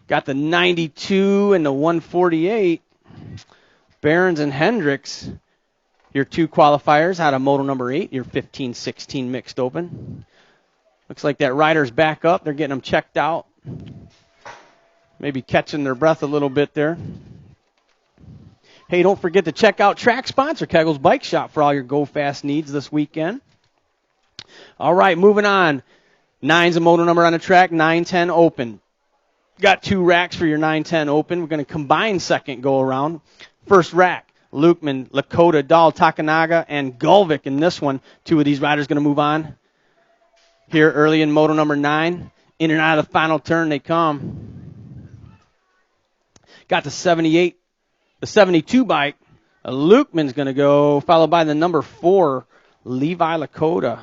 Got the 92 and the 148. Barons and Hendricks, your 2 qualifiers out of moto number 8, your 15-16 mixed open. Looks like that rider's back up. They're getting them checked out. Maybe catching their breath a little bit there. Hey, don't forget to check out track sponsor, Kegel's Bike Shop, for all your Go Fast needs this weekend. All right, moving on. 9's a moto number on the track, 9-10 open. Got 2 racks for your 9-10 open. We're going to combine second go around. First rack, Lukeman, Lakota, Dahl, Takanaga, and Gulvik in this one. 2 of these riders going to move on here early in moto number 9. In and out of the final turn they come. Got the 78, the 72 bike. Lukeman's going to go, followed by the number 4, Levi Lakota,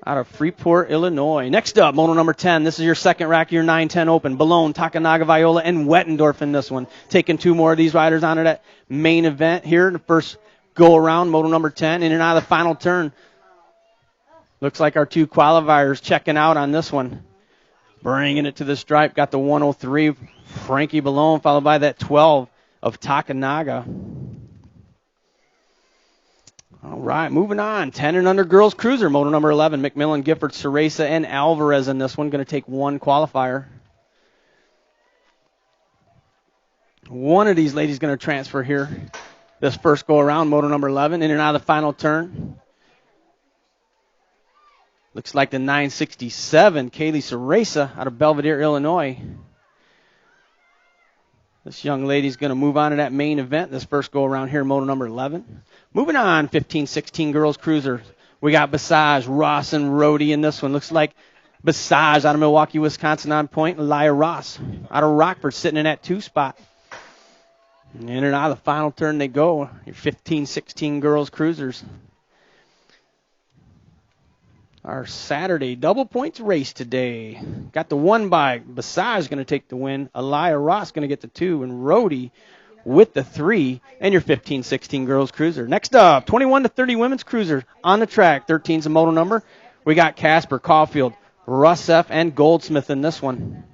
out of Freeport, Illinois. Next up, moto number 10. This is your second rack, your 9-10 open. Balone, Takanaga, Viola, and Wettendorf in this one. Taking 2 more of these riders onto that main event here in the first go-around, moto number 10. In and out of the final turn. Looks like our 2 qualifiers checking out on this one. Bringing it to the stripe. Got the 103, Frankie Balone, followed by that 12 of Takanaga. All right, moving on. 10 and under girls cruiser, moto number 11. McMillan, Gifford, Ceresa, and Alvarez in this one. Going to take 1 qualifier. One of these ladies going to transfer here this first go around, moto number 11. In and out of the final turn. Looks like the 967, Kaylee Ceresa, out of Belvedere, Illinois. This young lady's going to move on to that main event this first go around here, moto number 11. Moving on, 15-16 girls cruiser. We got Basage, Ross, and Rhodey in this one. Looks like Basage out of Milwaukee, Wisconsin on point. Elia Ross out of Rockford sitting in that 2 spot. In and out of the final turn they go. Your 15-16 girls cruisers. Our Saturday double points race today. Got the 1 bike. Basage going to take the win. Elia Ross going to get the 2. And Rhodey with the 3. And your 15-16 girls cruiser. Next up, 21-30 women's cruiser on the track. 13's a moto number. We got Casper, Caulfield, Rusev, and Goldsmith in this one.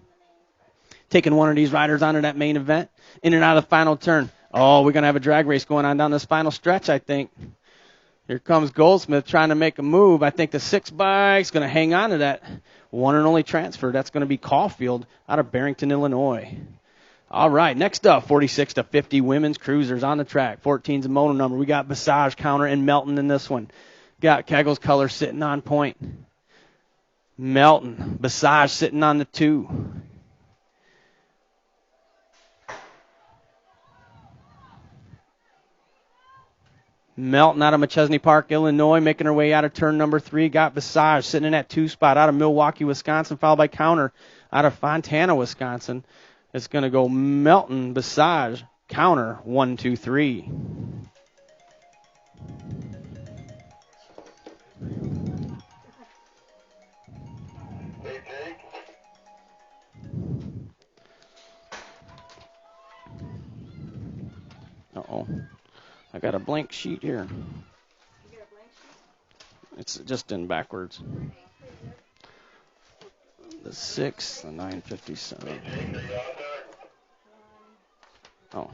Taking one of these riders onto that main event. In and out of the final turn. Oh, we're going to have a drag race going on down this final stretch, I think. Here comes Goldsmith trying to make a move. I think the 6 bike's going to hang on to that one and only transfer. That's going to be Caulfield out of Barrington, Illinois. All right, next up, 46-50 women's cruisers on the track. 14's a moto number. We got Basage, Counter, and Melton in this one. Got Kegel's color sitting on point. Melton, Basage sitting on the 2. Melton out of McChesney Park, Illinois, making her way out of turn number 3. Got Basage sitting in that 2 spot out of Milwaukee, Wisconsin, followed by Counter out of Fontana, Wisconsin. It's going to go Melton, Basage, Counter, 1, 2, 3. Uh-oh. I got a blank sheet here. It's just in backwards. The 6, the 957. Oh.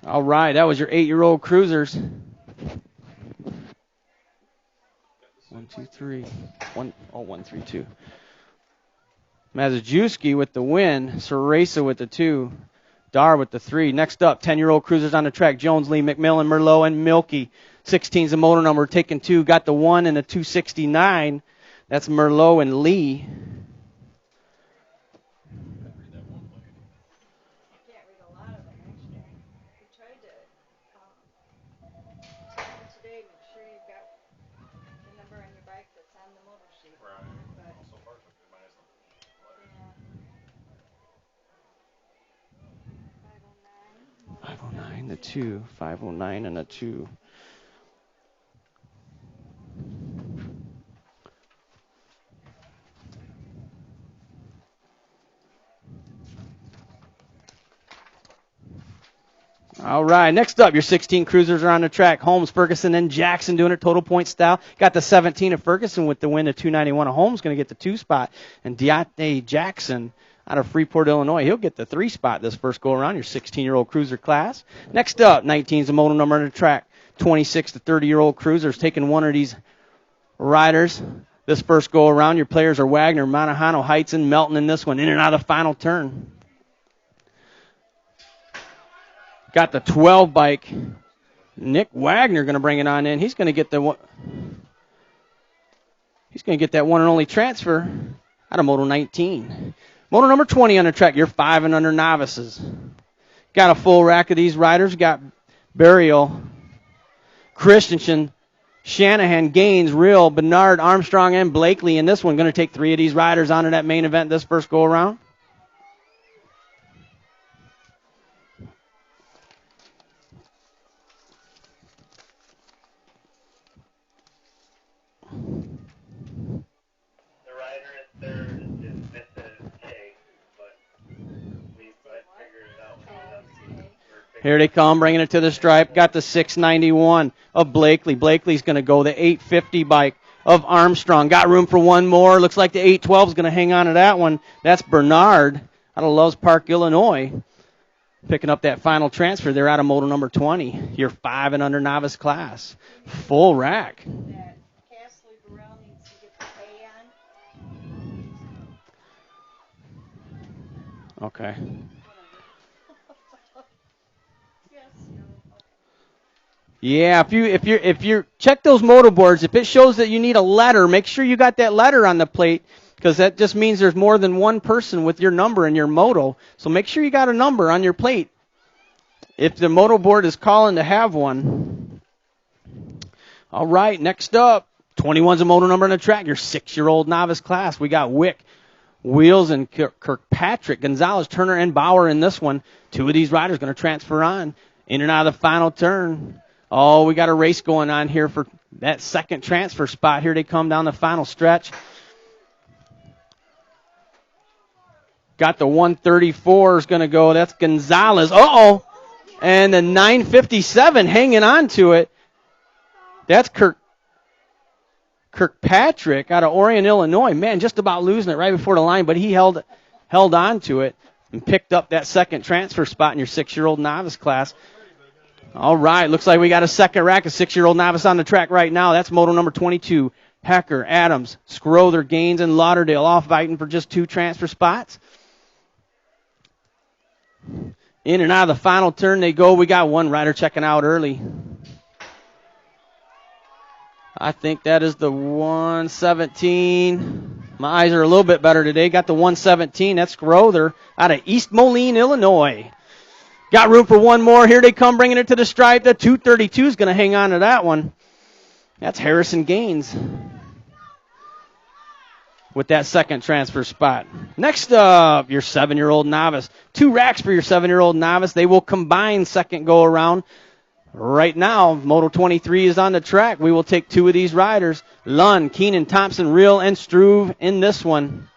All right, that was your 8-year-old cruisers. 1, 2, 3. 1, 3, 2. Mazajewski with the win. Ceresa with the 2. Dar with the 3. Next up, 10-year-old cruisers on the track. Jones, Lee, McMillan, Merlot, and Milky. 16's the motor number. Taking 2. Got the 1 and the 269. That's Merlot and Lee. The 2, 509 and a 2. All right, next up, your 16 cruisers are on the track. Holmes, Ferguson, and Jackson doing it total point style. Got the 17 of Ferguson with the win of 291 of Holmes, going to get the 2 spot. And Deontay Jackson out of Freeport, Illinois, he'll get the 3 spot this first go around, your 16-year-old cruiser class. Next up, 19 is the modal number on the track. 26 to 30-year-old cruisers taking one of these riders this first go around. Your players are Wagner, Monahano, Heights, and Melton in this one, in and out of the final turn. Got the 12 bike. Nick Wagner going to bring it on in. He's going to get that one and only transfer out of Moto 19. Moto number 20 on the track. You're 5 and under novices. Got a full rack of these riders. Got Burial, Christensen, Shanahan, Gaines, Real, Bernard, Armstrong, and Blakely in this one. Going to take 3 of these riders onto that main event this first go around. Here they come, bringing it to the stripe. Got the 691 of Blakely. Blakely's going to go the 850 bike of Armstrong. Got room for one more. Looks like the 812 is going to hang on to that one. That's Bernard out of Loves Park, Illinois. Picking up that final transfer. They're out of Moto number 20. Your 5 and under novice class. Full rack. Okay. Yeah, if you check those moto boards, if it shows that you need a letter, make sure you got that letter on the plate, because that just means there's more than one person with your number in your moto. So make sure you got a number on your plate if the moto board is calling to have one. All right, next up, 21's a moto number on the track. Your 6-year-old novice class. We got Wick, Wheels, and Kirkpatrick, Gonzalez, Turner, and Bauer in this one. 2 of these riders going to transfer on in and out of the final turn. Oh, we got a race going on here for that second transfer spot. Here they come down the final stretch. Got the 134 is going to go. That's Gonzalez. Uh-oh. And the 957 hanging on to it. That's Kirkpatrick out of Orion, Illinois. Man, just about losing it right before the line, but he held on to it and picked up that second transfer spot in your 6-year-old novice class. All right, looks like we got a second rack, a 6-year-old novice on the track right now. That's moto number 22. Hecker, Adams, Scrother, Gaines, and Lauderdale all fighting for just 2 transfer spots. In and out of the final turn they go. We got one rider checking out early. I think that is the 117. My eyes are a little bit better today. Got the 117. That's Scrother out of East Moline, Illinois. Got room for one more. Here they come, bringing it to the stripe. The 232 is going to hang on to that one. That's Harrison Gaines with that second transfer spot. Next up, your 7-year-old novice. 2 racks for your 7-year-old novice. They will combine second go around. Right now, Moto 23 is on the track. We will take 2 of these riders. Lund, Keenan, Thompson, Real, and Struve in this one.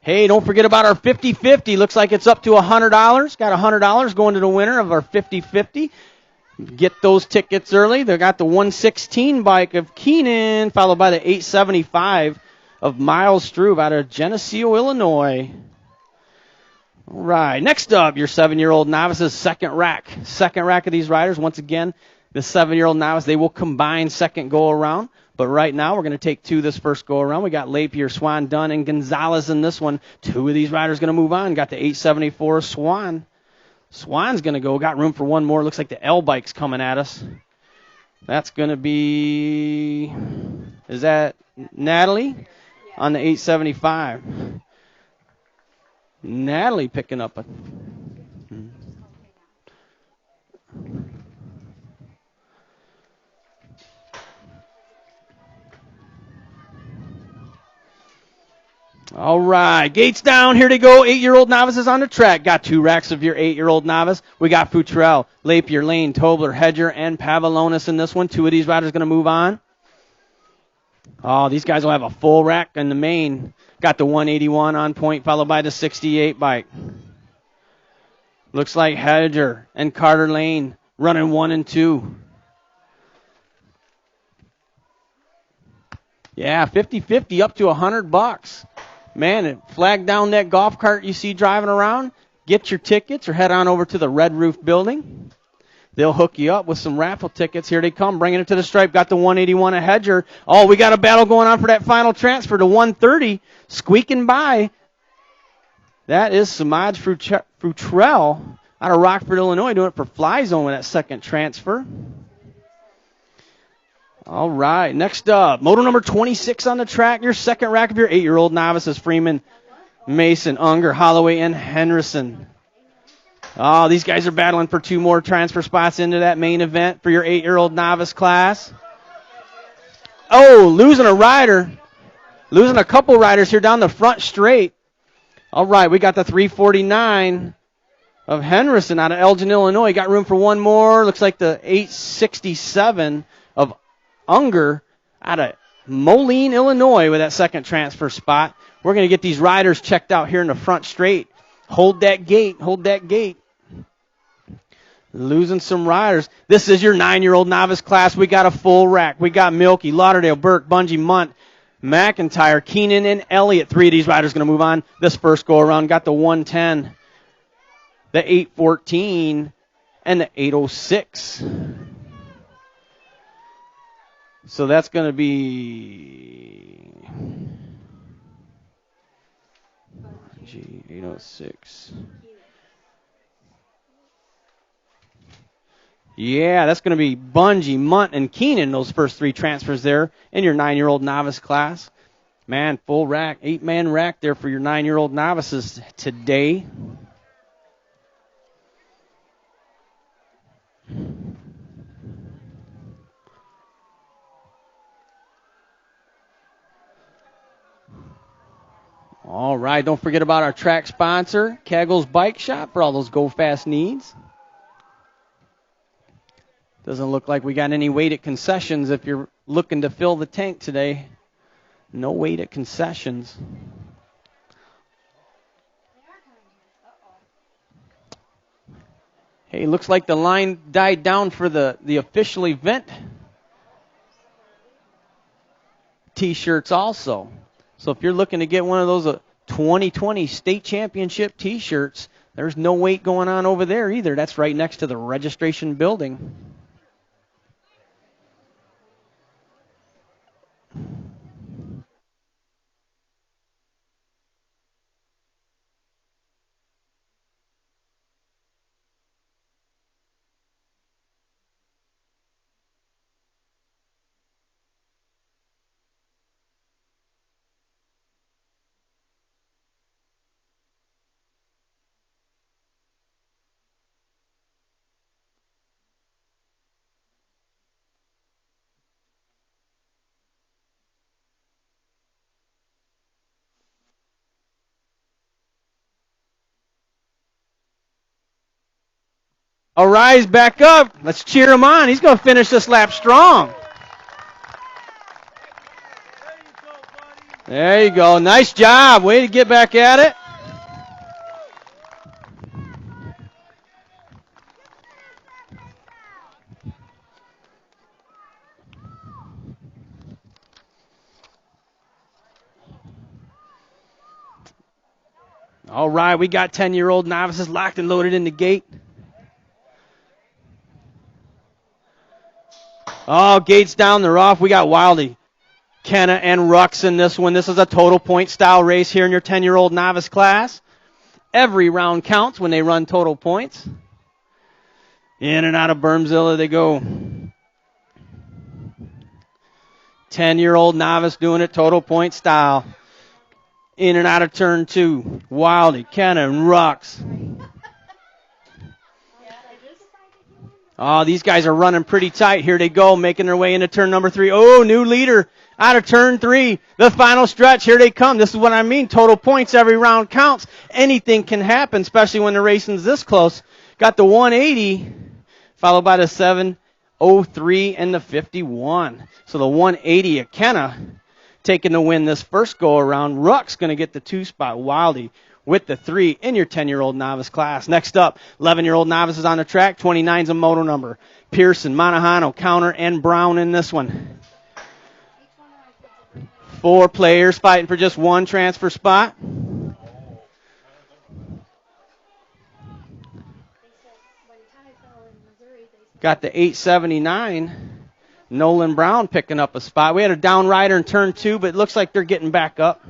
Hey, don't forget about our 50-50. Looks like it's up to $100. Got $100 going to the winner of our 50-50. Get those tickets early. They got the 116 bike of Keenan, followed by the 875 of Miles Struve out of Geneseo, Illinois. All right, next up, your 7-year-old novice's second rack. Second rack of these riders. Once again, the 7-year-old novice, they will combine second go around. But right now, we're going to take 2 this first go around. We got Lapier, Swan, Dunn, and Gonzalez in this one. 2 of these riders going to move on. Got the 874 Swan. Swan's going to go. Got room for one more. Looks like the L bike's coming at us. That's going to be, is that Natalie on the 875? Natalie picking up a. All right, gates down. Here they go. 8-year-old novices on the track. Got 2 racks of your 8-year-old novice. We got Futrell, Lapier, Lane, Tobler, Hedger, and Pavlonis in this one. 2 of these riders going to move on. Oh, these guys will have a full rack in the main. Got the 181 on point, followed by the 68 bike. Looks like Hedger and Carter Lane running 1 and 2. Yeah, 50-50 up to $100. Man, flag down that golf cart you see driving around. Get your tickets or head on over to the Red Roof building. They'll hook you up with some raffle tickets. Here they come, bringing it to the stripe. Got the 181 of Hedger. Oh, we got a battle going on for that final transfer to 130. Squeaking by. That is Samaj Futrell out of Rockford, Illinois, doing it for Fly Zone with that second transfer. All right, next up, moto number 26 on the track. Your second rack of your 8-year-old novices, Freeman, Mason, Unger, Holloway, and Henderson. Oh, these guys are battling for 2 more transfer spots into that main event for your 8-year-old novice class. Oh, losing a rider. Losing a couple riders here down the front straight. All right, we got the 349 of Henderson out of Elgin, Illinois. Got room for 1 more. Looks like the 867 of Unger out of Moline, Illinois with that second transfer spot. We're going to get these riders checked out here in the front straight. Hold that gate. Hold that gate. Losing some riders. This is your 9-year-old novice class. We got a full rack. We got Milky, Lauderdale, Burke, Bungie, Munt, McIntyre, Keenan, and Elliott. 3 of these riders going to move on this first go-around. Got the 110, the 814, and the 806. So that's going to be 806. Yeah, that's going to be Bungie, Munt, and Keenan, those first 3 transfers there in your 9-year-old novice class. Man, full rack, 8-man rack there for your 9-year-old novices today. All right, don't forget about our track sponsor, Kegel's Bike Shop, for all those go-fast needs. Doesn't look like we got any wait at concessions if you're looking to fill the tank today. No wait at concessions. Hey, looks like the line died down for the official event T-shirts also. So if you're looking to get one of those 2020 state championship T-shirts, there's no wait going on over there either. That's right next to the registration building. All rise back up. Let's cheer him on. He's going to finish this lap strong. There you go. Nice job. Way to get back at it. All right, we got 10-year-old novices locked and loaded in the gate. Oh, gates down, they're off. We got Wildy, Kenna, and Rux in this one. This is a total point style race here in your 10-year-old novice class. Every round counts when they run total points. In and out of Bermzilla they go. 10-year-old novice doing it total point style. In and out of turn 2. Wildy, Kenna, and Rux. Oh, these guys are running pretty tight. Here they go, making their way into turn number 3. Oh, new leader out of turn 3. The final stretch. Here they come. This is what I mean. Total points. Every round counts. Anything can happen, especially when the racing's this close. Got the 180, followed by the 703 and the 51. So the 180 of Kenna taking the win this first go-around. Ruck's going to get the 2 spot. Wildy with the 3 in your 10-year-old novice class. Next up, 11-year-old novices on the track. 29's a moto number. Pearson, Monahano, Counter, and Brown in this one. 4 players fighting for just 1 transfer spot. Got the 879. Nolan Brown picking up a spot. We had a down rider in turn 2, but it looks like they're getting back up.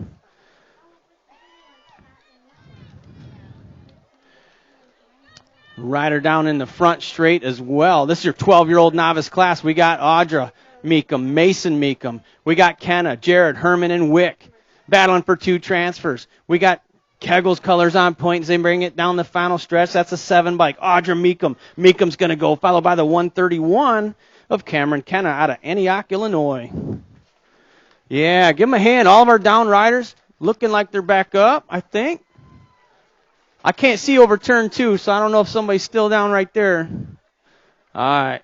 Rider down in the front straight as well. This is your 12-year-old novice class. We got Audra Meekum, Mason Meekum. We got Kenna, Jared, Herman, and Wick battling for 2 transfers. We got Kegel's colors on point as they bring it down the final stretch. That's a 7 bike. Audra Meekum. Meekum's going to go, followed by the 131 of Cameron Kenna out of Antioch, Illinois. Yeah, give them a hand. All of our down riders looking like they're back up, I think. I can't see over turn 2, so I don't know if somebody's still down right there. All right.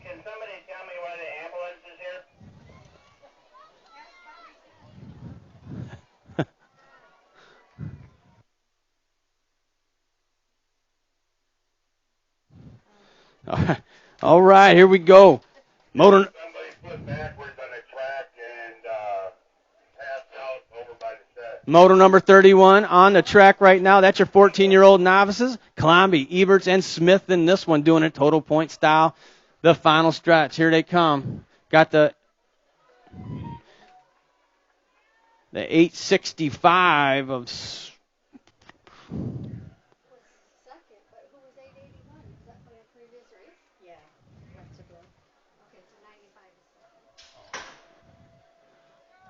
Can somebody tell me why the ambulance is here? All right, here we go. Somebody flipped backwards on the track and passed out over by the set. Moto number 31 on the track right now. That's your 14-year-old novices. Colombi, Eberts, and Smith in this one doing it total point style. The final stretch. Here they come. Got the 865 of...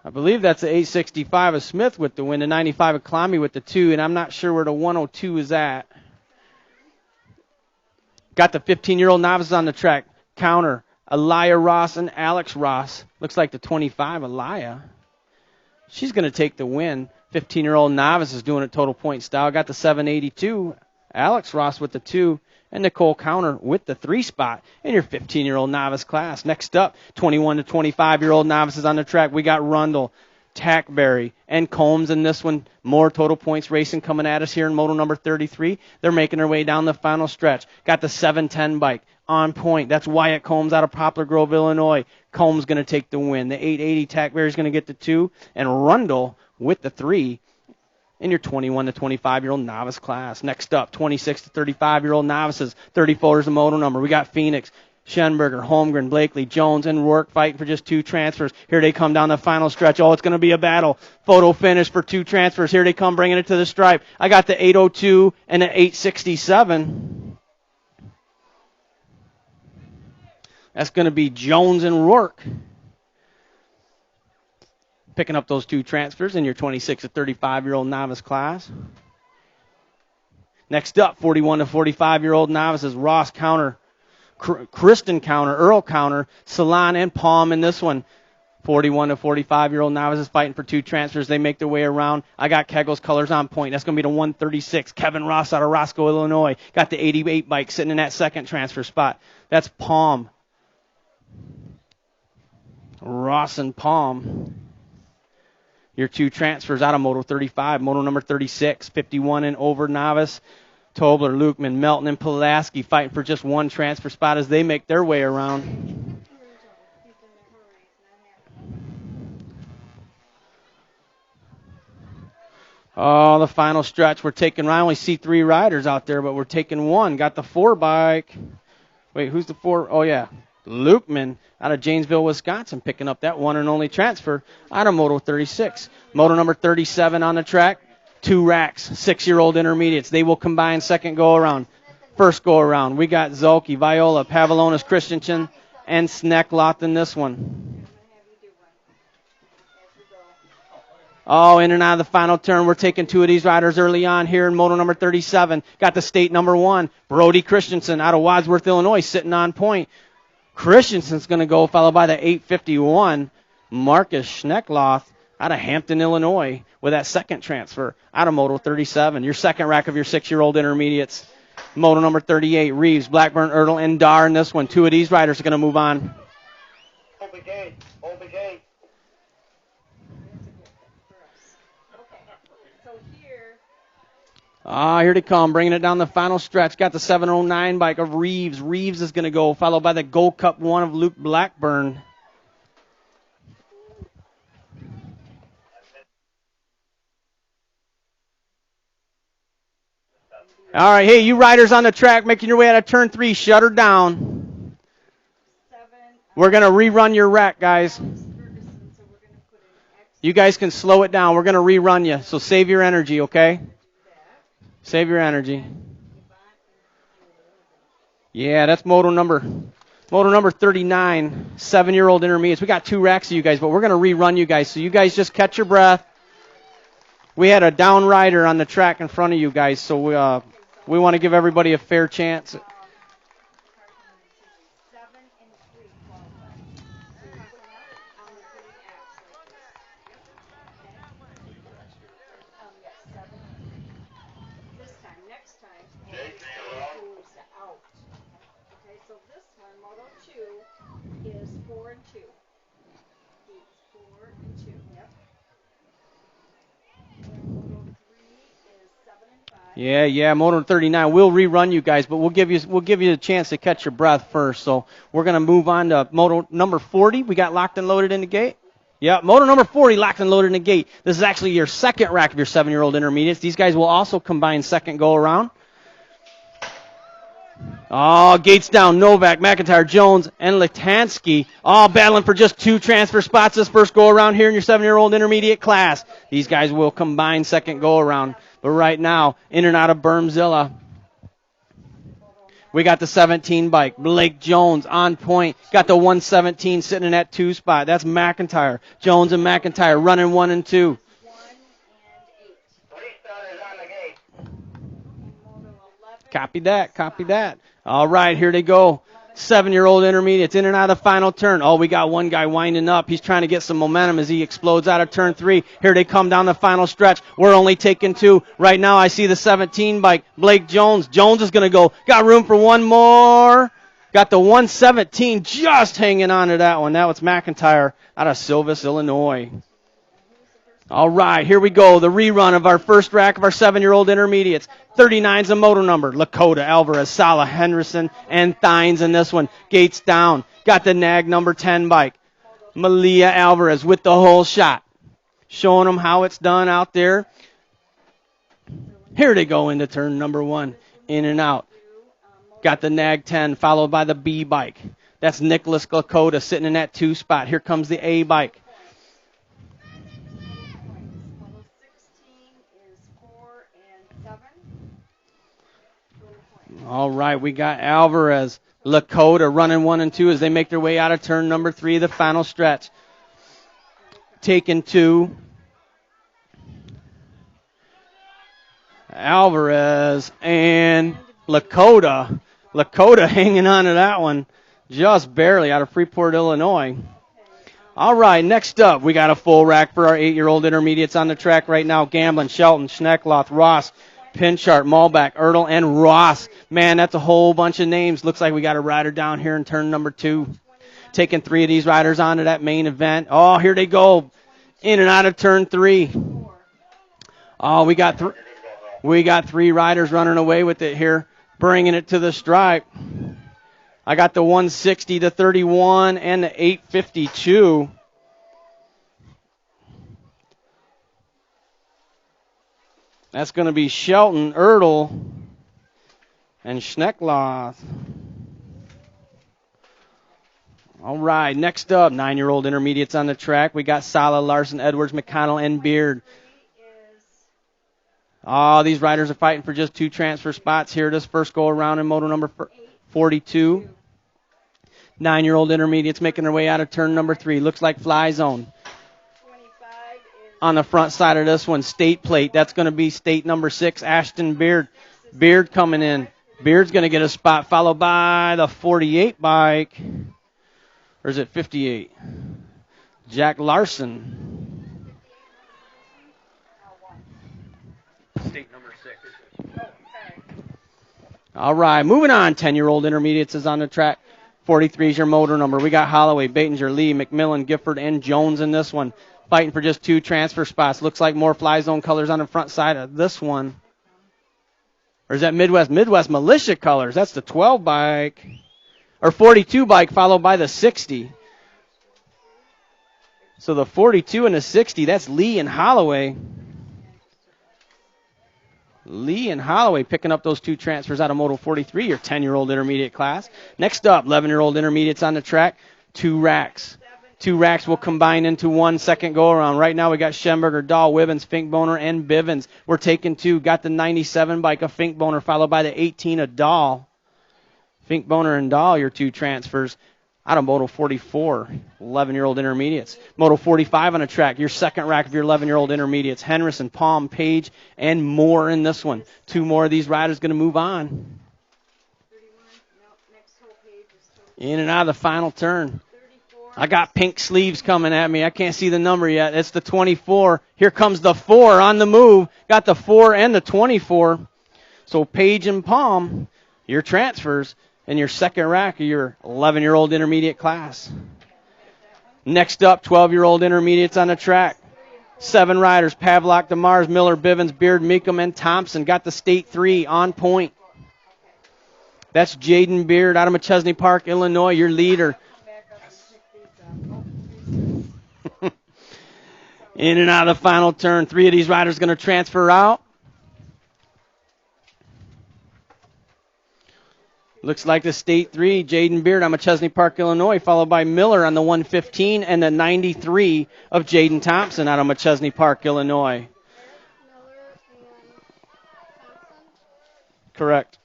I believe that's the 865 of Smith with the win, the 95 of Colombi with the 2, and I'm not sure where the 102 is at. Got the 15-year-old novices on the track. Counter, Elia Ross and Alex Ross. Looks like the 25, Elia. She's going to take the win. 15-year-old novice is doing it total point style. Got the 782, Alex Ross with the 2, and Nicole Counter with the 3 spot in your 15-year-old novice class. Next up, 21 to 25-year-old novices on the track. We got Rundle, Tackberry, and Combs in this one. More total points racing coming at us here in moto number 33. They're making their way down the final stretch. Got the 710 bike on point. That's Wyatt Combs out of Poplar Grove, Illinois. Combs going to take the win. The 880 Tackberry is going to get the 2, and Rundle with the 3 in your 21 to 25-year-old novice class. Next up, 26 to 35-year-old novices. 34 is the moto number. We got Phoenix, Schenberger, Holmgren, Blakely, Jones, and Rourke fighting for just 2 transfers. Here they come down the final stretch. Oh, it's going to be a battle. Photo finish for 2 transfers. Here they come bringing it to the stripe. I got the 802 and the 867. That's going to be Jones and Rourke picking up those 2 transfers in your 26 to 35-year-old novice class. Next up, 41 to 45-year-old novices. Ross Counter, Kristen Counter, Earl Counter, Salon, and Palm in this one. 41 to 45-year-old novices fighting for 2 transfers. They make their way around. I got Kegel's colors on point. That's going to be the 136. Kevin Ross out of Roscoe, Illinois. Got the 88 bike sitting in that second transfer spot. That's Palm. Ross and Palm. Your 2 transfers out of Moto 35. Moto number 36, 51 and over novice. Tobler, Lukeman, Melton, and Pulaski fighting for just 1 transfer spot as they make their way around. Oh, the final stretch. We're taking, I only see 3 riders out there, but we're taking 1. Got the 4 bike. Wait, who's the 4? Oh, yeah. Lukeman out of Janesville, Wisconsin, picking up that 1 and only transfer out of Moto 36. Moto number 37 on the track. 2 racks, 6-year-old intermediates. They will combine second go-around. First go-around, we got Zolke, Viola, Pavlonis, Christensen, and Sneckloth in this one. Oh, in and out of the final turn. We're taking 2 of these riders early on here in moto number 37. Got the state number 1, Brody Christensen out of Wadsworth, Illinois, sitting on point. Christensen's going to go, followed by the 851, Marcus Schneckloth out of Hampton, Illinois, with that second transfer out of Moto 37. Your second rack of your 6-year-old intermediates. Moto number 38, Reeves, Blackburn, Ertl, and Dar in this one. 2 of these riders are going to move on. Hold the gate. Hold the gate. Here they come, bringing it down the final stretch. Got the 709 bike of Reeves. Reeves is going to go, followed by the Gold Cup 1 of Luke Blackburn. All right, hey, you riders on the track making your way out of turn 3, shut her down. We're going to rerun your wreck, guys. You guys can slow it down. We're going to rerun you, so save your energy, okay? Save your energy. Yeah, that's moto number 39, 7-year-old intermediates. We got 2 racks of you guys, but we're going to rerun you guys, so you guys just catch your breath. We had a down rider on the track in front of you guys, so we want to give everybody a fair chance. Yeah, Moto 39. We'll rerun you guys, but we'll give you a chance to catch your breath first. So we're gonna move on to Moto number 40. We got locked and loaded in the gate. Yeah, Moto number 40 locked and loaded in the gate. This is actually your second rack of your 7-year-old intermediates. These guys will also combine second go around. Oh, gates down. Novak, McIntyre, Jones, and Latansky all battling for just 2 transfer spots this first go around here in your 7-year-old intermediate class. These guys will combine second go around. But right now, in and out of Bermzilla, we got the 17 bike. Blake Jones on point. Got the 117 sitting in that 2 spot. That's McIntyre. Jones and McIntyre running 1 and 2. Copy that. All right, here they go. 7-year-old intermediates in and out of the final turn. Oh, we got one guy winding up. He's trying to get some momentum as he explodes out of turn 3. Here they come down the final stretch. We're only taking 2. Right now I see the 17 bike. Blake Jones. Jones is going to go. Got room for one more. Got the 117 just hanging on to that one. That was McIntyre out of Silvis, Illinois. All right, here we go. The rerun of our first rack of our 7-year-old intermediates. 39's a moto number. Lakota, Alvarez, Sala, Henderson, and Thines in this one. Gates down. Got the nag number 10 bike. Malia Alvarez with the whole shot. Showing them how it's done out there. Here they go into turn number 1. In and out. Got the nag 10 followed by the B bike. That's Nicholas Lakota sitting in that 2 spot. Here comes the A bike. All right, we got Alvarez, Lakota running 1 and 2 as they make their way out of turn number 3, the final stretch. Taking 2. Alvarez and Lakota. Lakota hanging on to that one just barely out of Freeport, Illinois. All right, next up, we got a full rack for our 8-year-old intermediates on the track right now. Gamblin, Shelton, Schneckloth, Ross, Pinchart, Malbeck, Ertl, and Ross. Man, that's a whole bunch of names. Looks like we got a rider down here in turn number 2. Taking 3 of these riders onto that main event. Oh, here they go. In and out of turn 3. Oh, we got 3 riders running away with it here. Bringing it to the stripe. I got the 160 to 31 and the 852. That's going to be Shelton, Ertl, and Schneckloth. All right, next up, 9-year-old intermediates on the track. We got Sala, Larson, Edwards, McConnell, and Beard. Oh, these riders are fighting for just 2 transfer spots here this first go around in moto number 42. 9-year-old intermediates making their way out of turn number 3. Looks like fly zone. On the front side of this one, state plate. That's going to be state number 6, Ashton Beard. Beard coming in. Beard's going to get a spot, followed by the 48 bike. Or is it 58? Jack Larson. State number 6. All right, moving on. 10-year-old intermediates is on the track. 43 is your motor number. We got Holloway, Batinger, Lee, McMillan, Gifford, and Jones in this one. Fighting for just 2 transfer spots. Looks like more Fly Zone colors on the front side of this one. Or is that Midwest? Midwest Militia colors. That's the 12 bike. Or 42 bike followed by the 60. So the 42 and the 60, that's Lee and Holloway. Lee and Holloway picking up those 2 transfers out of Moto 43, your 10-year-old intermediate class. Next up, 11-year-old intermediates on the track, 2 racks. 2 racks will combine into 1 second go-around. Right now we got Schemberger, Dahl, Wibbens, Finkboner, and Bivens. We're taking 2. Got the 97 bike of Finkboner, followed by the 18 of Dahl. Finkboner and Dahl, your 2 transfers out of Moto 44, 11-year-old intermediates. Moto 45 on the track, your second rack of your 11-year-old intermediates. Henderson, Palm, Page, and more in this one. 2 more of these riders going to move on. In and out of the final turn. I got pink sleeves coming at me. I can't see the number yet. It's the 24. Here comes the 4 on the move. Got the 4 and the 24. So Page and Palm, your transfers. In your second rack of your 11-year-old intermediate class. Next up, 12-year-old intermediates on the track. 7 riders, Pavlak, DeMars, Miller, Bivens, Beard, Meekum, and Thompson. Got the state 3 on point. That's Jaden Beard out of McChesney Park, Illinois, your leader. In and out of the final turn. 3 of these riders going to transfer out. Looks like the state 3, Jaden Beard on McChesney Park, Illinois, followed by Miller on the 115 and the 93 of Jaden Thompson out of McChesney Park, Illinois. Correct.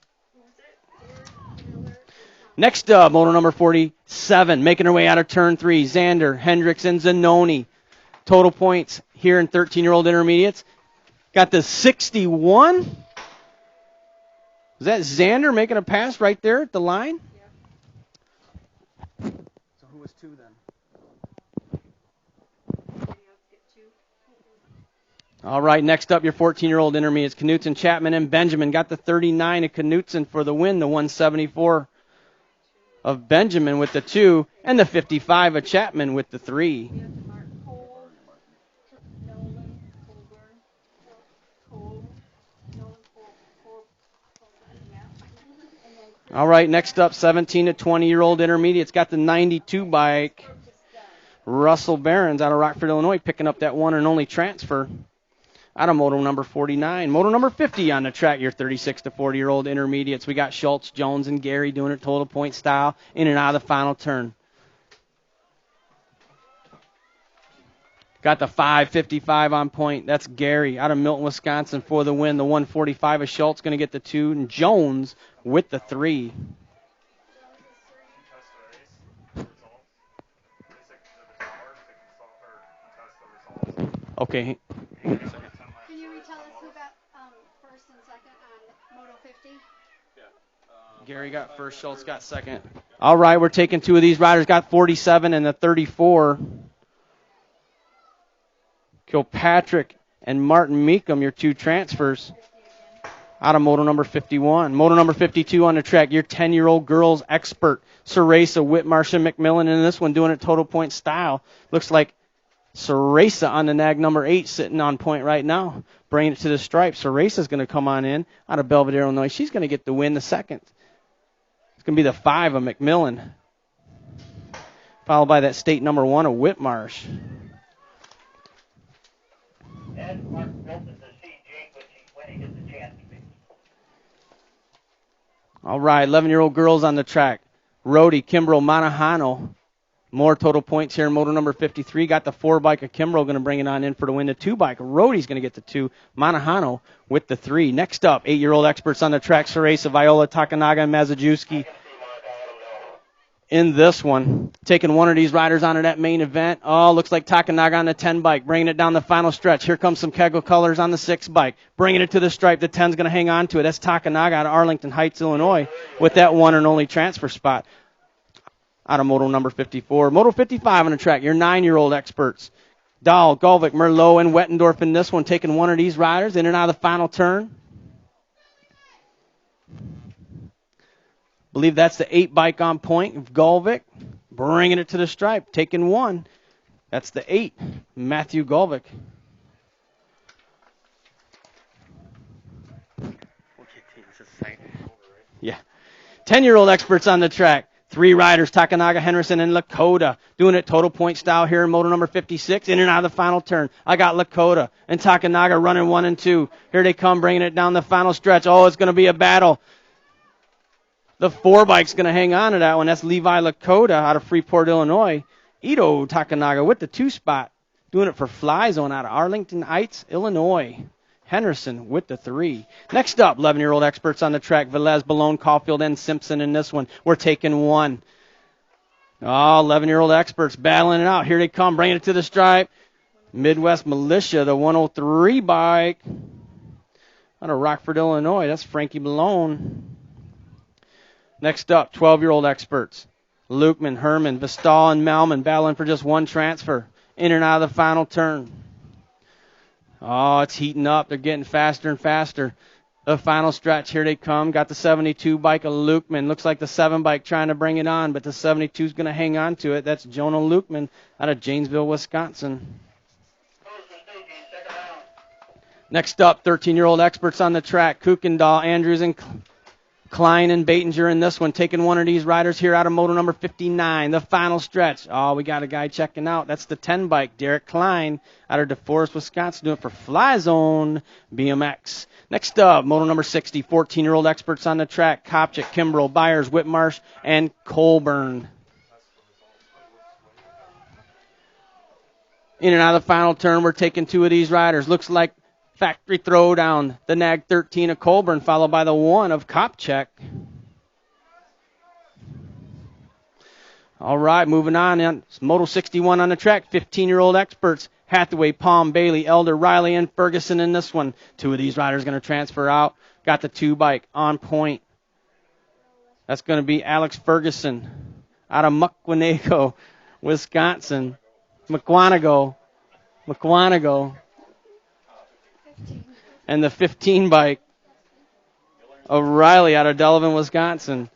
Next up, motor number 47, making her way out of turn 3, Xander, Hendricks, and Zanoni. Total points here in 13-year-old intermediates. Got the 61. Is that Xander making a pass right there at the line? Yeah. So who was 2 then? All right, next up, your 14-year-old intermediates, Knutson, Chapman, and Benjamin. Got the 39 of Knutson for the win, the 174 of Benjamin with the 2, and the 55 of Chapman with the 3. All right, next up, 17 to 20-year-old intermediates. Got the 92 bike. Russell Barons out of Rockford, Illinois, picking up that one and only transfer out of moto number 49. Moto number 50 on the track, your 36 to 40-year-old intermediates. We got Schultz, Jones, and Gary doing it total point style in and out of the final turn. Got the 555 on point. That's Gary out of Milton, Wisconsin for the win. The 145 of Schultz going to get the 2, and Jones with the 3. Okay. Can you retell us who got first and second on Moto 50? Gary got first, Schultz got second. All right, we're taking 2 of these riders. Got 47 and the 34. Kilpatrick and Martin Meekum, your 2 transfers out of moto number 51. Moto number 52 on the track, your 10-year-old girls expert, Ceresa, Whitmarsh, and McMillan in this one doing it total point style. Looks like Ceresa on the nag number 8 sitting on point right now, bringing it to the stripe. Ceresa's going to come on in out of Belvedere, Illinois. She's going to get the win the second. It's going to be the 5 of McMillan, followed by that state number 1 of Whitmarsh. And Mark Milton to see Jake when he gets a chance to be. All right, 11-year-old girls on the track. Rhodey, Kimbrough, Manahano. More total points here in moto number 53. Got the 4 bike of Kimbrough going to bring it on in for the win. The 2 bike, Rhodey's going to get the 2. Manahano with the 3. Next up, 8-year-old experts on the track. Ceresa, Viola, Takanaga, and Mazajewski in this one. Taking one of these riders onto that main event. Oh, looks like Takanaga on the 10 bike, bringing it down the final stretch. Here comes some Kegel colors on the 6 bike, bringing it to the stripe. The 10's going to hang on to it. That's Takanaga out of Arlington Heights, Illinois, with that one and only transfer spot out of moto number 54. Moto 55 on the track, your 9-year-old experts. Dahl, Galvik, Merlot, and Wettendorf in this one, taking one of these riders in and out of the final turn. Believe that's the 8 bike on point of Gulvick. Bringing it to the stripe. Taking 1. That's the 8. Matthew Gulvick. Yeah. 10-year-old experts on the track. 3 riders, Takanaga, Henderson, and Lakota. Doing it total point style here in moto number 56. In and out of the final turn. I got Lakota and Takanaga running 1 and 2. Here they come, bringing it down the final stretch. Oh, it's going to be a battle. The 4 bike's going to hang on to that one. That's Levi Lakota out of Freeport, Illinois. Ito Takanaga with the 2 spot. Doing it for Fly Zone out of Arlington Heights, Illinois. Henderson with the 3. Next up, 11-year-old experts on the track. Velez, Balone, Caulfield, and Simpson in this one. We're taking 1. Oh, 11-year-old experts battling it out. Here they come, bringing it to the stripe. Midwest Militia, the 103 bike. Out of Rockford, Illinois. That's Frankie Balone. Next up, 12-year-old experts. Lukeman, Herman, Vestal, and Malman battling for just 1 transfer. In and out of the final turn. Oh, it's heating up. They're getting faster and faster. The final stretch, here they come. Got the 72 bike of Lukeman. Looks like the 7 bike trying to bring it on, but the 72 is going to hang on to it. That's Jonah Lukeman out of Janesville, Wisconsin. Next up, 13-year-old experts on the track. Kuykendall, Andrews, and Klein and Batinger in this one. Taking 1 of these riders here out of moto number 59. The final stretch. Oh, we got a guy checking out. That's the 10 bike, Derek Klein out of DeForest, Wisconsin, doing it for Fly Zone BMX. Next up, moto number 60. 14-year-old experts on the track. Kopchik, Kimbrell, Byers, Whitmarsh, and Colburn. In and out of the final turn, we're taking 2 of these riders. Looks like factory throwdown, the Nag 13 of Colburn, followed by the 1 of Kopchak. All right, moving on. It's Moto 61 on the track. 15-year-old experts. Hathaway, Palm, Bailey, Elder, Riley, and Ferguson in this one. 2 of these riders going to transfer out. Got the 2 bike on point. That's going to be Alex Ferguson out of Muckwonago, Wisconsin. McWanago. And the 15 bike of Riley out of Delavan, Wisconsin.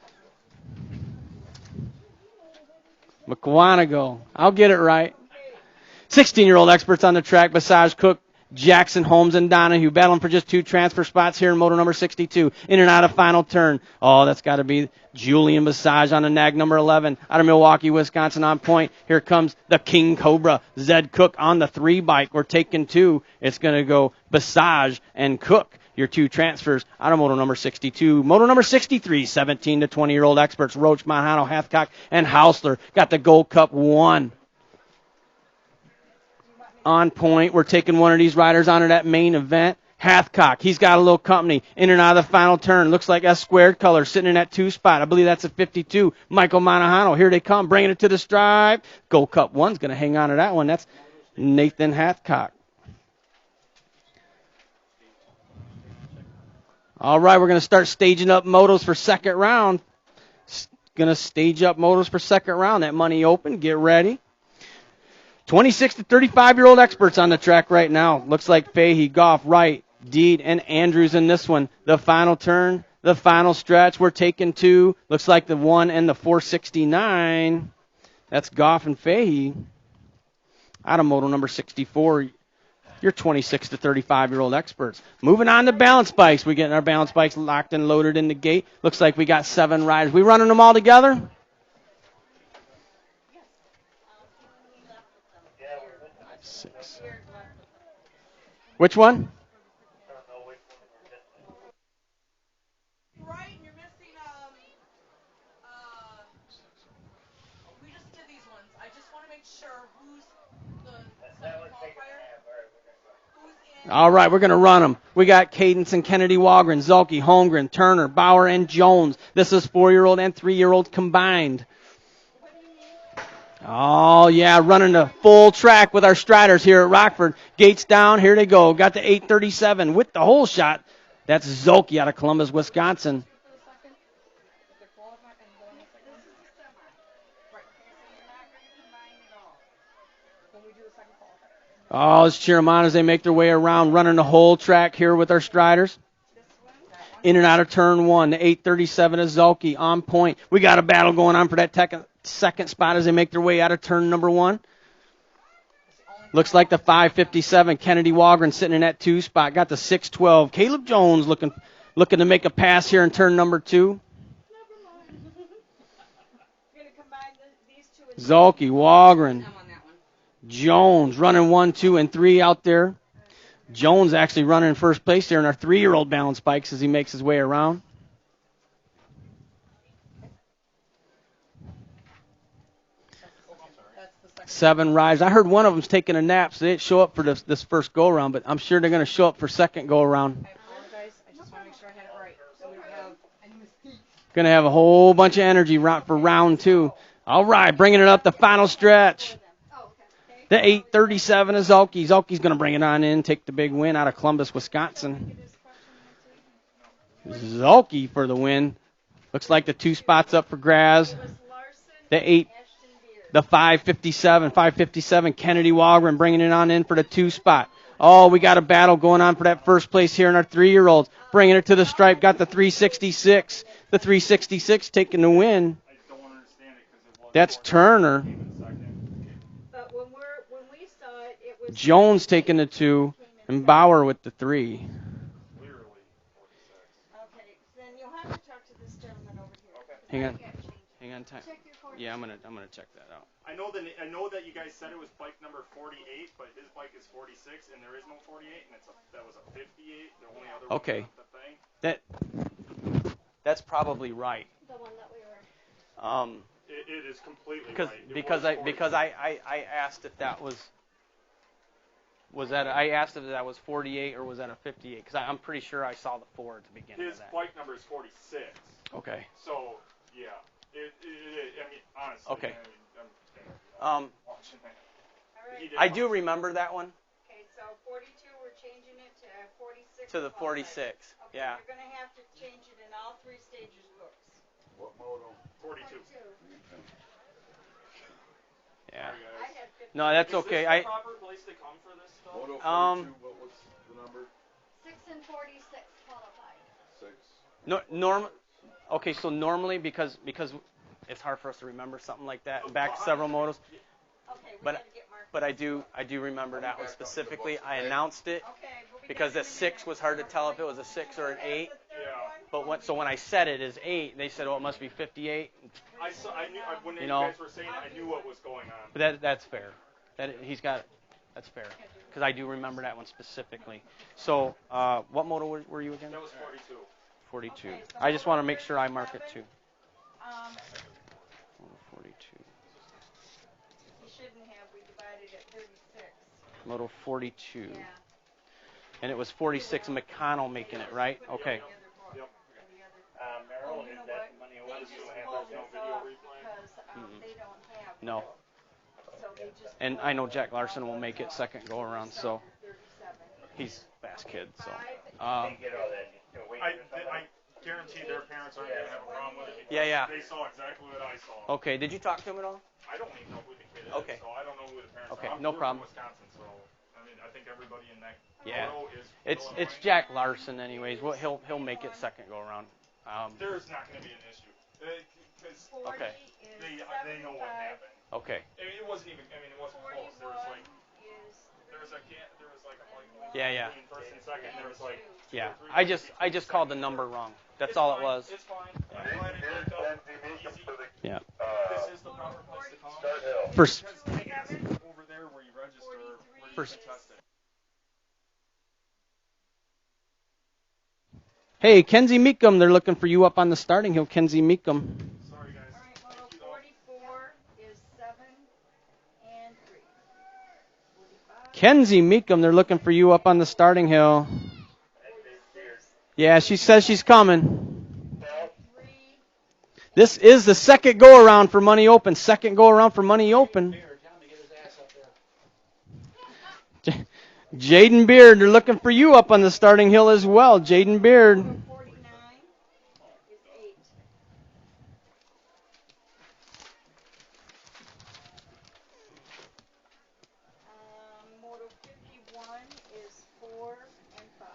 McWanago. I'll get it right. 16-year-old experts on the track. Basage, Cook, Jackson, Holmes, and Donahue battling for just 2 transfer spots here in moto number 62. In and out of final turn. Oh, that's got to be Julian Basage on the Nag number 11 out of Milwaukee, Wisconsin on point. Here comes the King Cobra. Zed Cook on the 3 bike. We're taking 2. It's going to go Basage and Cook. Your 2 transfers out of moto number 62. Moto number 63, 17 to 20-year-old experts. Roach, Monjano, Hathcock, and Hausler got the Gold Cup 1. On point. We're taking 1 of these riders onto that main event. Hathcock, he's got a little company. In and out of the final turn. Looks like S squared color sitting in that 2 spot. I believe that's a 52. Michael Monajano, here they come, bringing it to the stripe. Gold Cup 1's going to hang on to that one. That's Nathan Hathcock. All right, we're going to start staging up motos for second round. Going to stage up motos for second round. That money open. Get ready. 26 to 35-year-old experts on the track right now. Looks like Fahey, Goff, Wright, Deed, and Andrews in this one. The final turn, the final stretch. We're taking 2. Looks like the 1 and the 469. That's Goff and Fahey. Out of moto number 64, your 26 to 35-year-old experts. Moving on to balance bikes. We're getting our balance bikes locked and loaded in the gate. Looks like we got 7 riders. We running them all together? 6. Which one? Right, and you're missing, we just did these ones. I just want to make sure who's the second qualifier. Who's in. All right, we're going to run them. We got Cadence and Kennedy Walgren, Zulke, Holmgren, Turner, Bauer, and Jones. This is 4-year-old and 3-year-old combined. Oh, yeah, running the full track with our Striders here at Rockford. Gates down, here they go. Got the 837 with the hole shot. That's Zulke out of Columbus, Wisconsin. Oh, let's cheer them on as they make their way around, running the whole track here with our Striders. In and out of turn one. The 837 is Zolke on point. We got a battle going on for that second spot as they make their way out of turn number one. Looks like the 557 Kennedy Wagren sitting in that 2 spot. Got the 612 Caleb Jones looking to make a pass here in turn number 2. Zolke, Wagren, Jones running 1, 2, and 3 out there. Jones actually running in first place there in our 3-year-old balance bikes as he makes his way around. Seven rides. I heard one of them's taking a nap, so they didn't show up for this first go-around, but I'm sure they're going to show up for second go-around. I apologize. I just want to make sure I had it right. So we have any mistakes. Going to have a whole bunch of energy for round 2. All right, bringing it up the final stretch. The 837 is Zolke. Zolke's going to bring it on in, take the big win out of Columbus, Wisconsin. Zolke for the win. Looks like the 2 spots up for grabs. The 557 Kennedy Wagren bringing it on in for the 2 spot. Oh, we got a battle going on for that first place here in our 3-year-olds. Bringing it to the stripe, got the 366. The 366 taking the win. That's Turner. But when we saw it, it was Jones taking the 2, and Bauer with the 3. okay. Then you'll have to talk to this gentleman over here. Hang on, time. Yeah, I'm gonna check that out. I know that you guys said it was bike number 48, but his bike is 46, and there is no 48, and that was a 58. The only other Okay. One thing. That's probably right. The one that we were. It is completely right. Because I asked if that was I asked if that was 48 or was that a 58, because I'm pretty sure I saw the 4 at the beginning His of that. bike number is 46. Okay. So yeah, I mean honestly. Okay. I'm watching that. I do remember that one. Okay, so 42, we're changing it to 46. To the 46. Okay, Yeah. you're going to have to change it in all 3 stages books. What moto? 42. Yeah. I had 50. No, that's Is okay. this the proper place to come for this stuff? Moto 42, what was the number? 6 and 46 qualified. 6. No, okay, so normally because it's hard for us to remember something like that back several motos, Okay, we but got to get marked. but I do remember that one specifically. I announced it Okay, we'll be because back the in a 6 minute. was hard to tell if it was a 6 or an 8. Yeah. But when I said it as 8, they said, "Oh, it must be 58." I knew when you know. guys were saying it, I knew what was going on. But that's fair. That's fair because I do remember that one specifically. So, what moto were you again? That was 42. 42. Okay, so I just want to make sure I mark it too. 42. You shouldn't have. We divided at 36. Moto 42. Yeah. And it was 46 McConnell making it, right? Okay. Yep. Oh, you know what? They just pulled this off because they don't have. No. So they just And I know Jack Larson will make it second go around, so 37. he's a fast kid. So, I guarantee their parents aren't going to have a problem with it. Yeah. They saw exactly what I saw. Okay. Did you talk to him at all? I don't even know who the kid is. Okay. So I don't know who the parents Okay, are. I'm no from problem. Wisconsin, so I mean I think everybody in that Yeah. row is. It's Illinois. Jack Larson, anyways. Well, he'll make it second go around. There's not going to be an issue. Because 40 Okay. is they know what 75. happened. Okay. It wasn't even. I mean, it wasn't close. There was 41 like. is There was like Yeah. between first and second. There was like. Yeah. I just called the number wrong. That's all it was. It's fine. I'm glad it worked out easy. Yeah. This is the proper place to come. Start hill. First. Because the thing is, over there where you register, where you First. can test it. Hey, Kenzie Meekum, they're looking for you up on the starting hill. Kenzie Meekum. Sorry guys. All right, moto 44 is 7 and 3. 45. Kenzie Meekum, they're looking for you up on the starting hill. 46. Yeah, she says she's coming. 3. This is the second go around for Money Open. Second go around for Money Open. Jaden Beard, they're looking for you up on the starting hill as well. Jaden Beard. Moto 49 is 8. Moto 51 is 4 and 5.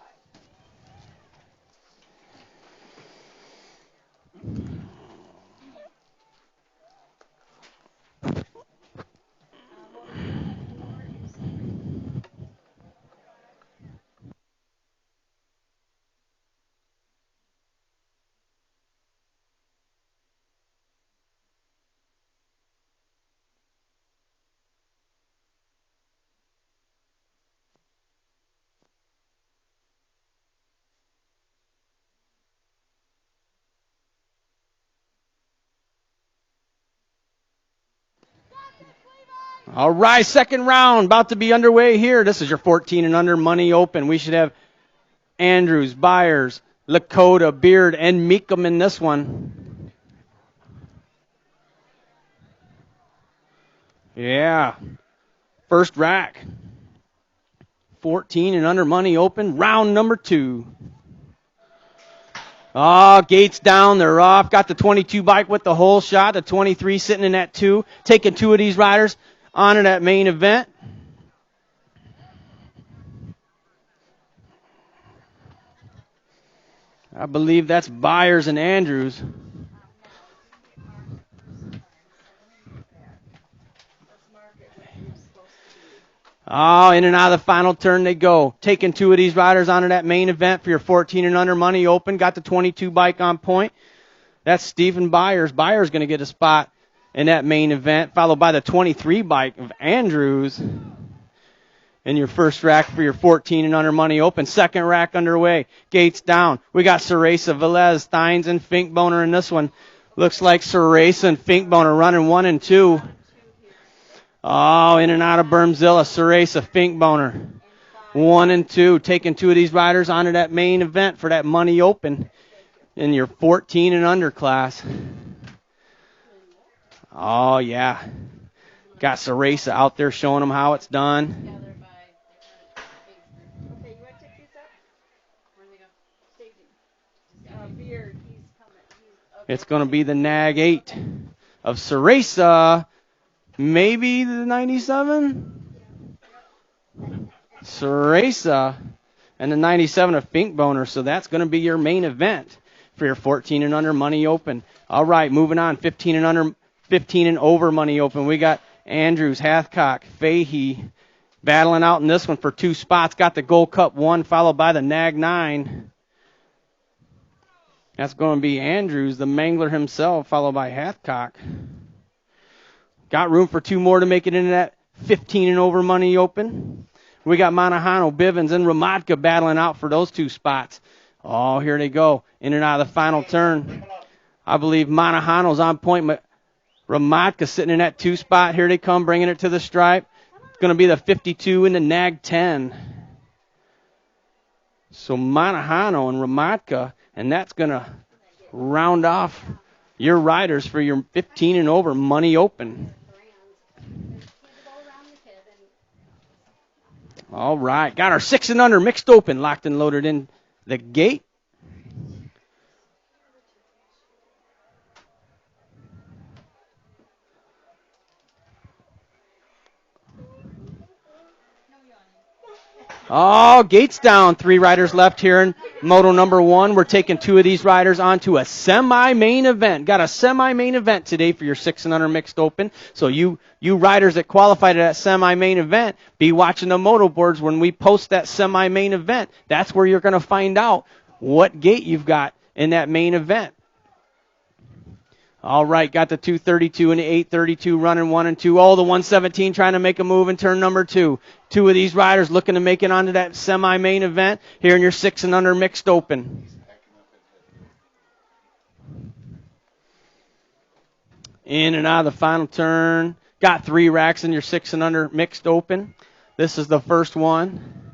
All right, second round about to be underway here. This is your 14 and under money open. We should have Andrews, Byers, Lakota, Beard, and Meekum in this one. Yeah. First rack. 14 and under money open. Round number 2. Oh, gates down. They're off. Got the 22 bike with the hole shot. The 23 sitting in that 2. Taking 2 of these riders onto that main event. I believe that's Byers and Andrews. Oh, in and out of the final turn they go. Taking 2 of these riders onto that main event for your 14 and under money open. Got the 22 bike on point. That's Stephen Byers. Byers going to get a spot in that main event, followed by the 23 bike of Andrews in your first rack for your 14 and under money open. Second rack underway. Gates down. We got Ceresa, Velez, Steins, and Finkboner in this one. Looks like Ceresa and Finkboner running 1 and 2. Oh, in and out of Bermzilla, Ceresa, Finkboner. 1 and 2. Taking 2 of these riders onto that main event for that money open in your 14 and under class. Oh, yeah. Got Ceresa out there showing them how it's done. Okay, you want to take these up? Where do they go? Staging. Beard, he's coming. Okay. It's going to be the Nag 8 of Ceresa. Maybe the 97? Ceresa and the 97 of Finkboner. So that's going to be your main event for your 14 and under money open. All right, moving on. 15 and over money open. We got Andrews, Hathcock, Fahey battling out in this one for 2 spots. Got the Gold Cup 1 followed by the Nag 9. That's going to be Andrews, the Mangler himself, followed by Hathcock. Got room for 2 more to make it into that 15 and over money open. We got Manahano, Bivens, and Ramatka battling out for those 2 spots. Oh, here they go. In and out of the final turn. I believe Manahano's on point. Ramatka sitting in that 2 spot. Here they come, bringing it to the stripe. It's going to be the 52 and the Nag 10. So Manahano and Ramatka, and that's going to round off your riders for your 15 and over money open. All right, got our 6 and under mixed open, locked and loaded in the gate. Oh, gates down. 3 riders left here in moto number 1. We're taking 2 of these riders onto a semi-main event. Got a semi-main event today for your 6 and under mixed open. So you riders that qualified to that semi-main event, be watching the moto boards when we post that semi-main event. That's where you're going to find out what gate you've got in that main event. All right, got the 232 and the 832 running 1 and 2. Oh, the 117 trying to make a move in turn number 2. 2 of these riders looking to make it onto that semi-main event here in your 6 and under mixed open. In and out of the final turn. Got 3 racks in your 6 and under mixed open. This is the first one.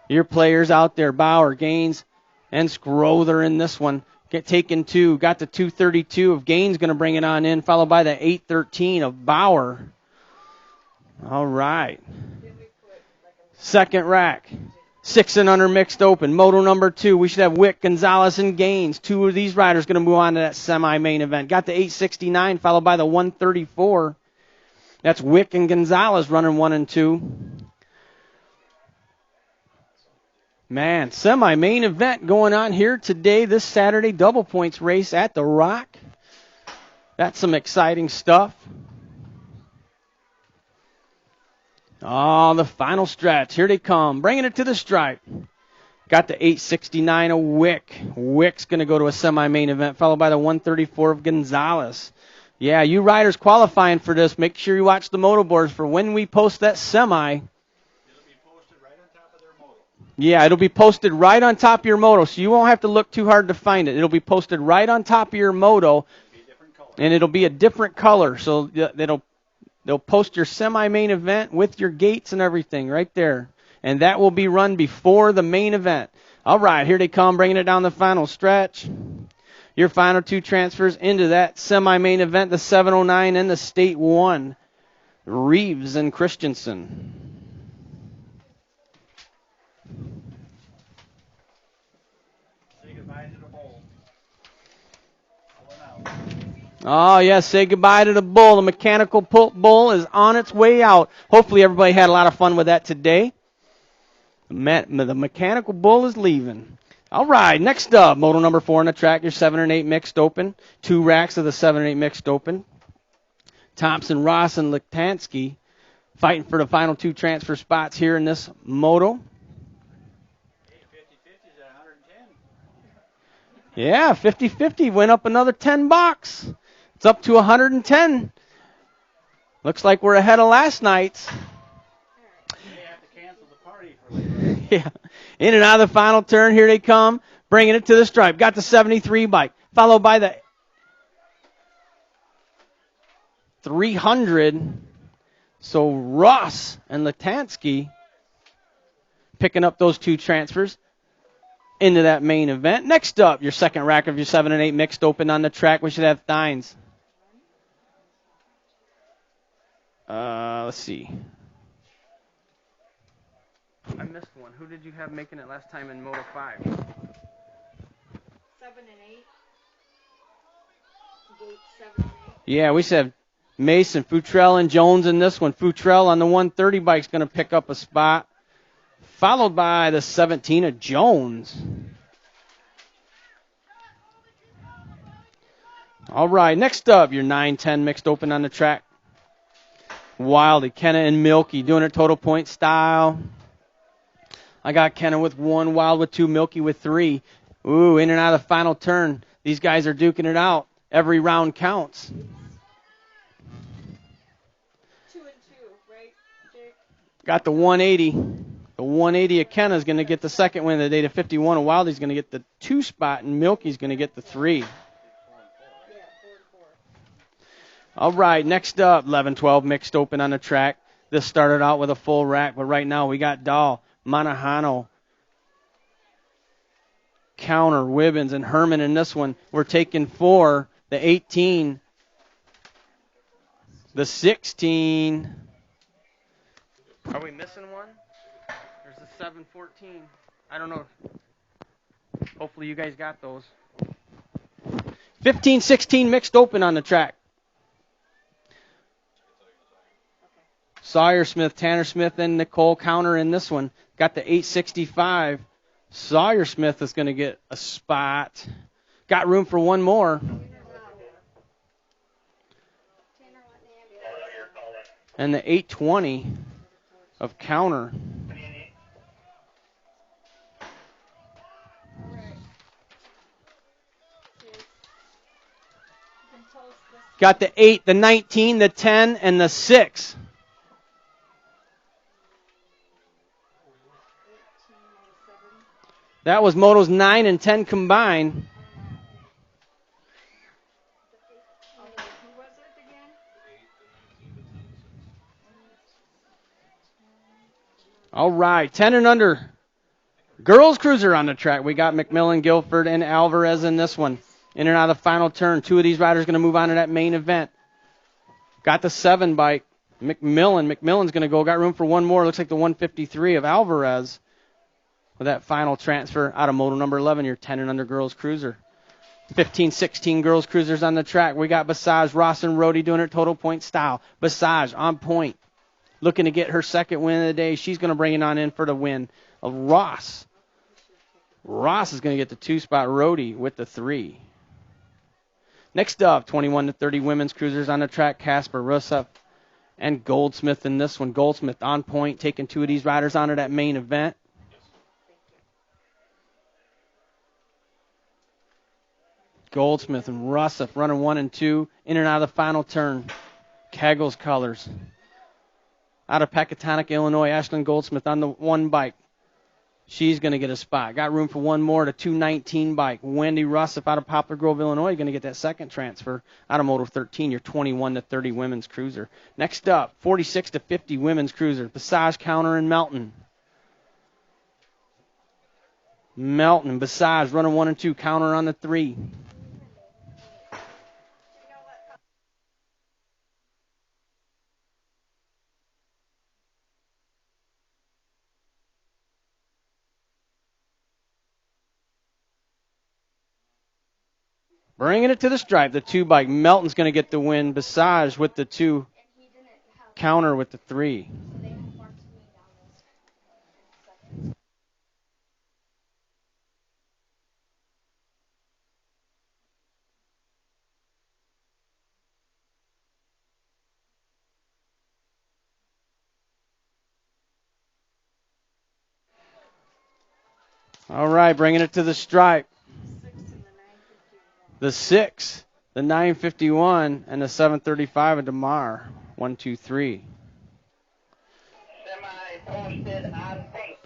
Your players out there, Bauer, Gaines, and Scrother in this one. Get taken 2. Got the 232 of Gaines going to bring it on in, followed by the 813 of Bauer. All right. Second rack. 6 and under mixed open. Moto number 2. We should have Wick, Gonzalez, and Gaines. 2 of these riders going to move on to that semi-main event. Got the 869, followed by the 134. That's Wick and Gonzalez running 1 and 2. Man, semi-main event going on here today, this Saturday, double points race at the Rock. That's some exciting stuff. Oh, the final stretch. Here they come, bringing it to the stripe. Got the 869 of Wick. Wick's going to go to a semi-main event, followed by the 134 of Gonzalez. Yeah, you riders qualifying for this, make sure you watch the moto boards for when we post that semi. Yeah, it'll be posted right on top of your moto, so you won't have to look too hard to find it. It'll be posted right on top of your moto, and it'll be a different color, so They'll post your semi-main event with your gates and everything right there. And that will be run before the main event. All right, here they come, bringing it down the final stretch. Your final two transfers into that semi-main event, the 709 and the State 1. Reeves and Christensen. Say goodbye to the bowl. Oh, yes, say goodbye to the bull. The mechanical bull is on its way out. Hopefully everybody had a lot of fun with that today. The mechanical bull is leaving. All right, next up, moto number 4 on the track, your 7 and 8 mixed open. 2 racks of the 7 and 8 mixed open. Thompson, Ross, and Litansky fighting for the final 2 transfer spots here in this moto. 50-50 is at 110. Yeah, 50-50 went up another $10. It's up to 110. Looks like we're ahead of last night's. They have to cancel the party for later. Yeah. In and out of the final turn, here they come, bringing it to the stripe. Got the 73 bike, followed by the 300. So Ross and Litansky picking up those 2 transfers into that main event. Next up, your second rack of your 7 and 8 mixed open on the track. We should have Thines. Let's see. I missed one. Who did you have making it last time in Moto 5? 7 and 8. Gate 7 and 8. Yeah, we said Mason, Futrell, and Jones in this one. Futrell on the 130 bike's going to pick up a spot, followed by the 17 of Jones. All right, next up, your 9-10 mixed open on the track. Wildy, Kenna, and Milky doing it total point style. I got Kenna with 1, Wild with 2, Milky with 3. Ooh, in and out of the final turn. These guys are duking it out. Every round counts. 2 and 2, right, Jake? Got the 180. The 180 of Kenna's going to get the second win of the day. The 51 of Wildy's going to get the 2 spot, and Milky's going to get the 3. Yeah, 4 and 4. All right, next up, 11-12 mixed open on the track. This started out with a full rack, but right now we got Dahl, Manahano, Counter, Wibbins, and Herman in this one. We're taking 4, the 18, the 16. Are we missing one? There's the 714. I don't know. Hopefully you guys got those. 15-16 mixed open on the track. Sawyer Smith, Tanner Smith, and Nicole Counter in this one. Got the 865. Sawyer Smith is going to get a spot. Got room for one more. And the 820 of Counter. Got the 8, the 19, the 10, and the 6. That was Motos 9 and 10 combined. Who was it again? All right, 10 and under. Girls Cruiser on the track. We got McMillan, Guilford, and Alvarez in this one. In and out of the final turn. 2 of these riders going to move on to that main event. Got the 7 bike. McMillan. McMillan's going to go. Got room for one more. Looks like the 153 of Alvarez. With that final transfer out of moto number 11, your 10 and under Girls Cruiser. 15-16 Girls Cruisers on the track. We got Basage, Ross, and Rhodey doing it total point style. Basage on point. Looking to get her second win of the day. She's going to bring it on in for the win. Ross. Ross is going to get the 2 spot. Rhodey with the 3. Next up, 21-30 women's cruisers on the track. Casper, Russell, and Goldsmith in this one. Goldsmith on point, taking 2 of these riders onto that main event. Goldsmith and Russell running 1 and 2. In and out of the final turn. Kegel's colors. Out of Pecatonic, Illinois, Ashlyn Goldsmith on the 1 bike. She's going to get a spot. Got room for one more. The 219 bike. Wendy Russell out of Poplar Grove, Illinois, going to get that second transfer. Out of Moto 13, your 21 to 30 women's cruiser. Next up, 46 to 50 women's cruiser. Passage, Counter, and Melton. Melton, Passage, running 1 and 2. Counter on the 3. Bringing it to the stripe, the 2 bike. Melton's going to get the win. Passage with the 2. Counter with the 3. All right, bringing it to the stripe. The 6, the 951, and the 735 of DeMar. 1, 2, 3. Semi-posted on pink.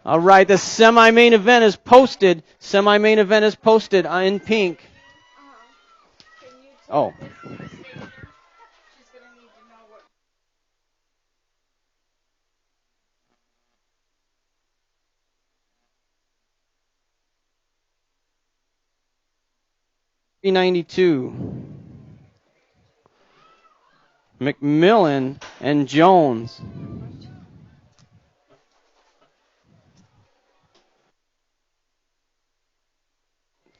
All right, the semi-main event is posted. Semi-main event is posted in pink. Can you Oh. this to the station? She's going to need to know what. 392. McMillan and Jones.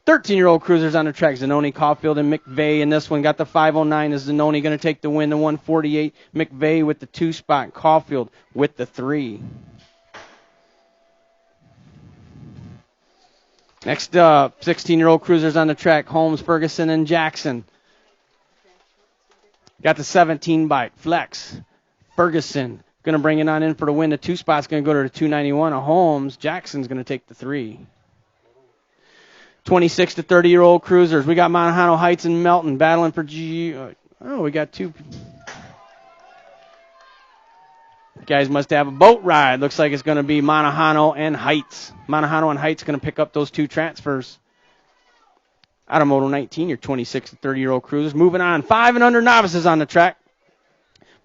Thirteen-year-old cruisers on the track. Zanoni, Caulfield, and McVeigh. And this one got the 509. Is Zanoni going to take the win? The 148. McVeigh with the 2 spot. Caulfield with the 3. Next up, 16-year-old cruisers on the track. Holmes, Ferguson, and Jackson. Got the 17 bike. Flex. Ferguson going to bring it on in for the win. The 2 spot's going to go to the 291 of Holmes. Jackson's going to take the 3. 26 to 30-year-old cruisers. We got Montahano Heights and Melton battling for we got 2. You guys must have a boat ride. Looks like it's going to be Montahano and Heights. Montahano and Heights going to pick up those 2 transfers. Out of Moto 19, your 26 to 30-year-old cruisers. Moving on, 5 and under novices on the track.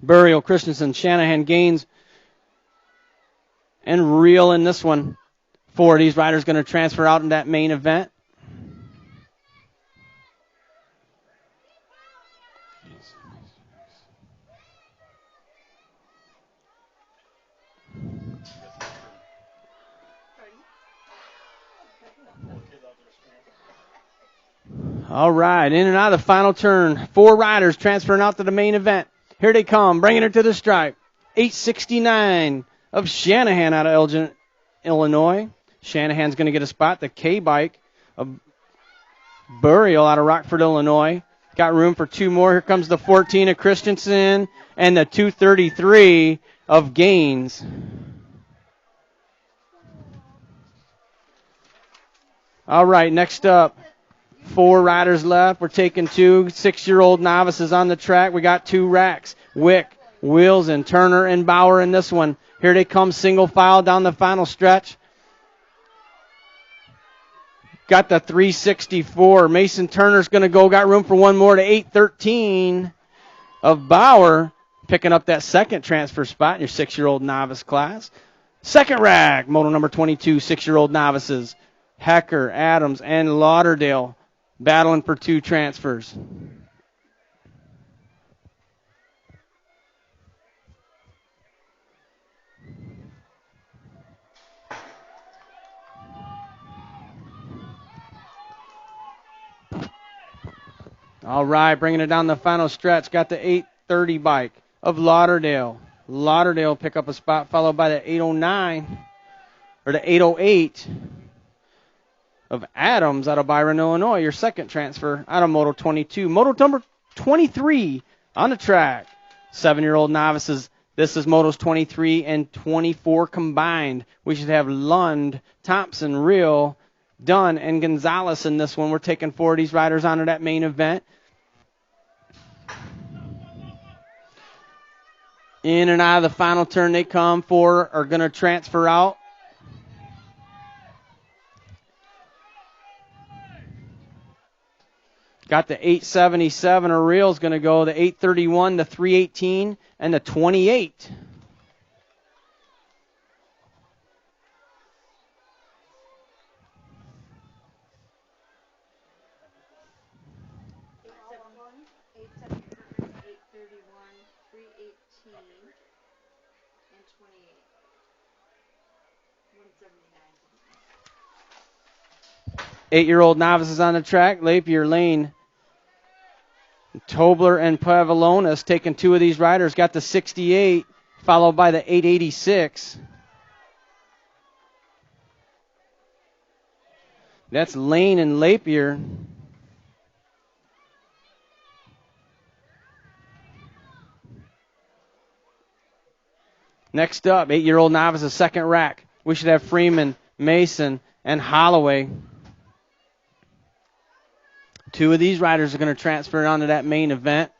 Burial, Christensen, Shanahan, Gaines, and Reel in this one. 4 of these riders going to transfer out in that main event. All right, in and out of the final turn. 4 riders transferring out to the main event. Here they come, bringing it to the stripe. 869 of Shanahan out of Elgin, Illinois. Shanahan's going to get a spot. The K-bike of Burial out of Rockford, Illinois. Got room for 2 more. Here comes the 14 of Christensen and the 233 of Gaines. All right, next up. 4 riders left. We're taking 2 6-year-old novices on the track. We got 2 racks. Wick, Wills, and Turner and Bauer in this one. Here they come, single file down the final stretch. Got the 364. Mason Turner's going to go. Got room for 1 more to 813 of Bauer. Picking up that second transfer spot in your 6-year-old novice class. Second rack, moto number 22, 6-year-old novices. Hecker, Adams, and Lauderdale battling for 2 transfers. All right, bringing it down the final stretch. Got the 830 bike of Lauderdale. Lauderdale pick up a spot, followed by the 809, or the 808 of Adams out of Byron, Illinois. Your second transfer out of Moto 22. Moto number 23 on the track. 7-year-old novices. This is Motos 23 and 24 combined. We should have Lund, Thompson, Real, Dunn, and Gonzalez in this one. We're taking 4 of these riders onto that main event. In and out of the final turn they come. 4 are going to transfer out. Got the 877 a reel is going to go, the 831, the 318, and the 28. Eight seven, 831, 318, and 28. 179. 8-year-old novices on the track. Lapier Lane, Tobler, and Pavlonis taking two of these riders. Got the 68, followed by the 886. That's Lane and Lapier. Next up, 8-year-old novices, second rack. We should have Freeman, Mason, and Holloway. Two of these riders are going to transfer onto that main event.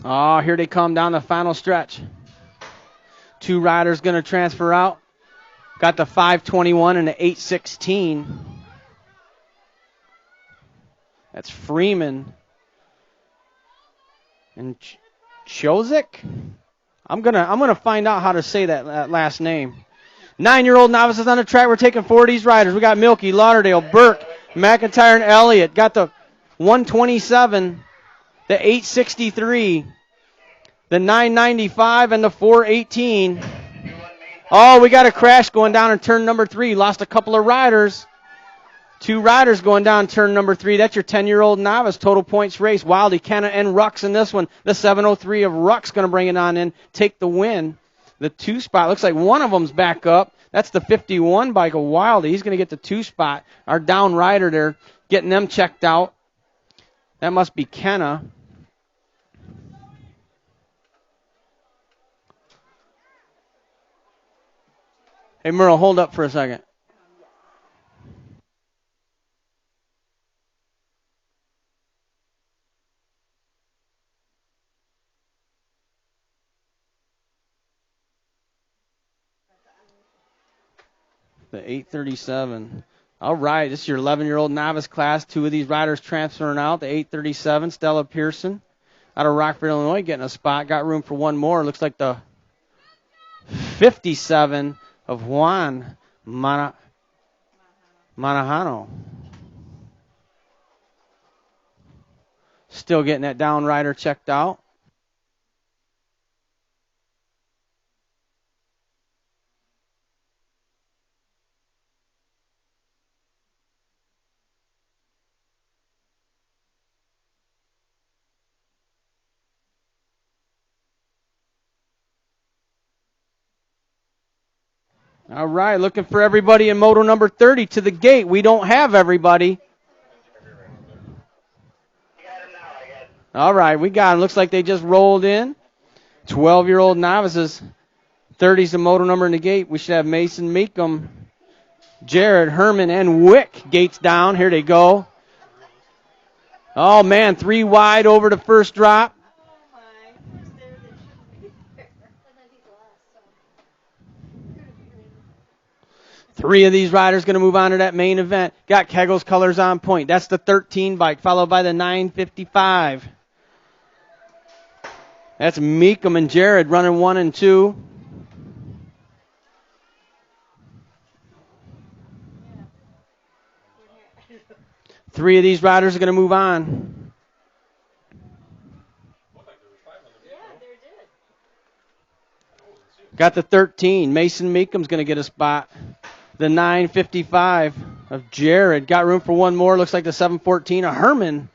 Oh, here they come down the final stretch. Two riders going to transfer out. Got the 521 and the 816. That's Freeman and Chozik. I'm gonna find out how to say that last name. 9-year-old novices on the track. We're taking 4 of these riders. We got Milky, Lauderdale, Burke, McIntyre, and Elliott. Got the 127, the 863, the 995, and the 418. Oh, we got a crash going down in turn number 3. Lost a couple of riders. 2 riders going down turn number 3. That's your 10-year-old novice total points race. Wildy, Kenna, and Rux in this one. The 703 of Rux going to bring it on in, take the win. The 2 spot, looks like one of them's back up. That's the 51 bike of Wildy. He's going to get the 2 spot. Our down rider there, getting them checked out. That must be Kenna. Hey, Merle, hold up for a second. The 837. All right, this is your 11-year-old novice class. 2 of these riders transferring out. The 837, Stella Pearson, out of Rockford, Illinois, getting a spot. Got room for one more. Looks like the 57 of Juan Manajano. Still getting that down rider checked out. All right, looking for everybody in moto number 30 to the gate. We don't have everybody. All right, we got them. Looks like they just rolled in. 12-year-old novices. 30's the moto number in the gate. We should have Mason Meekum, Jared, Herman, and Wick. Gates down. Here they go. Oh, man, 3 wide over the first drop. Three of these riders going to move on to that main event. Got Kegel's colors on point. That's the 13 bike, followed by the 955. That's Meekum and Jared running 1 and 2. Three of these riders are going to move on. Got the 13. Mason Meekum's going to get a spot. The 955 of Jared. Got room for one more. Looks like the 714 of Herman.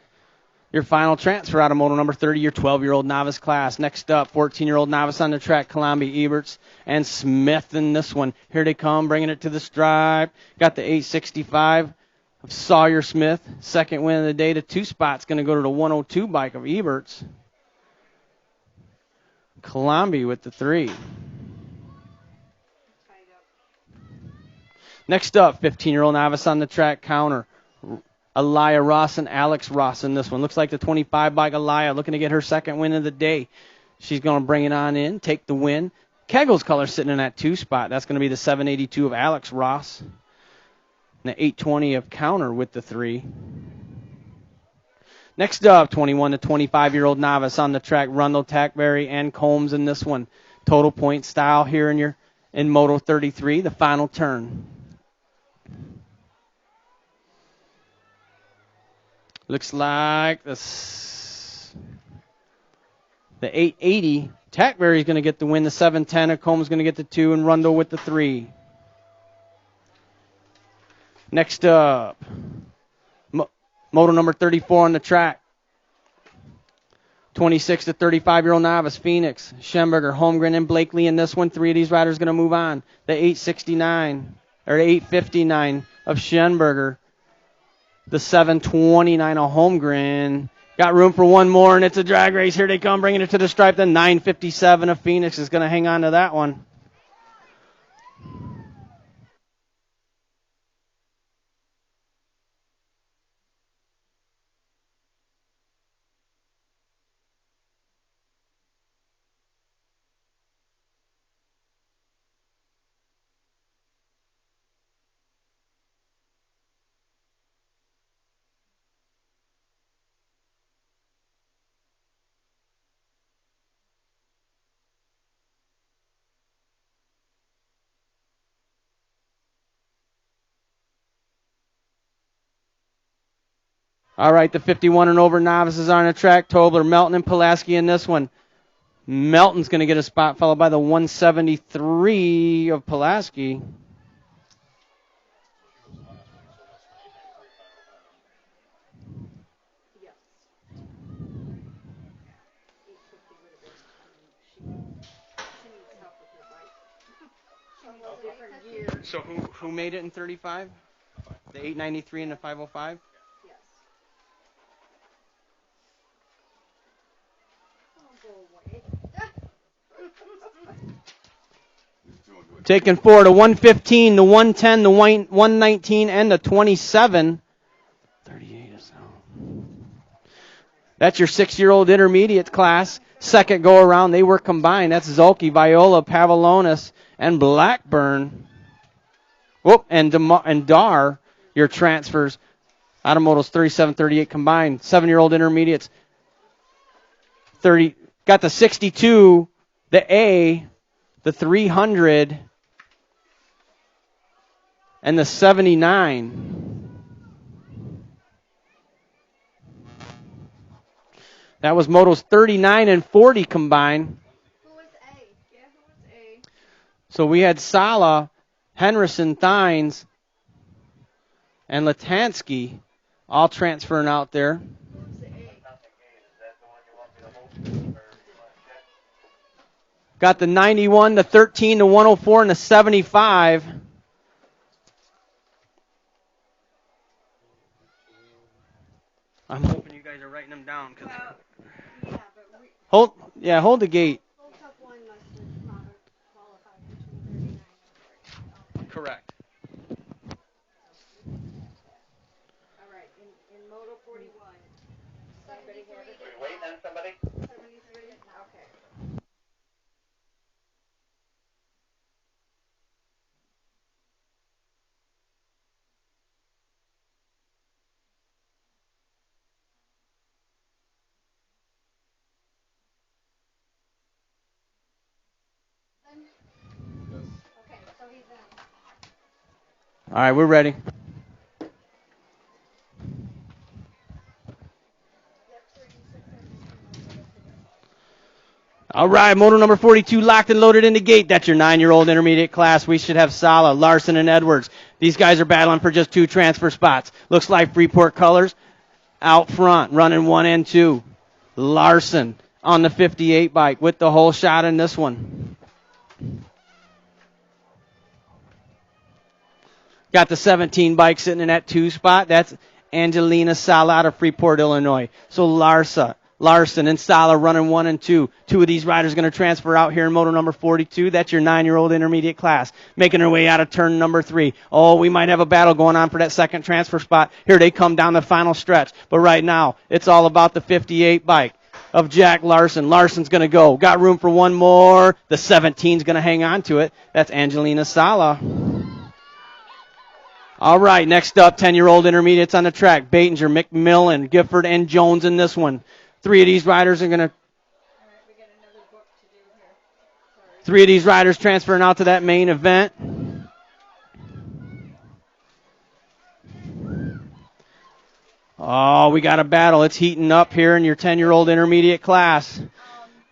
Your final transfer out of moto number 30, your 12-year-old novice class. Next up, 14-year-old novice on the track, Columbia Eberts and Smith in this one. Here they come, bringing it to the stripe. Got the 865 of Sawyer Smith. Second win of the day. The 2 spot's going to go to the 102 bike of Eberts. Columbia with the 3. Next up, 15-year-old novice on the track, Counter. Aliyah Ross and Alex Ross in this one. Looks like the 25 bike Aliyah looking to get her second win of the day. She's going to bring it on in, take the win. Kegel's color sitting in that 2 spot. That's going to be the 782 of Alex Ross. And the 820 of Counter with the 3. Next up, 21 to 25-year-old novice on the track, Rundle, Tackberry, and Combs in this one. Total point style here in Moto 33, the final turn. Looks like the 880. Tackberry's going to get the win, the 710. And Combs going to get the 2, and Rundle with the 3. Next up, Moto number 34 on the track. 26 to 35-year-old novice, Phoenix, Schemberger, Holmgren, and Blakely in this one. 3 of these riders going to move on. The 869, or 859 of Schemberger. The 729 of Holmgren. Got room for one more, and it's a drag race. Here they come, bringing it to the stripe. The 957 of Phoenix is going to hang on to that one. All right, the 51 and over novices are on the track. Tobler, Melton, and Pulaski in this one. Melton's going to get a spot, followed by the 173 of Pulaski. So who made it in 35? The 893 and the 505? Yes. Taking 4, the 115, the 110, the 119, and the 27. 38 is out. That's your 6-year-old intermediate class. Second go around, they were combined. That's Zolke, Viola, Pavlonis, and Blackburn. Whoop, and Dar, your transfers. Automotives 37, 38 combined. 7-year-old intermediates. 30. Got the 62, the A, the 300, and the 79. That was motos 39 and 40 combined. Who was A? Yeah, who was A? So we had Sala, Henderson, Thines, and Latansky all transferring out there. Who's the A? Got the 91, the 13, the 104, and the 75. I'm hoping you guys are writing them down. Well, yeah, but we Hold the gate. World Cup 1 must have not qualified between 39 and 40. Correct. All right, in Moto 41. Somebody have it? Are you waiting on somebody? 73? Okay. Okay, so he's in. All right, we're ready. All right, motor number 42 locked and loaded in the gate. That's your 9-year-old intermediate class. We should have Sala, Larson, and Edwards. These guys are battling for just 2 transfer spots. Looks like Freeport colors out front, running 1 and 2. Larson on the 58 bike with the whole shot in this one. Got the 17 bike sitting in that 2 spot. That's Angelina Sala out of Freeport, Illinois. So Larson and Sala running 1 and 2. Two of these riders going to transfer out here in moto number 42. That's your 9-year-old intermediate class. Making their way out of turn number 3. Oh, we might have a battle going on for that second transfer spot. Here they come down the final stretch. But right now, it's all about the 58 bike of Jack Larson. Larson's going to go. Got room for one more. The 17's going to hang on to it. That's Angelina Sala. All right, next up, 10-year-old intermediates on the track. Batinger, McMillan, Gifford, and Jones in this one. Three of these riders transferring out to that main event. Oh, we got a battle. It's heating up here in your 10-year-old intermediate class.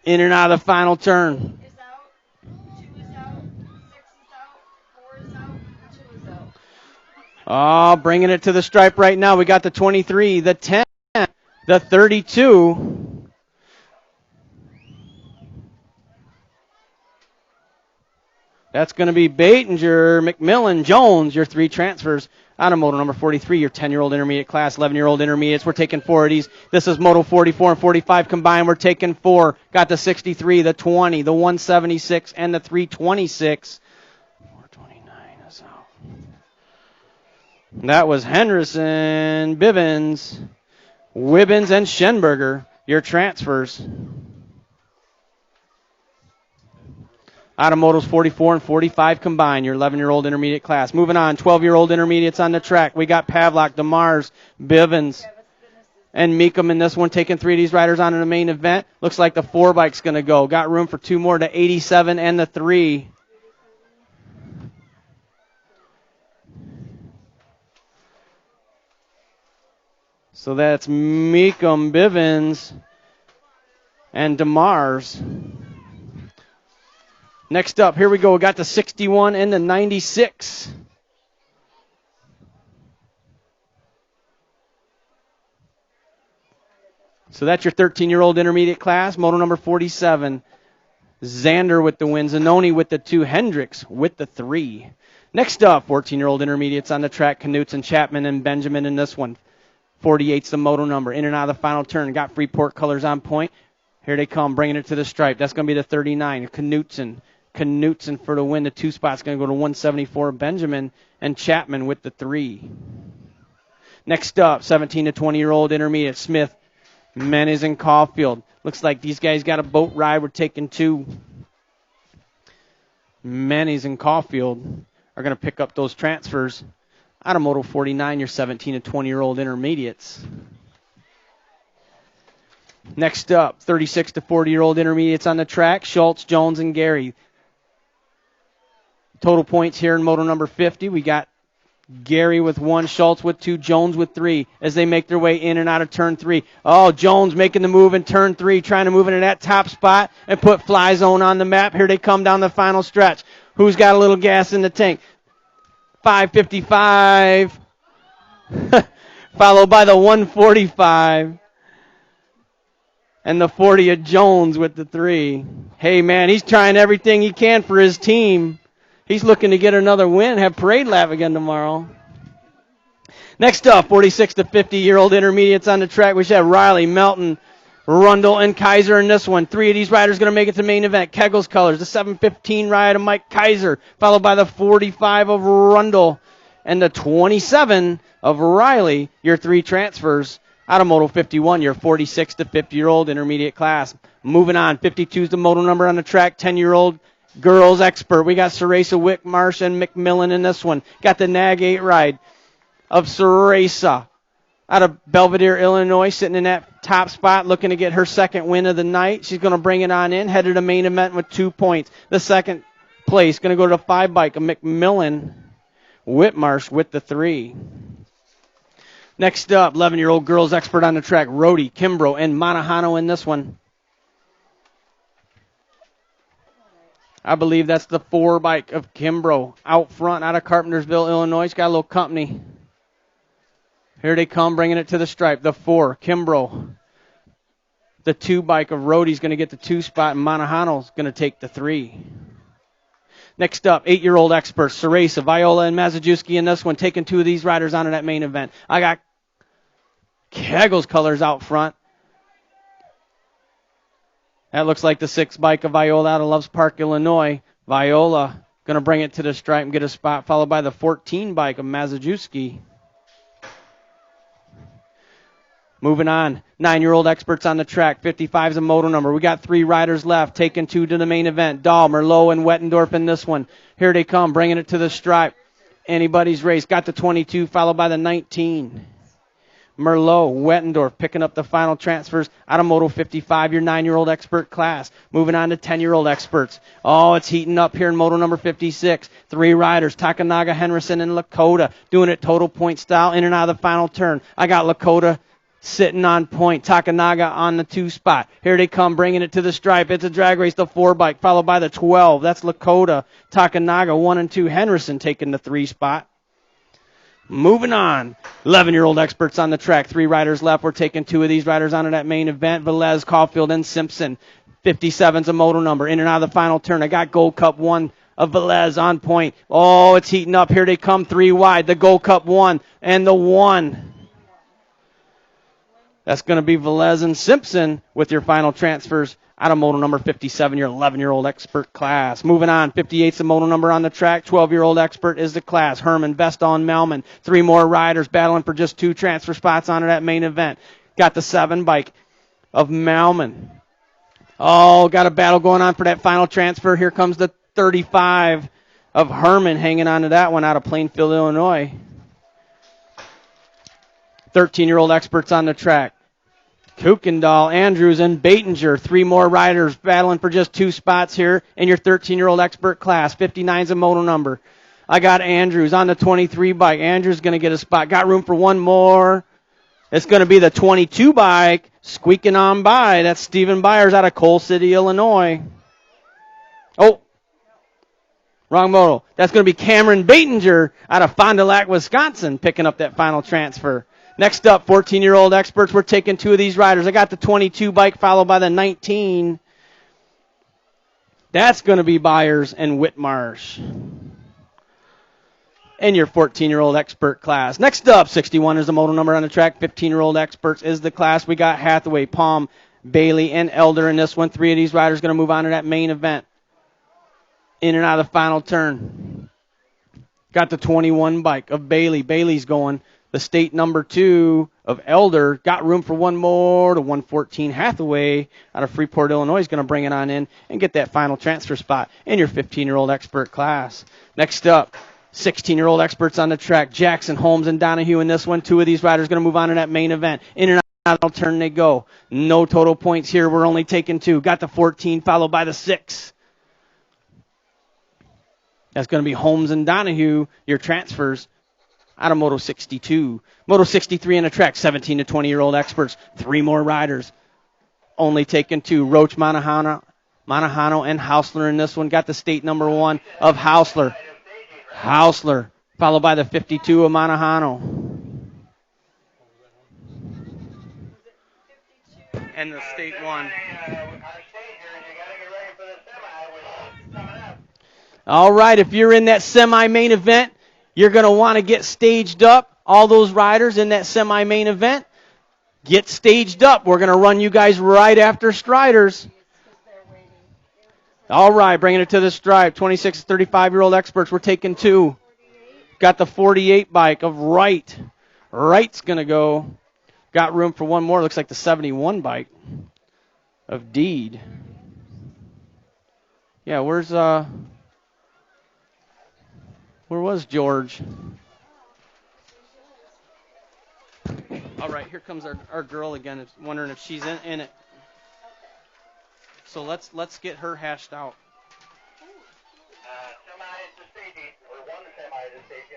In and out of the final turn. Is out, 2 is out, 6 is out, 4 is out, 2 is out. Oh, bringing it to the stripe right now. We got the 23, the 10, the 32. That's going to be Batinger, McMillan, Jones, your 3 transfers. Out of moto number 43, your 10-year-old intermediate class, 11-year-old intermediates. We're taking 4 of these. This is moto 44 and 45 combined. We're taking 4. Got the 63, the 20, the 176, and the 326. 429 is out. That was Henderson, Bivens, Wibbins, and Schenberger, your transfers. Out of motos 44 and 45 combined, your 11-year-old intermediate class. Moving on, 12-year-old intermediates on the track. We got Pavlak, DeMars, Bivens, and Meekum in this one, taking 3 of these riders on in the main event. Looks like the 4 bike's going to go. Got room for 2 more, the 87 and the 3. So that's Meekum, Bivens, and DeMars. Next up, here we go. We got the 61 and the 96. So that's your 13-year-old intermediate class. Moto number 47. Xander with the win. Zanoni with the 2. Hendricks with the 3. Next up, 14-year-old intermediates on the track. Knutson, Chapman, and Benjamin in this one. 48's the moto number. In and out of the final turn. Got Freeport colors on point. Here they come, bringing it to the stripe. That's going to be the 39. Knutson for the win. The 2 spot's going to go to 174. Benjamin and Chapman with the 3. Next up, 17 to 20-year-old intermediate. Smith, Menes, and Caulfield. Looks like these guys got a boat ride. We're taking 2. Menes and Caulfield are going to pick up those transfers. Out of moto 49, your 17 to 20-year-old intermediates. Next up, 36 to 40-year-old intermediates on the track. Schultz, Jones, and Gary. Total points here in moto number 50. We got Gary with 1, Schultz with 2, Jones with 3 as they make their way in and out of turn 3. Oh, Jones making the move in turn 3, trying to move into that top spot and put Fly Zone on the map. Here they come down the final stretch. Who's got a little gas in the tank? 555, followed by the 145. And the 40 of Jones with the 3. Hey, man, he's trying everything he can for his team. He's looking to get another win, have parade lap again tomorrow. Next up, 46 to 50-year-old intermediates on the track. We should have Riley, Melton, Rundle, and Kaiser in this one. 3 of these riders going to make it to the main event. Kegel's colors, the 715 ride of Mike Kaiser, followed by the 45 of Rundle, and the 27 of Riley, your 3 transfers. Out of moto 51, your 46 to 50-year-old intermediate class. Moving on, 52 is the moto number on the track, 10-year-old girls expert. We got Ceresa, Wickmarsh, and McMillan in this one. Got the Nag 8 ride of Ceresa out of Belvedere, Illinois, sitting in that top spot, looking to get her second win of the night. She's going to bring it on in, headed to the main event with 2 points. The second place going to go to the 5 bike of McMillan, Whitmarsh with the 3. Next up, 11-year-old girls expert on the track, Rhodey, Kimbrough, and Monahano in this one. I believe that's the 4 bike of Kimbrough out front out of Carpentersville, Illinois. He's got a little company. Here they come, bringing it to the stripe. The 4, Kimbrough. The 2 bike of Rhodey's going to get the 2 spot, and Monahano's going to take the 3. Next up, 8-year-old experts, Ceresa, Viola, and Mazajewski in this one, taking 2 of these riders on in that main event. I got Kegel's colors out front. That looks like the 6 bike of Viola out of Loves Park, Illinois. Viola going to bring it to the stripe and get a spot, followed by the 14 bike of Mazajewski. Moving on, 9-year-old experts on the track. 55 is a moto number. We got 3 riders left, taking 2 to the main event. Dahl, Merlot, and Wettendorf in this one. Here they come, bringing it to the stripe. Anybody's race. Got the 22, followed by the 19. Merlot, Wettendorf picking up the final transfers out of Moto 55, your 9-year-old expert class. Moving on to 10-year-old experts. Oh, it's heating up here in Moto number 56. 3 riders, Takanaga, Henderson, and Lakota, doing it total point style in and out of the final turn. I got Lakota sitting on point. Takanaga on the 2 spot. Here they come, bringing it to the stripe. It's a drag race, the 4 bike, followed by the 12. That's Lakota. Takanaga, 1 and 2. Henderson taking the 3 spot. Moving on. 11-year-old experts on the track. 3 riders left. We're taking 2 of these riders onto that main event. Velez, Caulfield, and Simpson. 57's a moto number. In and out of the final turn. I got Gold Cup 1 of Velez on point. Oh, it's heating up. Here they come, 3 wide. The Gold Cup 1 and the 1. That's going to be Velez and Simpson with your final transfers out of moto number 57, your 11-year-old expert class. Moving on, 58's the moto number on the track. 12-year-old expert is the class. Herman, Vestal, and Melman. 3 more riders battling for just 2 transfer spots onto that main event. Got the 7 bike of Melman. Oh, got a battle going on for that final transfer. Here comes the 35 of Herman hanging on to that one out of Plainfield, Illinois. 13-year-old experts on the track. Kuykendall, Andrews, and Batinger. 3 more riders battling for just 2 spots here in your 13-year-old expert class. 59's a moto number. I got Andrews on the 23 bike. Andrews going to get a spot. Got room for 1 more. It's going to be the 22 bike squeaking on by. That's Stephen Byers out of Coal City, Illinois. Oh, wrong moto. That's going to be Cameron Batinger out of Fond du Lac, Wisconsin, picking up that final transfer. Next up, 14-year-old experts. We're taking 2 of these riders. I got the 22 bike followed by the 19. That's going to be Byers and Whitmarsh in your 14-year-old expert class. Next up, 61 is the moto number on the track. 15-year-old experts is the class. We got Hathaway, Palm, Bailey, and Elder in this one. 3 of these riders going to move on to that main event. In and out of the final turn. Got the 21 bike of Bailey. Bailey's going. The state number 2 of Elder. Got room for 1 more. The 114 Hathaway out of Freeport, Illinois is going to bring it on in and get that final transfer spot in your 15-year-old expert class. Next up, 16-year-old experts on the track. Jackson, Holmes, and Donahue in this one. 2 of these riders going to move on to that main event. In and out of the turn they go. No total points here. We're only taking 2. Got the 14 followed by the 6. That's going to be Holmes and Donahue, your transfers out of Moto 62. Moto 63 on the track, 17 to 20-year-old experts. 3 more riders. Only taking 2. Roach, Manahano, and Hausler in this one. Got the state number 1 of Hausler. Hausler, followed by the 52 of Manahano. And the state 1. All right, if you're in that semi-main event, you're going to want to get staged up. All those riders in that semi-main event, get staged up. We're going to run you guys right after Striders. All right, bringing it to the stripe. 26 to 35-year-old experts. We're taking 2. Got the 48 bike of Wright. Wright's going to go. Got room for 1 more. Looks like the 71 bike of Deed. Yeah, where was George? All right, here comes our girl again. Wondering if she's in it. So let's get her hashed out. Semi is the staging, or 1 semi is the staging.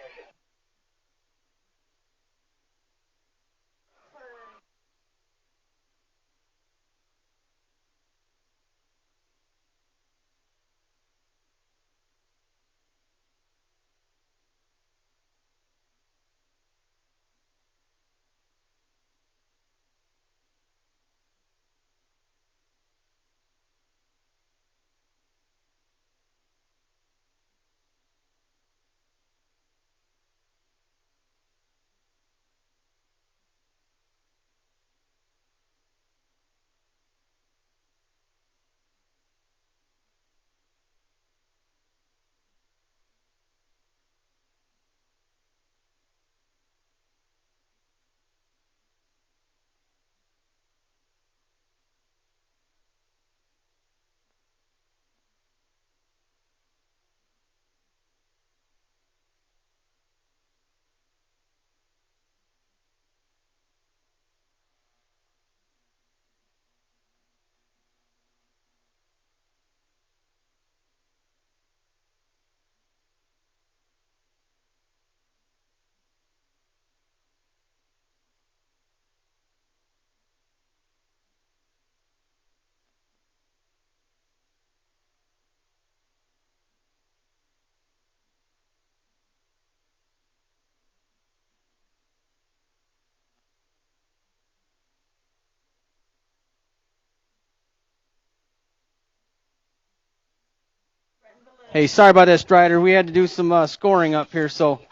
Hey, sorry about that, Strider. We had to do some scoring up here. So Out.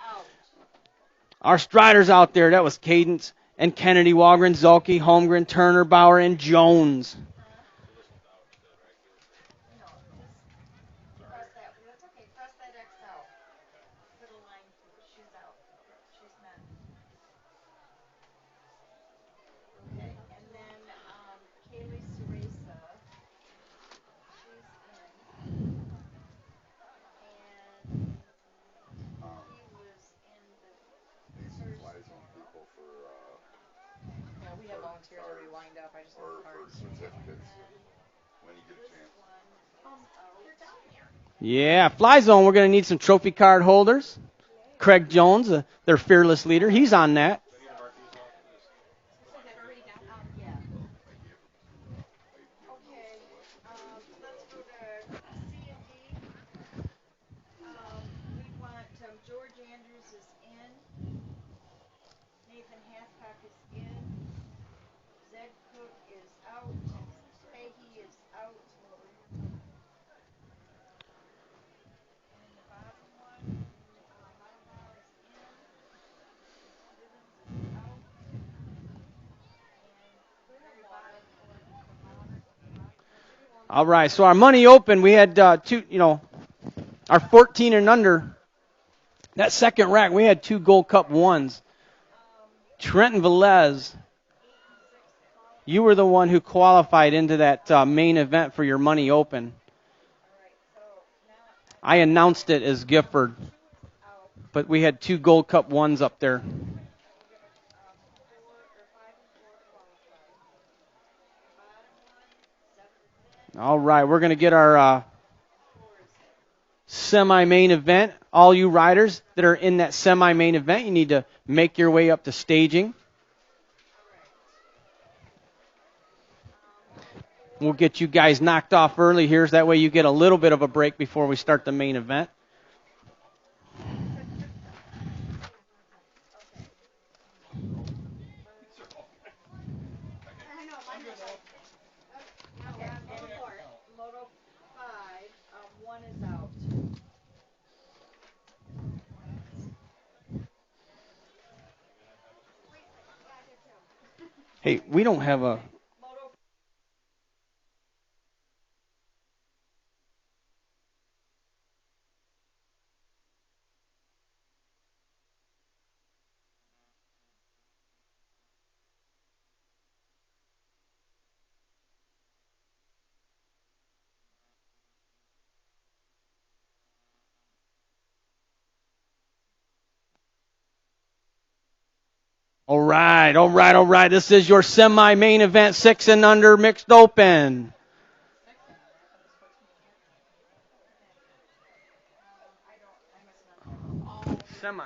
our Striders out there, that was Cadence and Kennedy, Walgren, Zulke, Holmgren, Turner, Bauer, and Jones. No, just cross that. That's okay. Cross that X out. Put a line through it. She's out. She's not. Okay. And then Kaylee Ceresa. She's in. And he was in the first panel. Yeah, we have volunteers already lined up. I just need the cards. And then this one is out. Yeah, Fly Zone, we're going to need some trophy card holders. Craig Jones, their fearless leader, he's on that. Yeah. Okay. Let's go to C and D. We want George Andrews is in. Nathan Hathcock is in. Zed Cook is out. Fahey is out. And the bottom one is in. Withens is out. And the very bottom. All right, so our money open, we had our 14 and under. That second rack, we had 2 Gold Cup ones. Trenton Velez, you were the one who qualified into that main event for your money open. I announced it as Gifford, but we had 2 Gold Cup ones up there. All right, we're going to get our semi-main event. All you riders that are in that semi-main event, you need to make your way up to staging. We'll get you guys knocked off early here, so that way you get a little bit of a break before we start the main event. I know, mine was like, now we're on Moto 4. Moto 5, one is out. Yeah, I did too. Hey, we don't have a... Moto All right. This is your semi-main event, 6 and under mixed open. Semi.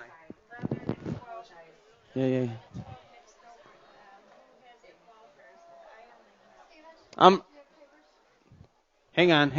Yeah. Steven, do you have papers? Hang on.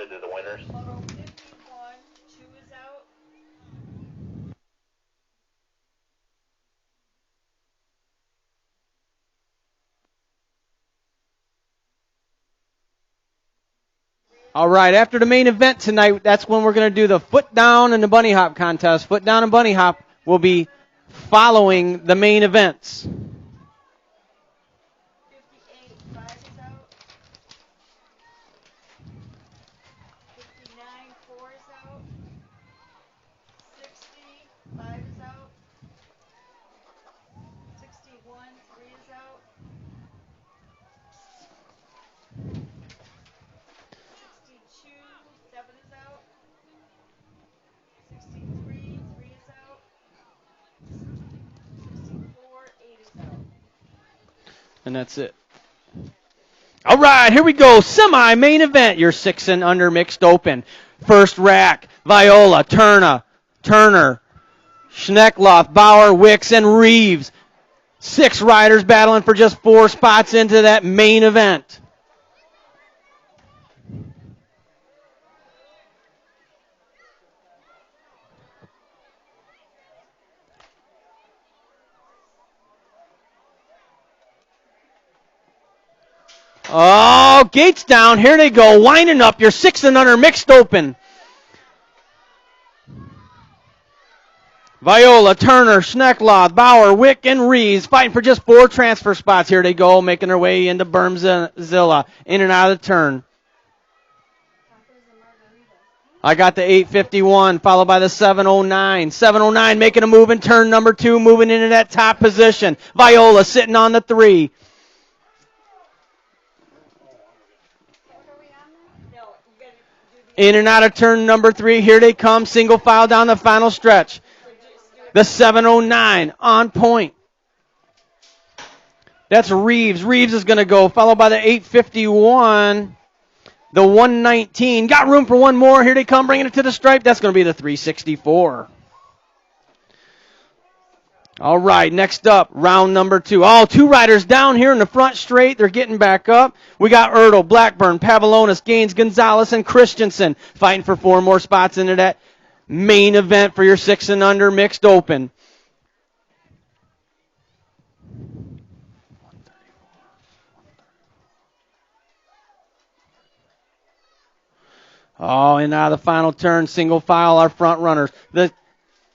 awarded to the winners. Photo 51, 2 is out. All right, after the main event tonight, that's when we're going to do the foot down and the bunny hop contest. Foot down and bunny hop will be following the main events. 58, 5 is out. 59, 4 is out. 60, 5 is out. 61, 3 is out. 62, 7 is out. 63, 3 is out. 64, 8 is out. And that's it. All right, here we go. Semi-main event. Your 6 and under mixed open. First rack, Viola, Turner, Schneckloff, Bauer, Wicks, and Reeves. 6 riders battling for just 4 spots into that main event. Oh, gates down. Here they go. Winding up your 6 and under mixed open. Viola, Turner, Schneckloth, Bauer, Wick, and Reeves fighting for just 4 transfer spots. Here they go, making their way into Bermzilla, in and out of the turn. I got the 851, followed by the 709. 709 making a move in turn number 2, moving into that top position. Viola sitting on the 3. In and out of turn number 3. Here they come. Single file down the final stretch. The 709 on point. That's Reeves. Reeves is going to go, followed by the 851. The 119. Got room for one more. Here they come, bringing it to the stripe. That's going to be the 364. All right, next up, round number 2. Oh, 2 riders down here in the front straight. They're getting back up. We got Ertl, Blackburn, Pavlonis, Gaines, Gonzalez, and Christensen fighting for 4 more spots into that main event for your 6 and under mixed open. Oh, and now the final turn, single file, our front runners. The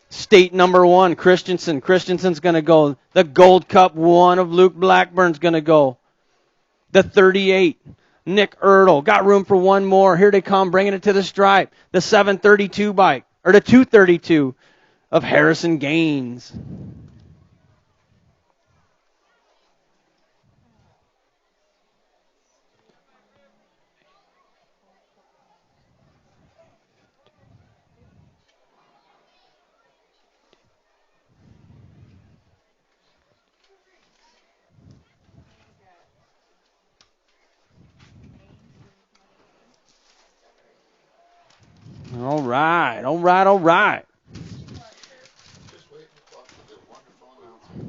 state number 1, Christensen. Christensen's going to go. The Gold Cup 1 of Luke Blackburn's going to go. The 38, Nick Ertl. Got room for one more. Here they come, bringing it to the stripe. The 732 bike, or the 232 of Harrison Gaines. All right, all right, all right. Just waiting to talk to the wonderful announcer.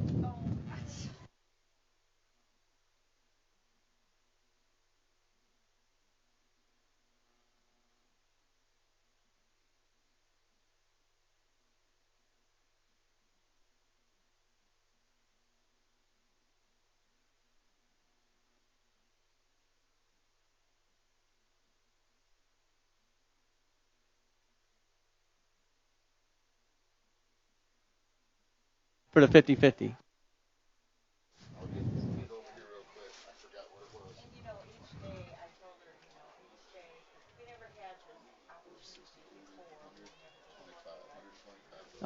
For the 50-50. I'll get over here real quick. I forgot what it was. And each day I told her, each day, we never had this opportunity before. We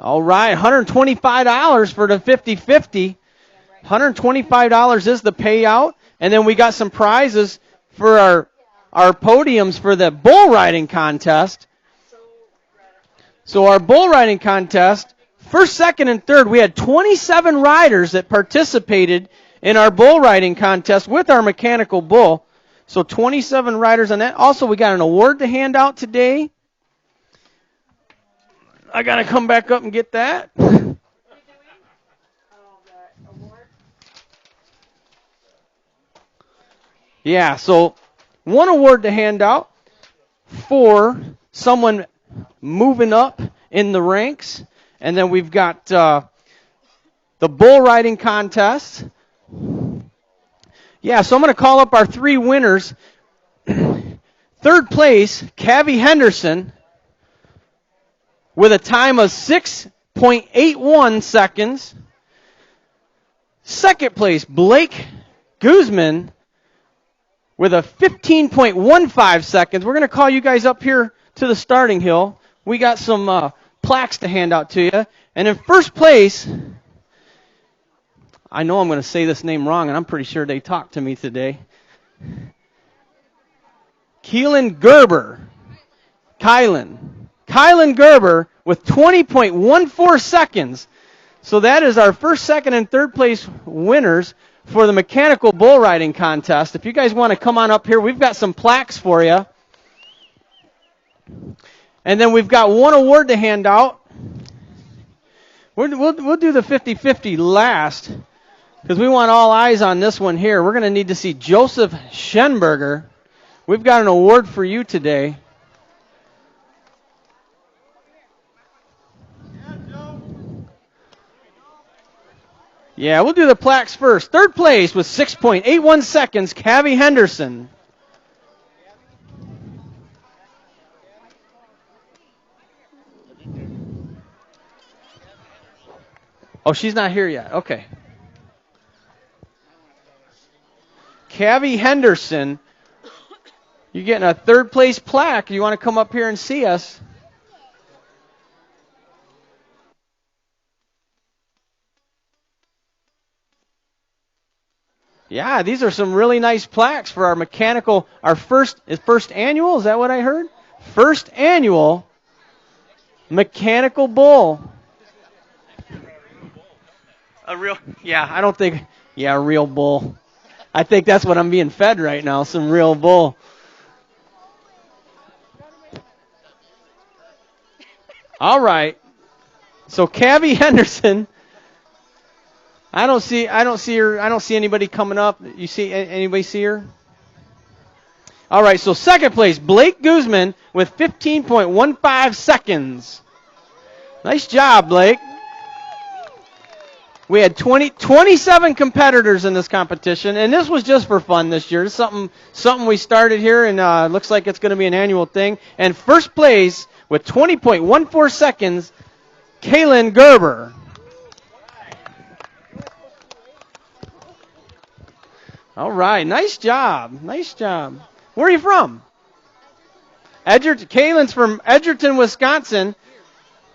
never All right, $125 for the 50-50. $125 is the payout. And then we got some prizes for our podiums for the bull riding contest. So our bull riding contest, first, second, and third, we had 27 riders that participated in our bull riding contest with our mechanical bull. So 27 riders on that. Also, we got an award to hand out today. I got to come back up and get that. Yeah, so one award to hand out for someone moving up in the ranks. And then we've got the bull riding contest. Yeah, so I'm going to call up our 3 winners. Third place, Cavi Henderson, with a time of 6.81 seconds. Second place, Blake Guzman, with a 15.15 seconds. We're going to call you guys up here to the starting hill. We got some plaques to hand out to you. And in first place, I know I'm going to say this name wrong, and I'm pretty sure they talked to me today. Kylan Gerber with 20.14 seconds. So that is our first, second, and third place winners for the mechanical bull riding contest. If you guys want to come on up here, we've got some plaques for you. And then we've got one award to hand out. We'll do the 50-50 last because we want all eyes on this one here. We're going to need to see Joseph Schenberger. We've got an award for you today. Yeah, we'll do the plaques first. Third place with 6.81 seconds, Cavi Henderson. Oh, she's not here yet. Okay. Cavi Henderson, you're getting a third place plaque. You want to come up here and see us? Yeah, these are some really nice plaques for our mechanical, our first annual, is that what I heard? First annual mechanical bull. A real bull. I think that's what I'm being fed right now, some real bull. All right. So Cavi Henderson, I don't see her. I don't see anybody coming up. You see anybody see her? All right. So second place, Blake Guzman with 15.15 seconds. Nice job, Blake. We had 27 competitors in this competition, and this was just for fun this year. It's something we started here, and looks like it's going to be an annual thing. And first place with 20.14 seconds, Kylan Gerber. All right, nice job. Where are you from? Edgerton. Kaylin's from Edgerton, Wisconsin.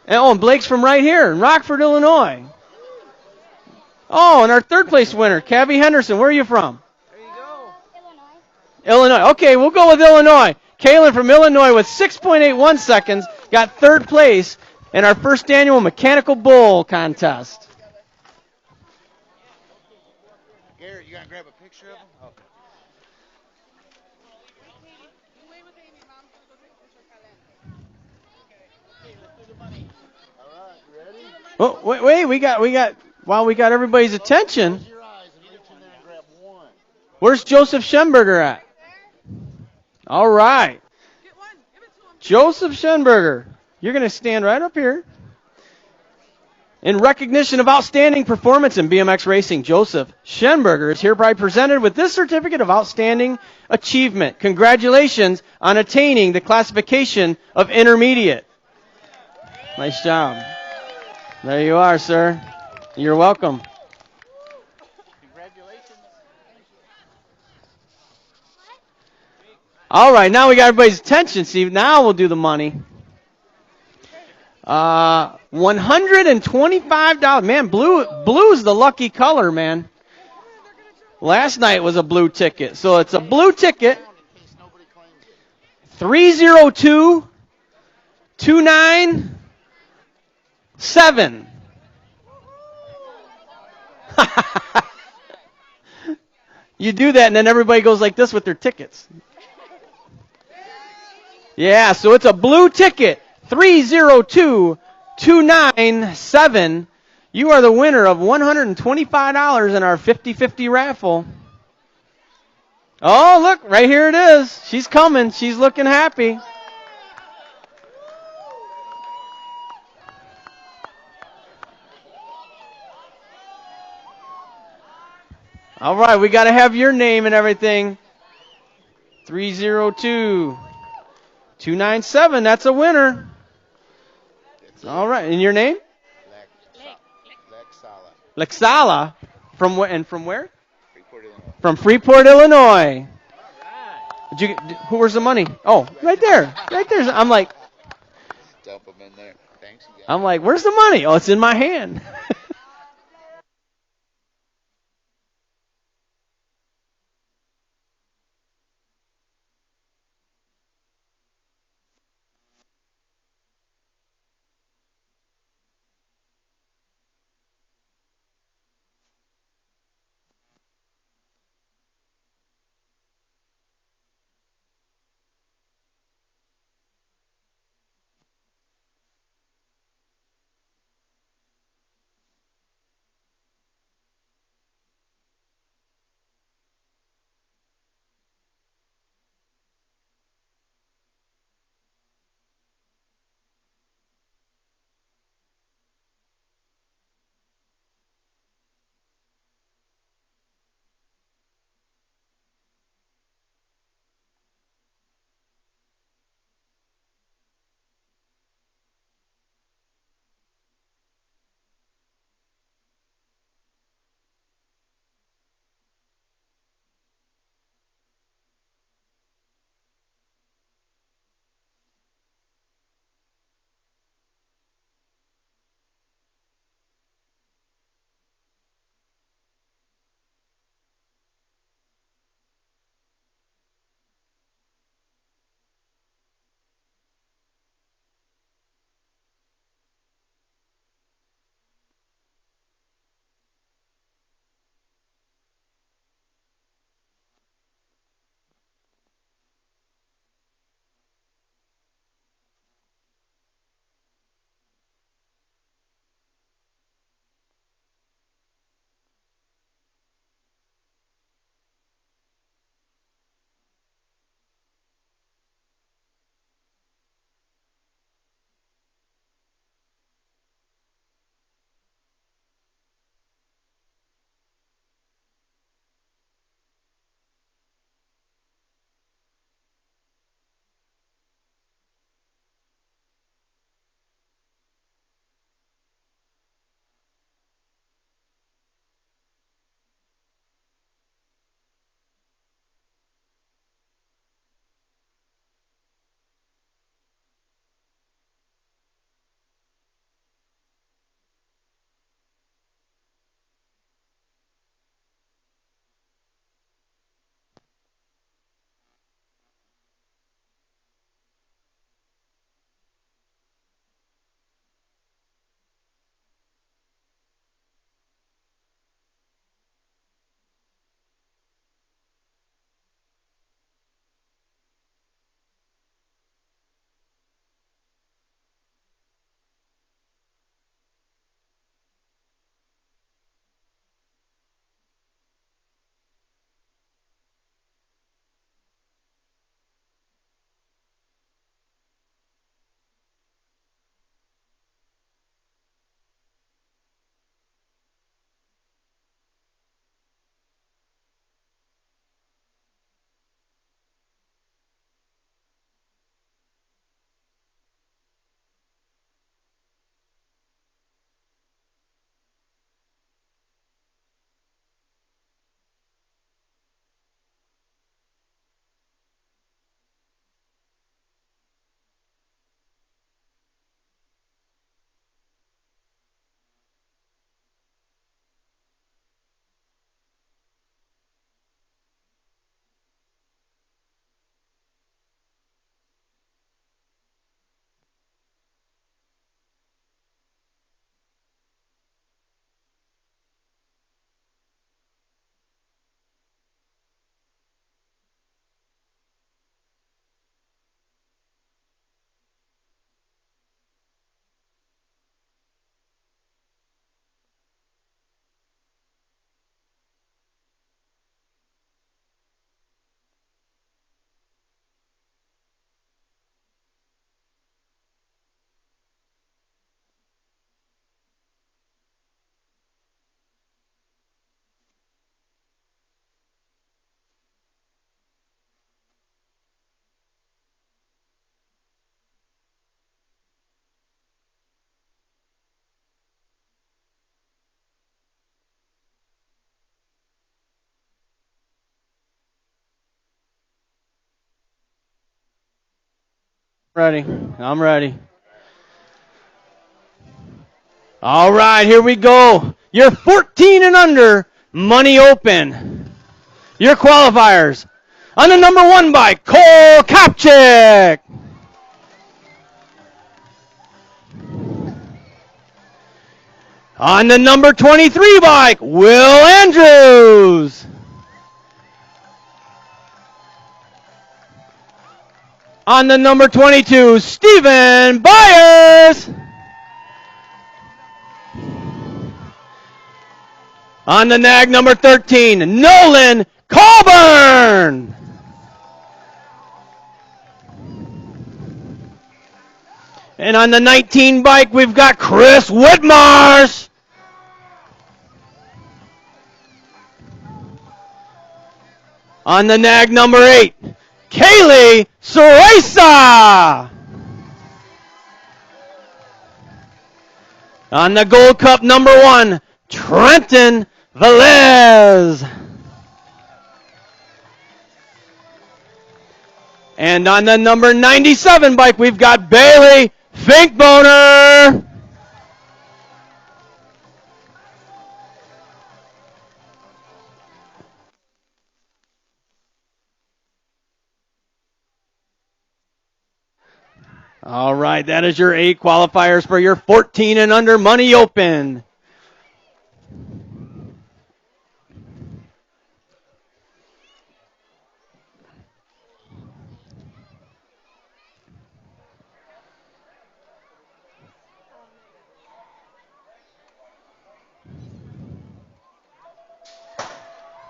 And Blake's from right here in Rockford, Illinois. Oh, and our third place winner, Cavi Henderson. Where are you from? There you go. Illinois. Okay, we'll go with Illinois. Kaylin from Illinois with 6.81 seconds got third place in our first annual mechanical bull contest. Garrett, you got to grab a picture of him? Okay. All right, you ready? Oh, wait, we got everybody's attention. Close your eyes and reach in there and grab one. Where's Joseph Schenberger at? All right. Joseph Schenberger, you're going to stand right up here. In recognition of outstanding performance in BMX racing, Joseph Schenberger is hereby presented with this certificate of outstanding achievement. Congratulations on attaining the classification of intermediate. Nice job. There you are, sir. You're welcome. Congratulations. All right, now we got everybody's attention. See, now we'll do the money. $125. Man, blue's the lucky color, man. Last night was a blue ticket, so it's a blue ticket. 302297. You do that, and then everybody goes like this with their tickets. Yeah, so it's a blue ticket. 302297. You are the winner of $125 in our 50-50 raffle. Oh, look, right here it is. She's coming. She's looking happy. All right, we got to have your name and everything. 302 297. That's a winner. That's it. All right, and your name? Lexala. Lexala. From where? And from where? Freeport, Illinois. From Freeport, Illinois. Where's the money? Oh, right there. Right there. I'm like, Dump them in there. Thanks, you guys. I'm like, where's the money? Oh, it's in my hand. Ready. I'm ready. All right, here we go. You're 14 and under. Money open. Your qualifiers. On the number 1 bike, Cole Kopchik. On the number 23 bike, Will Andrews. On the number 22, Stephen Byers. On the nag number 13, Nolan Colburn. And on the 19 bike, we've got Chris Whitmarsh. On the nag number 8, Kaylee Soresa. On the Gold Cup number 1, Trenton Velez. And on the number 97 bike, we've got Bailey Finkboner. All right, that is your 8 qualifiers for your 14 and under Money Open.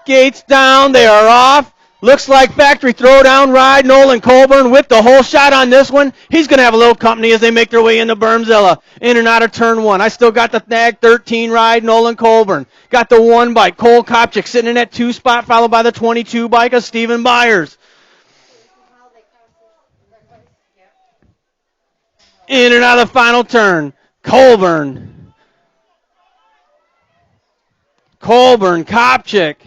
Gates down, they are off. Looks like factory throwdown ride. Nolan Colburn with the whole shot on this one. He's going to have a little company as they make their way into Bermzilla. In and out of turn 1. I still got the nag 13 ride, Nolan Colburn. Got the 1 bike, Cole Kopchik sitting in that 2 spot, followed by the 22 bike of Stephen Byers. In and out of the final turn. Colburn, Kopchik,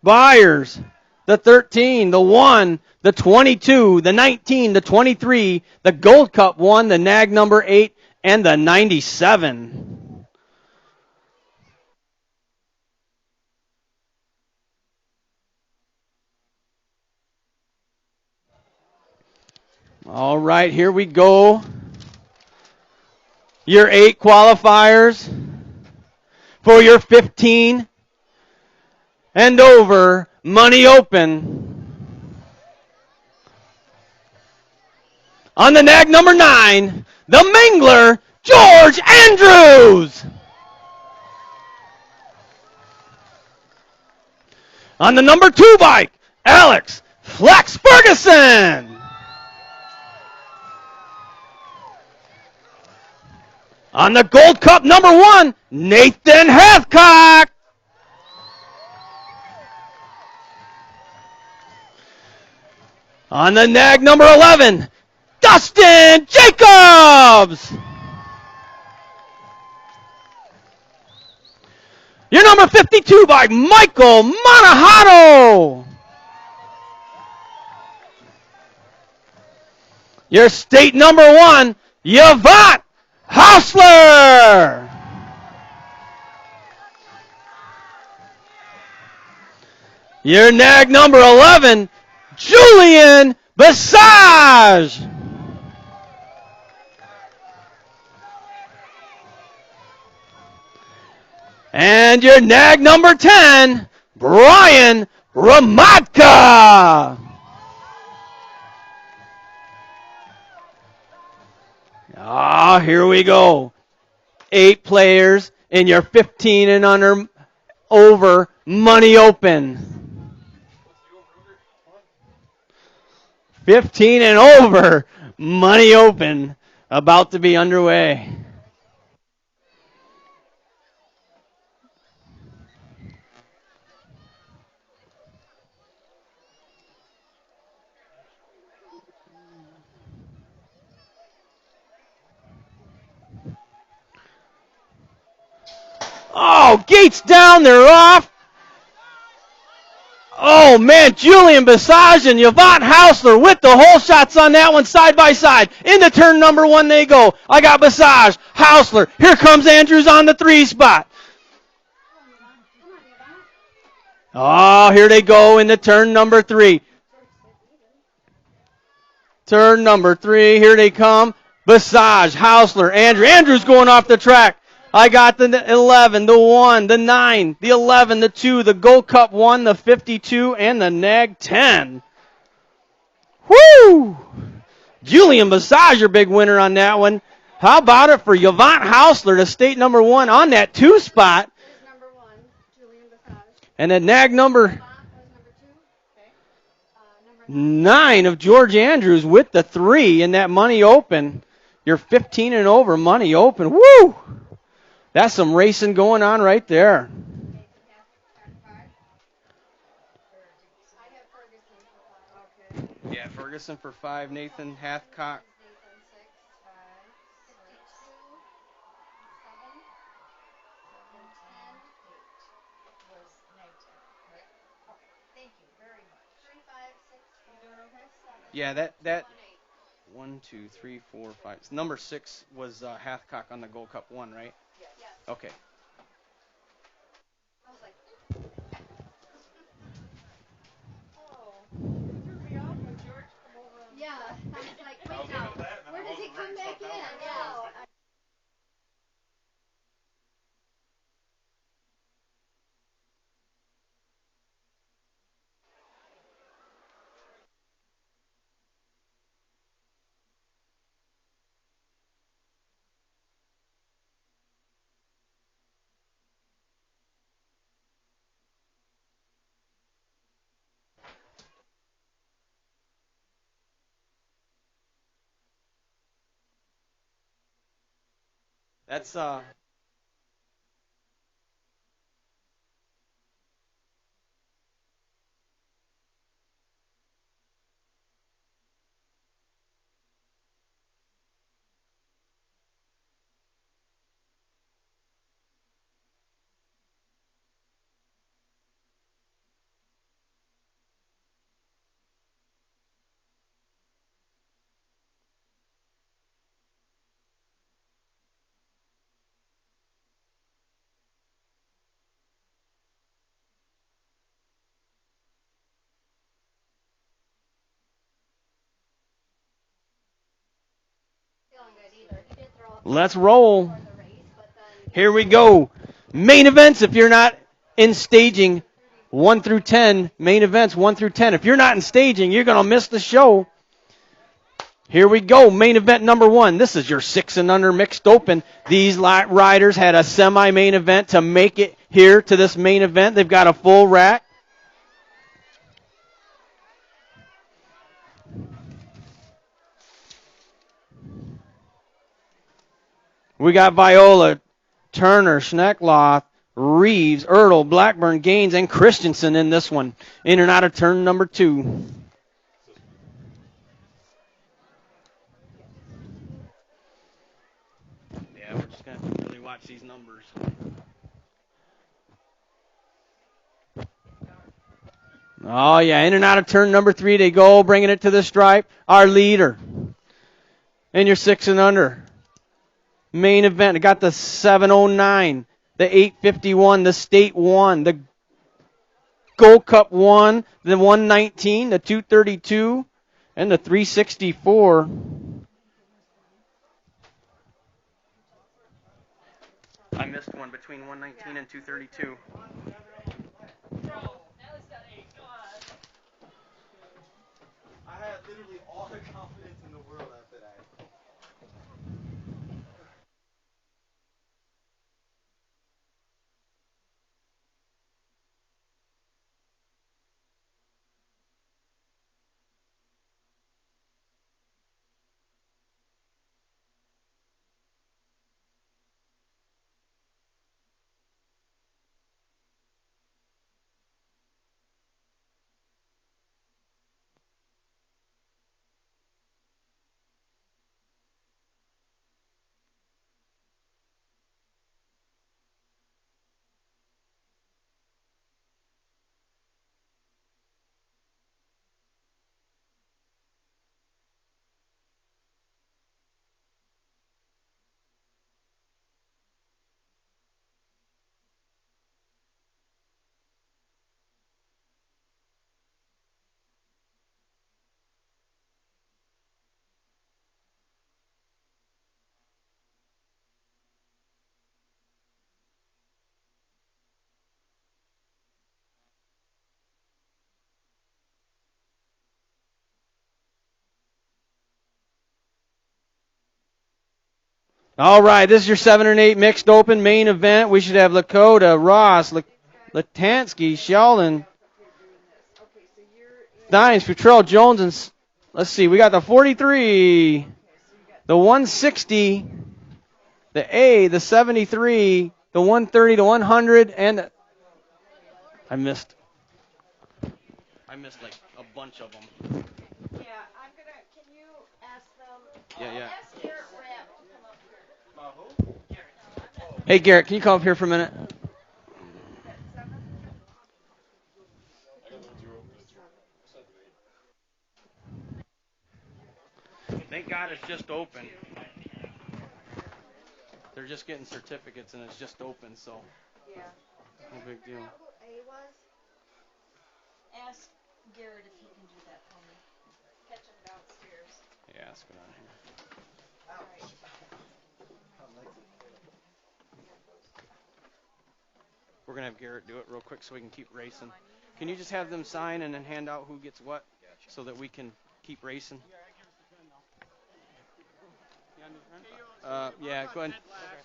Byers, the 13, the 1, the 22, the 19, the 23, the Gold Cup 1, the nag number 8, and the 97. All right, here we go. Your 8 qualifiers for your 15 and over Money Open. On the nag number 9, the Mangler, George Andrews. On the number 2 bike, Alex Flex Ferguson. On the Gold Cup number 1, Nathan Hathcock. On the nag number 11, Dustin Jacobs. Your number 52 by Michael Monahato. Your state number 1, Yvonne Hausler. Your nag number 11, Julian Basage. And your nag number 10, Brian Ramatka. Here we go. 8 players in your 15 and under over Money Open. 15 and over Money Open about to be underway. Oh, gates down, they're off. Oh, man, Julian Basage and Yvonne Hausler with the hole shots on that one side by side. Into turn number 1 they go. I got Basage, Hausler. Here comes Andrews on the 3 spot. Oh, here they go into turn number 3. Turn number 3, here they come. Basage, Hausler, Andrews going off the track. I got the 11, the 1, the 9, the 11, the 2, the Gold Cup 1, the 52, and the Nag 10. Woo! Julian Basage, your big winner on that one. How about it for Yvonne Hausler to state number 1 on that 2 spot? Number 1, Julian Basage. And then nag number Was number 2. Okay. Number 9 of George Andrews with the 3 in that money open. You're 15 and over money open. Woo! That's some racing going on right there. Yeah, Ferguson for 5, Nathan Hathcock. Yeah, that 1, 2, 3, 4, 5. Number 6 was Hathcock on the Gold Cup 1, right? Yes. Okay. I was like, yeah. I was like, wait now. Where does he come back in? Yeah. That's Let's roll. Here we go. Main events, if you're not in staging, 1 through 10. Main events, 1 through 10. If you're not in staging, you're going to miss the show. Here we go. Main event number 1. This is your 6 and under mixed open. These riders had a semi-main event to make it here to this main event. They've got a full rack. We got Viola, Turner, Schneckloth, Reeves, Ertl, Blackburn, Gaines, and Christensen in this one. In and out of turn number 2. Yeah, we're just going to really watch these numbers. Oh, yeah, in and out of turn number 3 they go, bringing it to the stripe. Our leader. And your 6 and under. Main event, I got the 709, the 851, the State 1, the Gold Cup 1, the 119, the 232, and the 364. I missed one between 119 and 232. I had literally all the confidence in the world after that. All right, this is your 7 and 8 mixed open main event. We should have Lakota, Ross, Latansky, Sheldon, Dines, Futrell, Jones, and let's see, we got the 43, the 160, the A, the 73, the 130, the 100, and I missed like a bunch of them. Yeah, I'm gonna. Can you ask them? Yeah. Ask Garrett Rapp to come up here. Hey, Garrett, can you come up here for a minute? That 7? Thank God it's just open. They're just getting certificates and it's just open, so Yeah. no big deal. Who A was? Ask Garrett if he can do that for me. Catch him downstairs. Yeah, let's go down here. All right. We're going to have Garrett do it real quick so we can keep racing. Can you just have them sign and then hand out who gets what so that we can keep racing? Yeah, go ahead.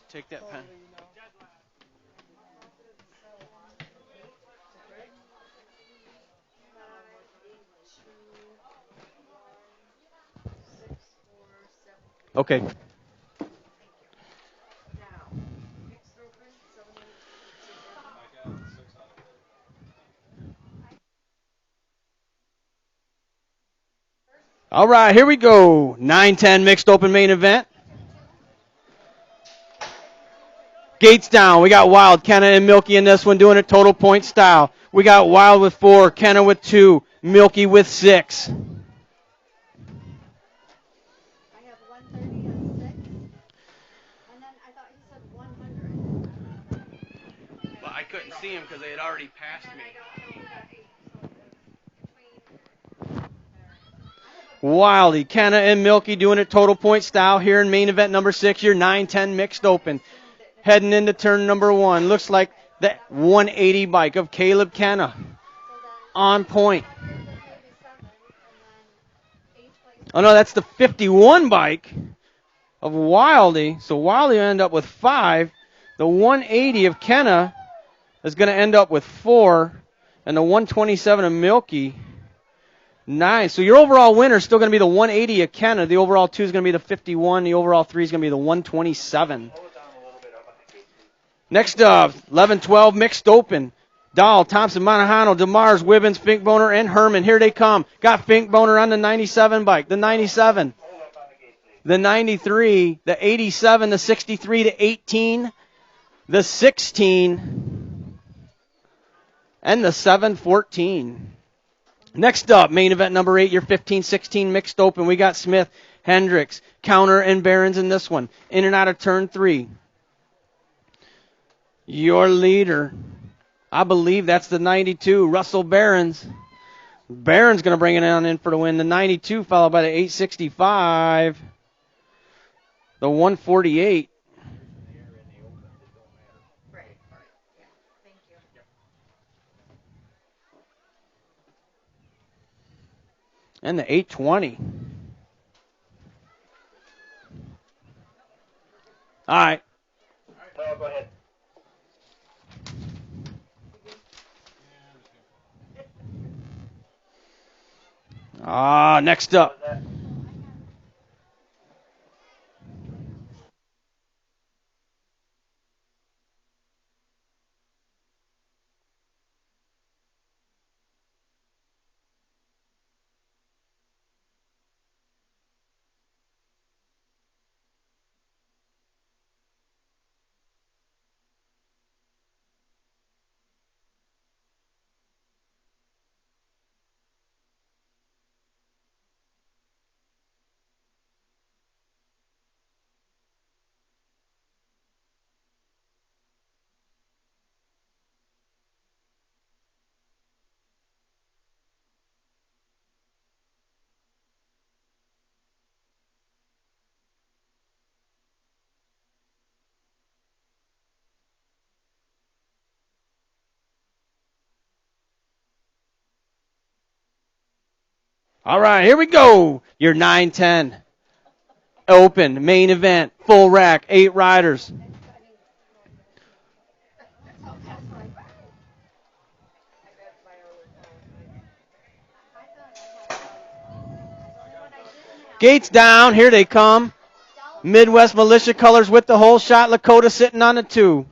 Take that pen. Okay. Now, mixed open, 7 and 8. All right, here we go. 9-10 mixed open main event. Gates down. We got Wild, Kenna, and Milky in this one doing it total point style. We got Wild with 4, Kenna with 2, Milky with 6. I have 130 as 6. And then I thought he said 100. Well, I couldn't see him because they had already passed And me. I don't know that 8. So it's between. Wildy, Kenna, and Milky doing it total point style here in main event number 6, your 9-10 mixed open. Heading into turn number 1. Looks like the 180 bike of Caleb Kenna. So then On point. maybe 7. And then 8th place. Oh, no, that's the 51 bike of Wildy. So Wildy will end up with 5. The 180 of Kenna is going to end up with 4. And the 127 of Milky, 9. So your overall winner is still going to be the 180 of Kenna. The overall 2 is going to be the 51. The overall 3 is going to be the 127. Next up, 11-12 mixed open. Dahl, Thompson, Monahano, DeMars, Wibbins, Finkboner, and Herman. Here they come. Got Finkboner on the 97 bike, the 97, the 93, the 87, the 63, the 18, the 16, and the 714. Next up, main event number 8, your 15-16 mixed open. We got Smith, Hendricks, Counter, and Barons in this one. In and out of turn 3. Your leader, I believe that's the 92, Russell Barons. Barons going to bring it on in for the win. The 92 followed by the 865, the 148. Right. Yeah. Thank you. And the 820. All right. No, go ahead. Next up. All right, here we go. Your 9-10 Open, main event, full rack, 8 riders. Gates down, here they come. Midwest Militia colors with the whole shot. Lakota sitting on the 2.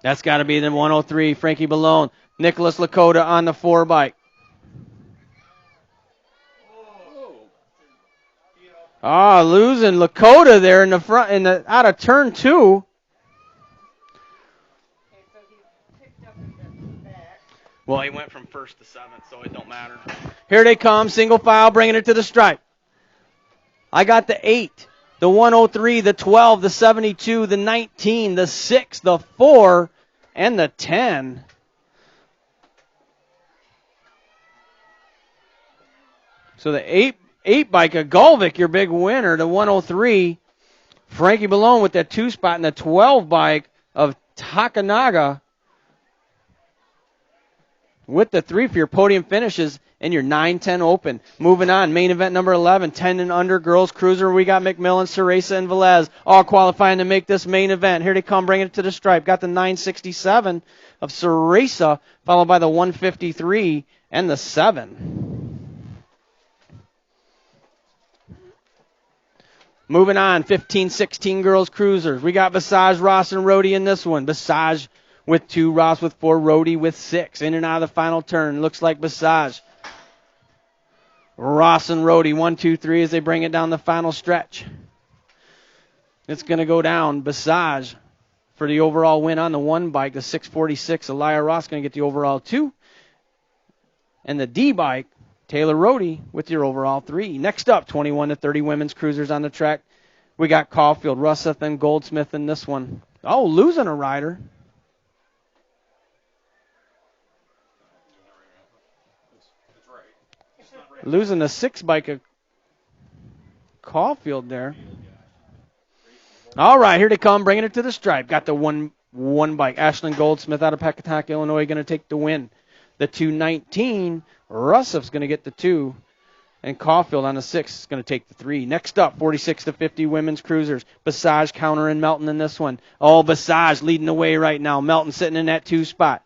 That's got to be the 103, Frankie Ballone. Nicholas Lakota on the 4 bike. Losing Lakota there in the front, out of turn 2. Well, he went from 1st to 7th, so it don't matter. Here they come, single file, bringing it to the stripe. I got the 8, the 103, the 12, the 72, the 19, the 6, the 4, and the 10. So the 8 bike of Gulvik, your big winner, the 103. Frankie Ballone with that 2 spot, and the 12 bike of Takanaga with the 3 for your podium finishes and your 9-10 open. Moving on, main event number 11, 10 and under girls cruiser. We got McMillan, Ceresa, and Velez all qualifying to make this main event. Here they come, bringing it to the stripe. Got the 967 of Ceresa, followed by the 153 and the 7. Moving on, 15-16 girls cruisers. We got Visage, Ross, and Rhodey in this one. Visage with 2, Ross with 4, Rhodey with 6. In and out of the final turn. Looks like Visage. Ross and Rhodey, 1, 2, 3 as they bring it down the final stretch. It's going to go down. Visage for the overall win on the 1 bike, the 646. Elia Ross going to get the overall 2. And the D bike, Taylor Rhodey with your overall 3. Next up, 21-30 women's cruisers on the track. We got Caulfield, Russeth, and Goldsmith in this one. Oh, losing a rider. Losing the 6 bike of Caulfield there. All right, here they come, bringing it to the stripe. Got the one bike. Ashlyn Goldsmith out of Pecatock, Illinois, going to take the win. The 219, Russeff's going to get the 2. And Caulfield on the 6 is going to take the 3. Next up, 46-50 women's cruisers. Visage, Counter, and Melton in this one. Oh, Visage leading the way right now. Melton sitting in that 2 spot.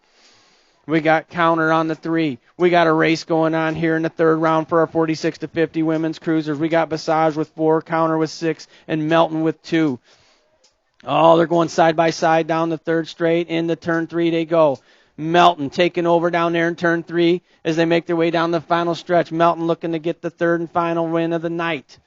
We got Counter on the 3. We got a race going on here in the 3rd round for our 46-50 women's cruisers. We got Visage with 4, Counter with 6, and Melton with 2. Oh, they're going side by side down the 3rd straight. Into turn 3 they go. Melton taking over down there in turn 3 as they make their way down the final stretch. Melton looking to get the 3rd and final win of the night.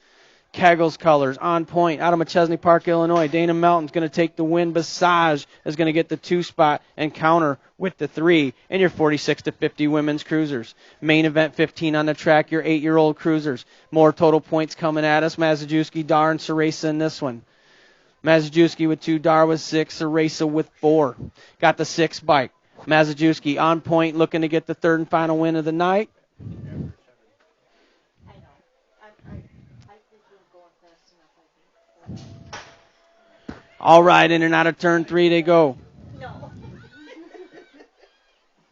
Keggles colors on point out of McChesney Park, Illinois. Dana Melton's going to take the win. Visage is going to get the 2 spot and Counter with the 3 in your 46-50 women's cruisers. Main event 15 on the track, your 8-year-old cruisers. More total points coming at us. Mazajewski, Dar, and Ceresa in this one. Mazajewski with 2, Dar with 6, Ceresa with 4. Got the 6 bike. Mazajewski on point, looking to get the 3rd and final win of the night. All right, in and out of turn 3 they go. No.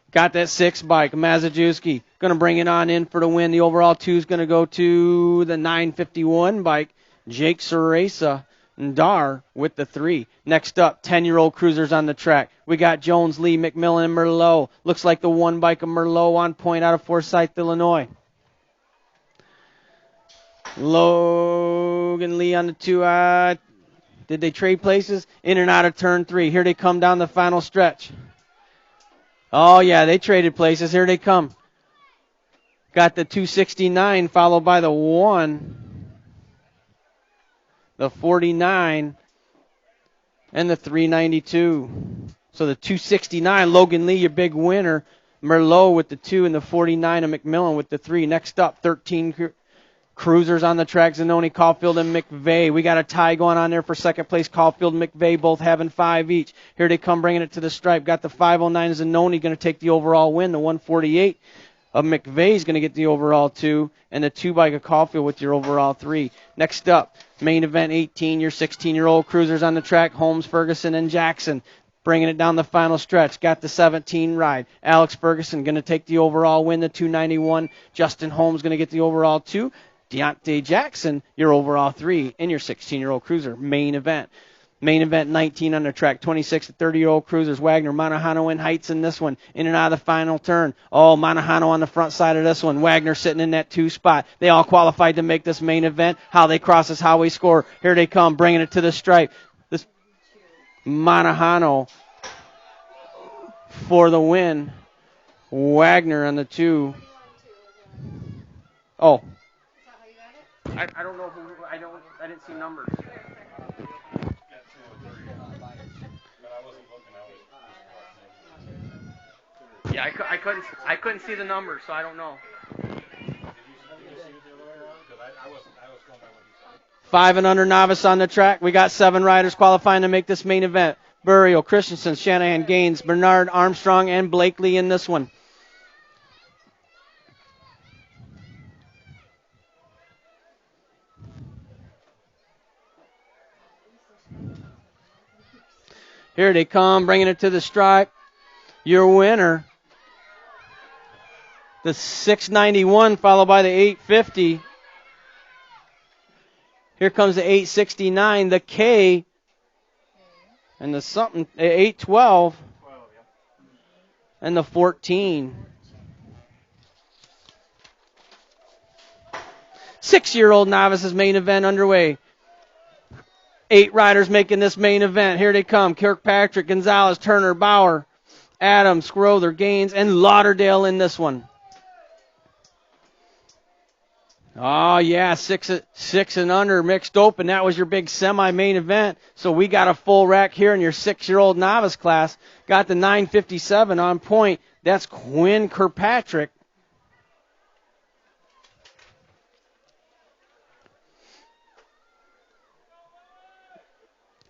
Got that 6 bike. Mazajewski going to bring it on in for the win. The overall 2 is going to go to the 951 bike. Jake Ceresa and Dar with the 3. Next up, 10-year-old cruisers on the track. We got Jones, Lee, McMillan, and Merlot. Looks like the 1 bike of Merlot on point out of Forsyth, Illinois. Logan Lee on the 2. Did they trade places? In and out of turn 3. Here they come down the final stretch. Oh, yeah, they traded places. Here they come. Got the 269 followed by the 1, the 49, and the 392. So the 269, Logan Lee, your big winner. Merlot with the 2 and the 49, and McMillan with the 3. Next up, 13 cruisers on the track, Zanoni, Caulfield, and McVeigh. We got a tie going on there for second place. Caulfield and McVeigh both having 5 each. Here they come bringing it to the stripe. Got the 509 Zanoni going to take the overall win. The 148 of McVeigh is going to get the overall 2. And the 2 bike of Caulfield with your overall 3. Next up, main event 18, your 16-year-old cruisers on the track, Holmes, Ferguson, and Jackson. bringing it down the final stretch. Got the 17 ride. Alex Ferguson going to take the overall win, the 291. Justin Holmes going to get the overall 2. Deontay Jackson, your overall 3 in your 16-year-old cruiser main event. Main event 19 on the track, 26 to 30-year-old cruisers. Wagner, Manahano, and Heights in this one. In and out of the final turn. Oh, Manahano on the front side of this one. Wagner sitting in that 2 spot. They all qualified to make this main event. How they cross is how we score. Here they come, bringing it to the stripe. This Manahano for the win. Wagner on the 2. Oh. I don't know who. I didn't see numbers. Yeah, I couldn't see the numbers, so I don't know. 5 and under novice on the track. We got 7 riders qualifying to make this main event. Burial, Christensen, Shanahan, Gaines, Bernard, Armstrong, and Blakely in this one. Here they come, bringing it to the stripe. Your winner, the 691, followed by the 850. Here comes the 869, the K, and the 812, and the 14. 6-year-old novices main event underway. 8 riders making this main event. Here they come. Kirkpatrick, Gonzalez, Turner, Bauer, Adams, Scrother, Gaines, and Lauderdale in this one. Oh, yeah, 6 and under mixed open. That was your big semi-main event. So we got a full rack here in your 6-year-old novice class. Got the 957 on point. That's Quinn Kirkpatrick.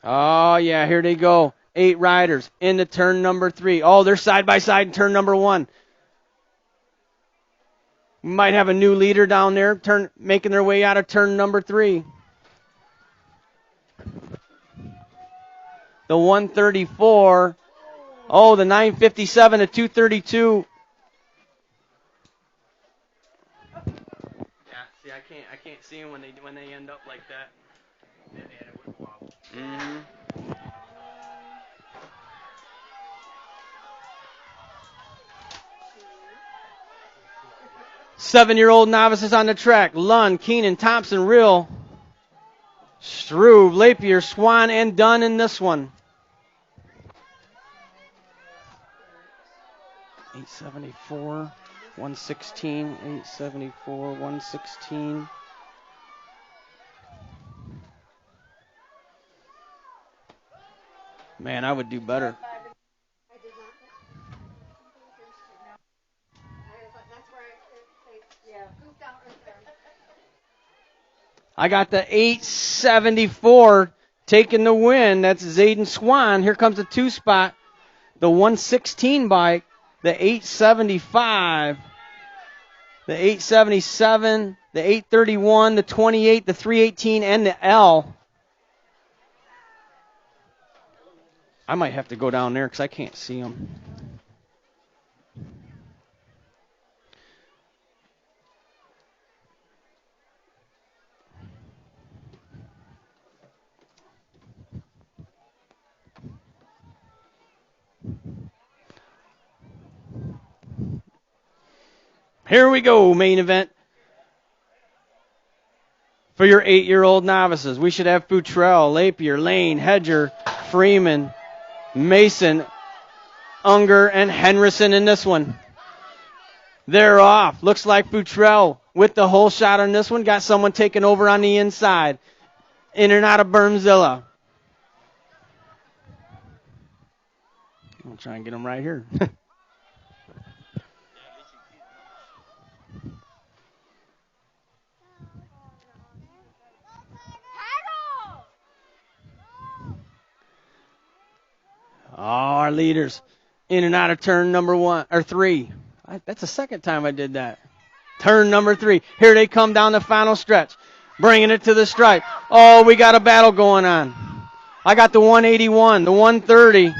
Oh, yeah, here they go. 8 riders into turn number 3. Oh, they're side by side in turn number 1. We might have a new leader down there making their way out of turn number 3. The 134. Oh, the 957 to 232. Yeah, see, I can't see them when they end up like that. Mm-hmm. 7-year-old novices on the track. Lund, Keenan, Thompson, Rill, Struve, Lapier, Swan, and Dunn in this one. 874, 116, 874, 116. Man, I would do better. I got the 874 taking the win. That's Zayden Swan. Here comes the 2 spot. The 116 bike. The 875. The 877. The 831. The 28. The 318. And the L. I might have to go down there because I can't see them. Here we go, main event. For your 8-year-old novices, we should have Futrell, Lapier, Lane, Hedger, Freeman, Mason, Unger, and Henderson in this one. They're off. Looks like Futrell with the whole shot on this one. Got someone taking over on the inside. In and out of Bermzilla. I'll try and get him right here. Our leaders in and out of turn number 3. That's the second time I did that. Turn number 3. Here they come down the final stretch. Bringing it to the stripe. Oh, we got a battle going on. I got the 181, the 130.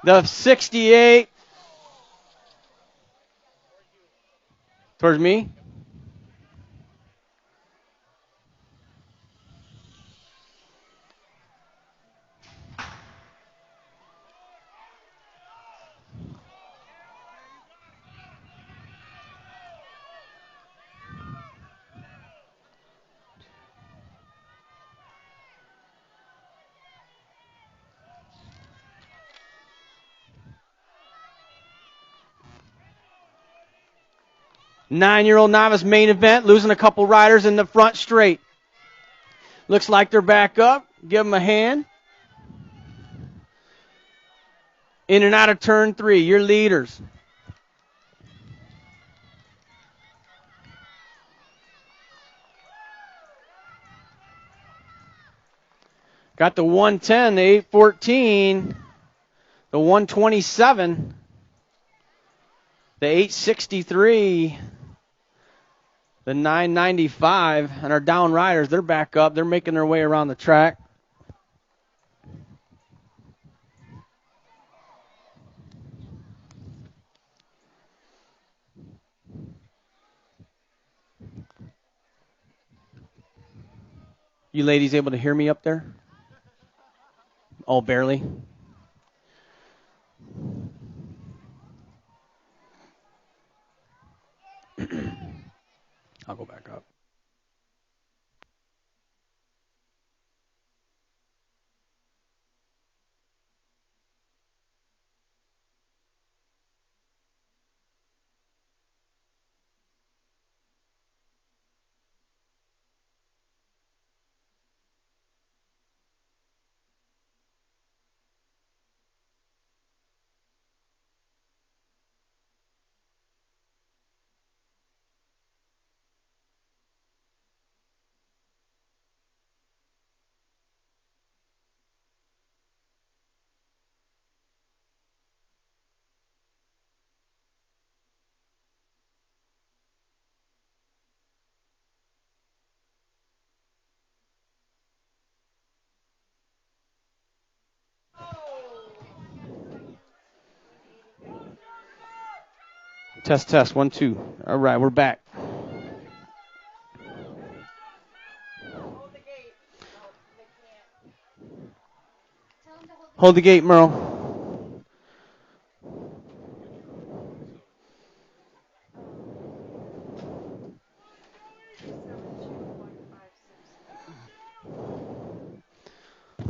The 68. Towards me. Nine-year-old novice main event, losing a couple riders in the front straight. Looks like they're back up. Give them a hand. In and out of turn 3, your leaders. Got the 110, the 814, the 127, the 863, the 995, and our down riders, they're back up. They're making their way around the track. You ladies able to hear me up there? Oh, barely. I'll go back up. Test, test, 1, 2. All right, we're back. Hold the gate, Merle.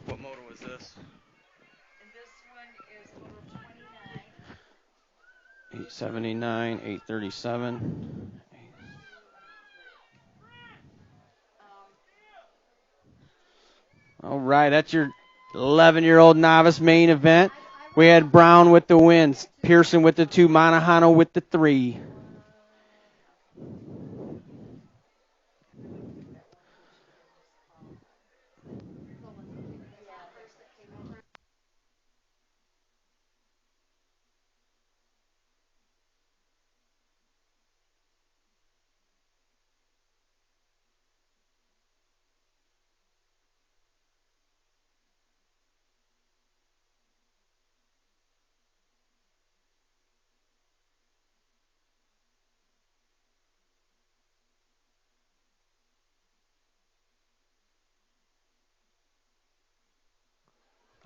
What motor was this? And this one is motor 29. 879, 837. All right, that's your 11-year-old novice main event. We had Brown with the wins, Pearson with the 2, Monahano with the 3.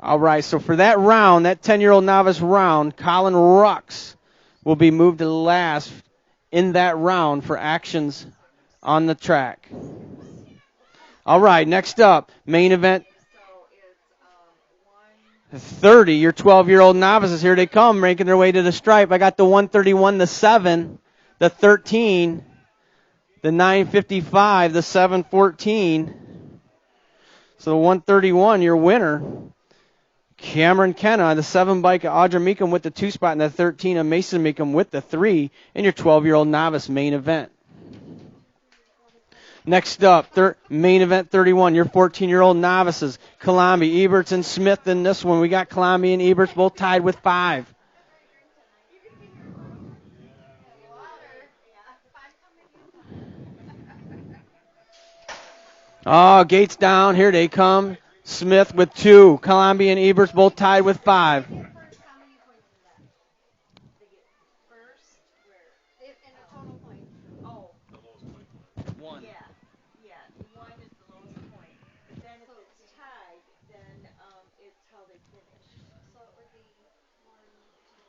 All right, so for that round, that 10-year-old novice round, Colin Rux will be moved to last in that round for actions on the track. All right, next up, main event 30. Your 12-year-old novices, here they come, making their way to the stripe. I got the 131, the 7, the 13, the 955, the 714. So the 131, your winner. Cameron Kenna, the 7 bike, Audra Meekum with the 2 spot, and the 13 of Mason Meekum with the 3 in your 12-year-old novice main event. Next up, main event 31, your 14-year-old novices, Kalami, Eberts, and Smith in this one. We got Kalami and Eberts both tied with 5. Oh, gates down. Here they come. Smith with 2. Kalami and Eberts both tied with 5.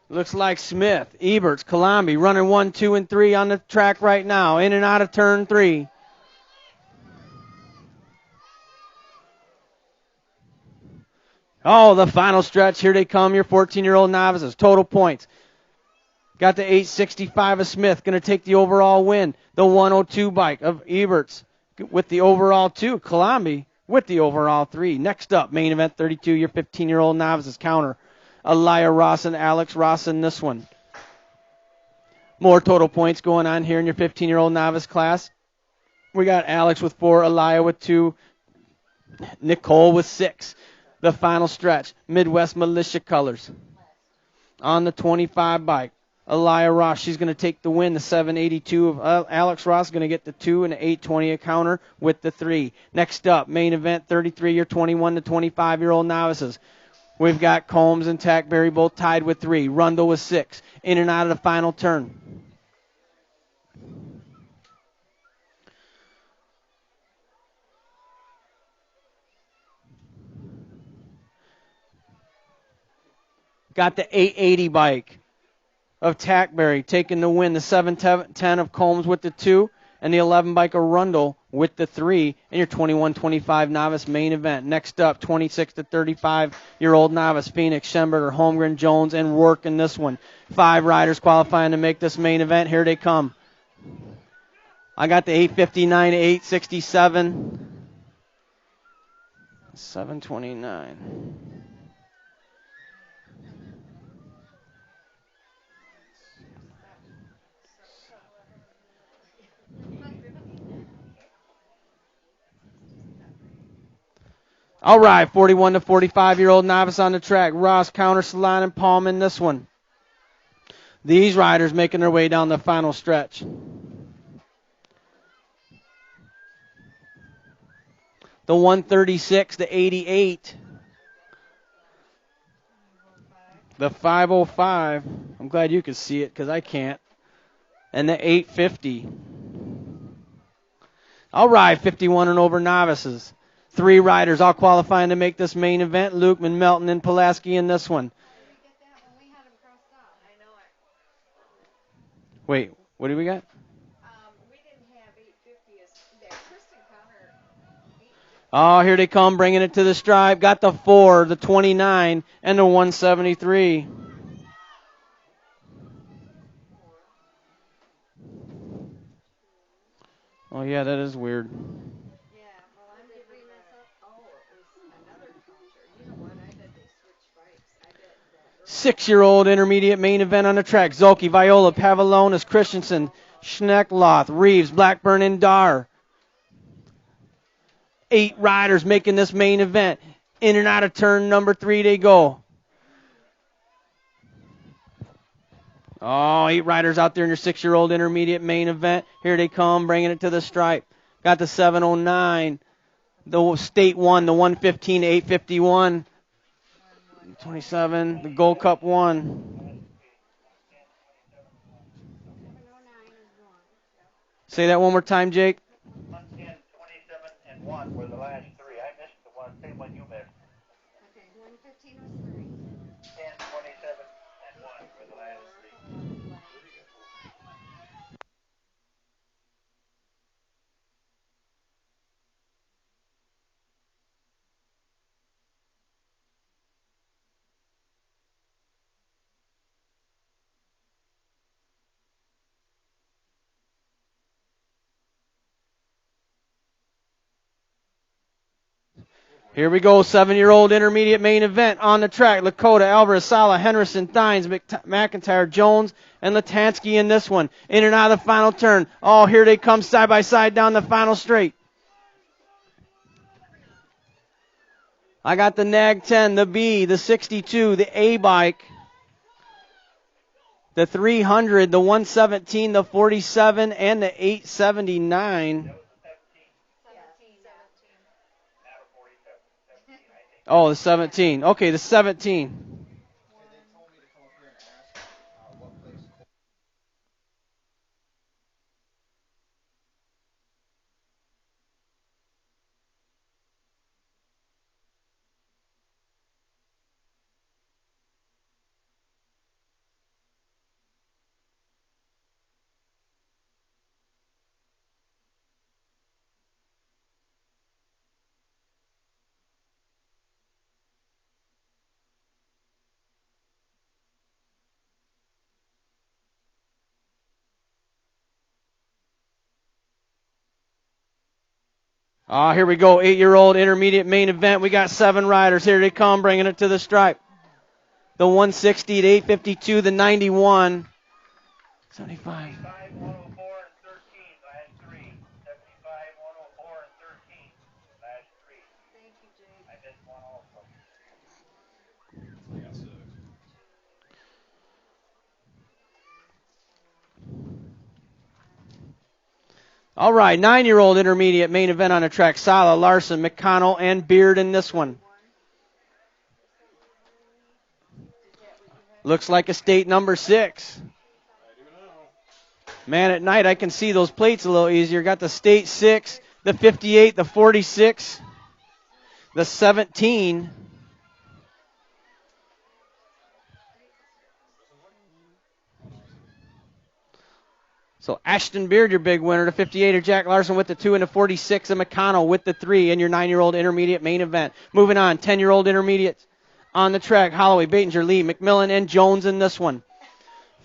Looks like Smith, Eberts, Colombi running 1, 2, and 3 on the track right now. In and out of turn 3. Oh, the final stretch. Here they come, your 14-year-old novices. Total points. Got the 865 of Smith. Going to take the overall win. The 102 bike of Eberts with the overall 2. Colombi with the overall 3. Next up, main event 32, your 15-year-old novices counter. Elia Ross and Alex Ross in this one. More total points going on here in your 15-year-old novice class. We got Alex with 4, Elia with 2, Nicole with 6. The final stretch, Midwest Militia colors. On the 25 bike, Elia Ross, she's going to take the win. The 782 of Alex Ross is going to get the 2 and the 820 a counter with the 3. Next up, main event 33, your 21 to 25-year-old novices. We've got Combs and Tackberry both tied with 3. Rundle with 6. In and out of the final turn. Got the 880 bike of Tackberry taking the win. The 710 of Combs with the 2. And the 11 bike of Rundle with the 3 in your 21-25 novice main event. Next up, 26 to 35-year-old novice, Phoenix, Schemberger, Holmgren, Jones, and Work in this one. 5 riders qualifying to make this main event. Here they come. I got the 859 to 867. 729. All right, 41 to 45-year-old novice on the track. Ross, Counter, Salon, and Palm in this one. These riders making their way down the final stretch. The 136, the 88. The 505. I'm glad you could see it because I can't. And the 850. All right, 51 and over novices. 3 riders all qualifying to make this main event. Lukeman, Melton, and Pulaski in this one. Wait, what do we got? We didn't have 850 as there. Kristen Connor. Oh, here they come, bringing it to the stripe. Got the 4, the 29, and the 173. Oh, yeah, that is weird. Yeah, well, I'm giving that. Oh, it was another counter. You know what? I bet they switched bikes. I bet that. 6-year-old intermediate main event on the track. Zolke, Viola, Pavalonis, Christensen, Schneckloth, Reeves, Blackburn, and Dar. 8 riders making this main event. In and out of turn number 3 they go. Oh, 8 riders out there in your 6-year-old intermediate main event. Here they come, bringing it to the stripe. Got the 709, the State 1, the 115 to 851, 27, the Gold Cup 1. Say that one more time, Jake. 110, 27, and 1 were the last 3. I missed the same one you missed. Okay, 115 was 3. 10, 27, and 1 were the last 3. Here we go, 7-year-old intermediate main event on the track. Lakota, Alvarez, Sala, Henderson, Dines, McIntyre, Jones, and Latansky in this one. In and out of the final turn. Oh, here they come side by side down the final straight. I got the Nag 10, the B, the 62, the A bike, the 300, the 117, the 47, and the 879. Oh, the 17. Okay, the 17. Here we go. 8-year-old intermediate main event. We got 7 riders. Here they come, bringing it to the stripe. The 160 to 852, the 91. 75. 75, 104, and 13, last 3. 75, 104, and 13, last 3. Thank you, Jake. I missed one also. I got 6. All right, 9-year-old intermediate main event on the track. Sala, Larson, McConnell, and Beard in this one. Looks like a state number 6. I do know. Man, at night I can see those plates a little easier. Got the state 6, the 58, the 46, the 17. So Ashton Beard, your big winner. The 58er Jack Larson with the 2 and the 46, and McConnell with the 3 in your 9-year-old intermediate main event. Moving on, 10-year-old intermediates on the track. Holloway, Batinger, Lee, McMillan, and Jones in this one.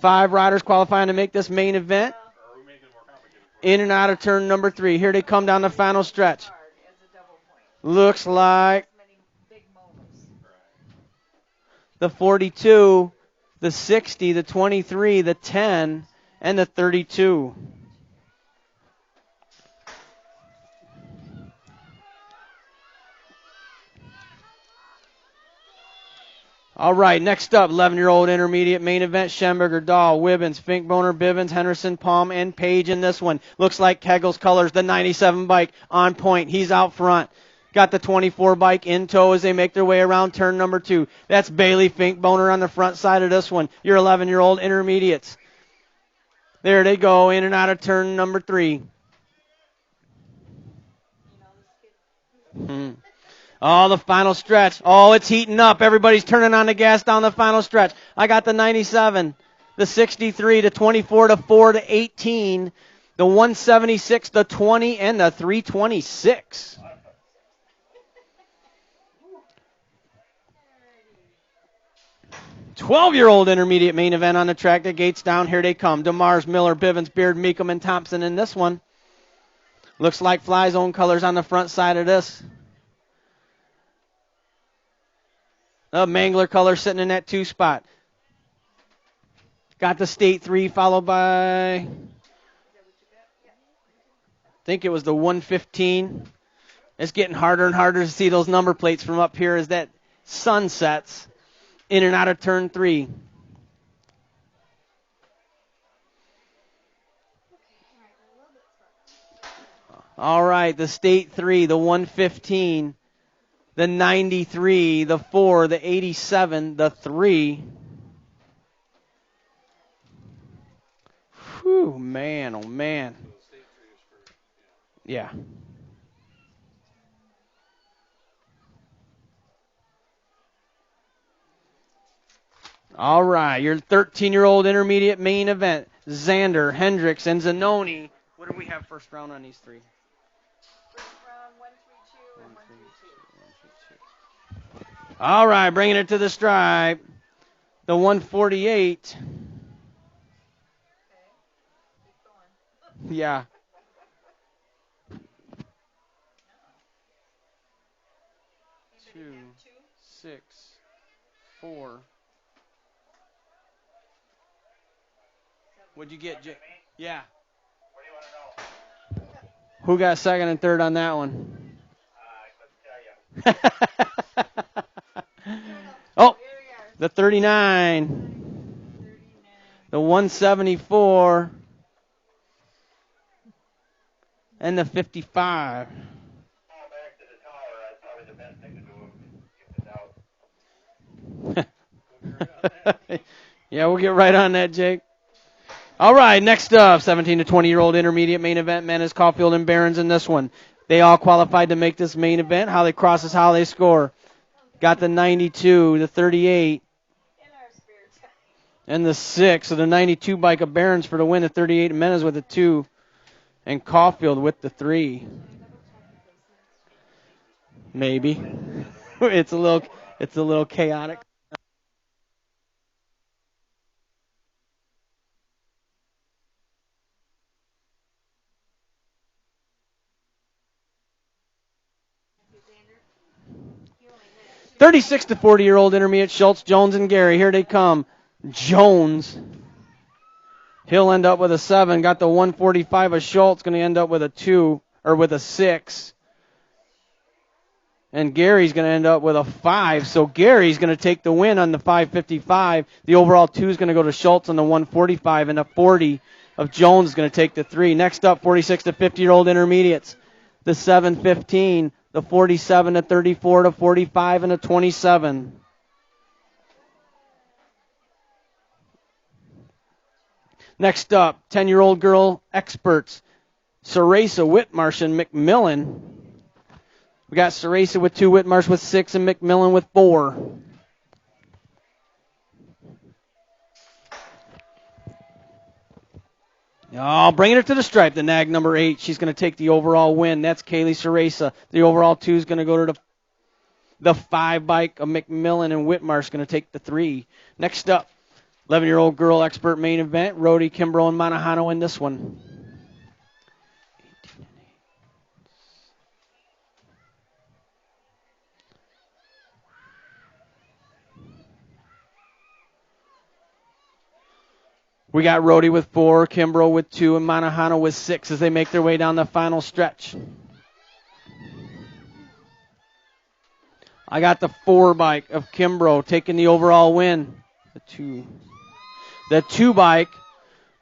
5 riders qualifying to make this main event. Are we making it more complicated? In and out of turn number 3. Here they come down the final stretch. Hard as a double point. Looks like As many big moments. the 42, the 60, the 23, the 10, and the 32. All right, next up, 11-year-old intermediate main event. Schemberger, Dahl, Wibbins, Finkboner, Bivens, Henderson, Palm, and Page in this one. Looks like Kegel's colors, the 97 bike on point. He's out front. Got the 24 bike in tow as they make their way around turn number 2. That's Bailey Finkboner on the front side of this one. Your 11-year-old intermediates. There they go, in and out of turn number 3. Oh, the final stretch. Oh, it's heating up. Everybody's turning on the gas down the final stretch. I got the 97, the 63, the 24, the 4, the 18, the 176, the 20, and the 326. "12-year-old intermediate main event on the track. The gates down. Here they come. DeMars, Miller, Bivens, Beard, Meekum, and Thompson in this one. Looks like Fly Zone colors on the front side of this. Mangler color sitting in that 2 spot. Got the state 3 followed by, I think it was the 115. It's getting harder and harder to see those number plates from up here as that sun sets. In and out of turn 3. All right, the state 3, the 115, the 93, the 4, the 87, the 3. Whew, man, oh man. Yeah. All right, your 13-year-old intermediate main event. Xander, Hendricks, and Zanoni. What do we have first round on these 3? First round, 132 and 132. All right, bringing it to the stripe. The 148. Okay. Keep going. Yeah. Anybody 2, have 2? 6, 4. What'd you get, Jay? Yeah. What do you want to know? Who got second and third on that one? I couldn't tell you. Oh, Here we are. the 39, 39. the 174, and the 55. Fall back to the tower. That's probably the best thing to do. Get this out. Yeah, we'll get right on that, Jake. All right, next up, 17 to 20-year-old intermediate main event, Menace, Caulfield, and Barons in this one. They all qualified to make this main event. How they cross is how they score. Got the 92, the 38, In our spare time. and the 6. So the 92 bike of Barons for the win, the 38 Menace with the 2, and Caulfield with the 3. Maybe. It's a little chaotic. 36 to 40-year-old intermediate, Schultz, Jones, and Gary. Here they come. Jones. He'll end up with a 7. Got the 145 of Schultz. Going to end up with a 2 or with a 6. And Gary's going to end up with a 5. So Gary's going to take the win on the 555. The overall 2 is going to go to Schultz on the 145. And the 40 of Jones is going to take the 3. Next up, 46 to 50-year-old intermediates. The 715, the 47 to 34 to 45, and the 27. Next up, 10-year-old girl experts. Ceresa, Whitmarsh, and McMillan. We got Ceresa with 2, Whitmarsh with 6, and McMillan with 4. Oh, bringing it to the stripe, the nag number 8. She's going to take the overall win. That's Kaylee Ceresa. The overall 2 is going to go to the 5 bike of McMillan, and Whitmarsh going to take the 3. Next up, 11-year-old girl expert main event. Rhodey, Kimbrough, and Manahano in this one. We got Rhodey with 4, Kimbrough with 2, and Manahano with 6 as they make their way down the final stretch. I got the 4 bike of Kimbrough taking the overall win. The 2 bike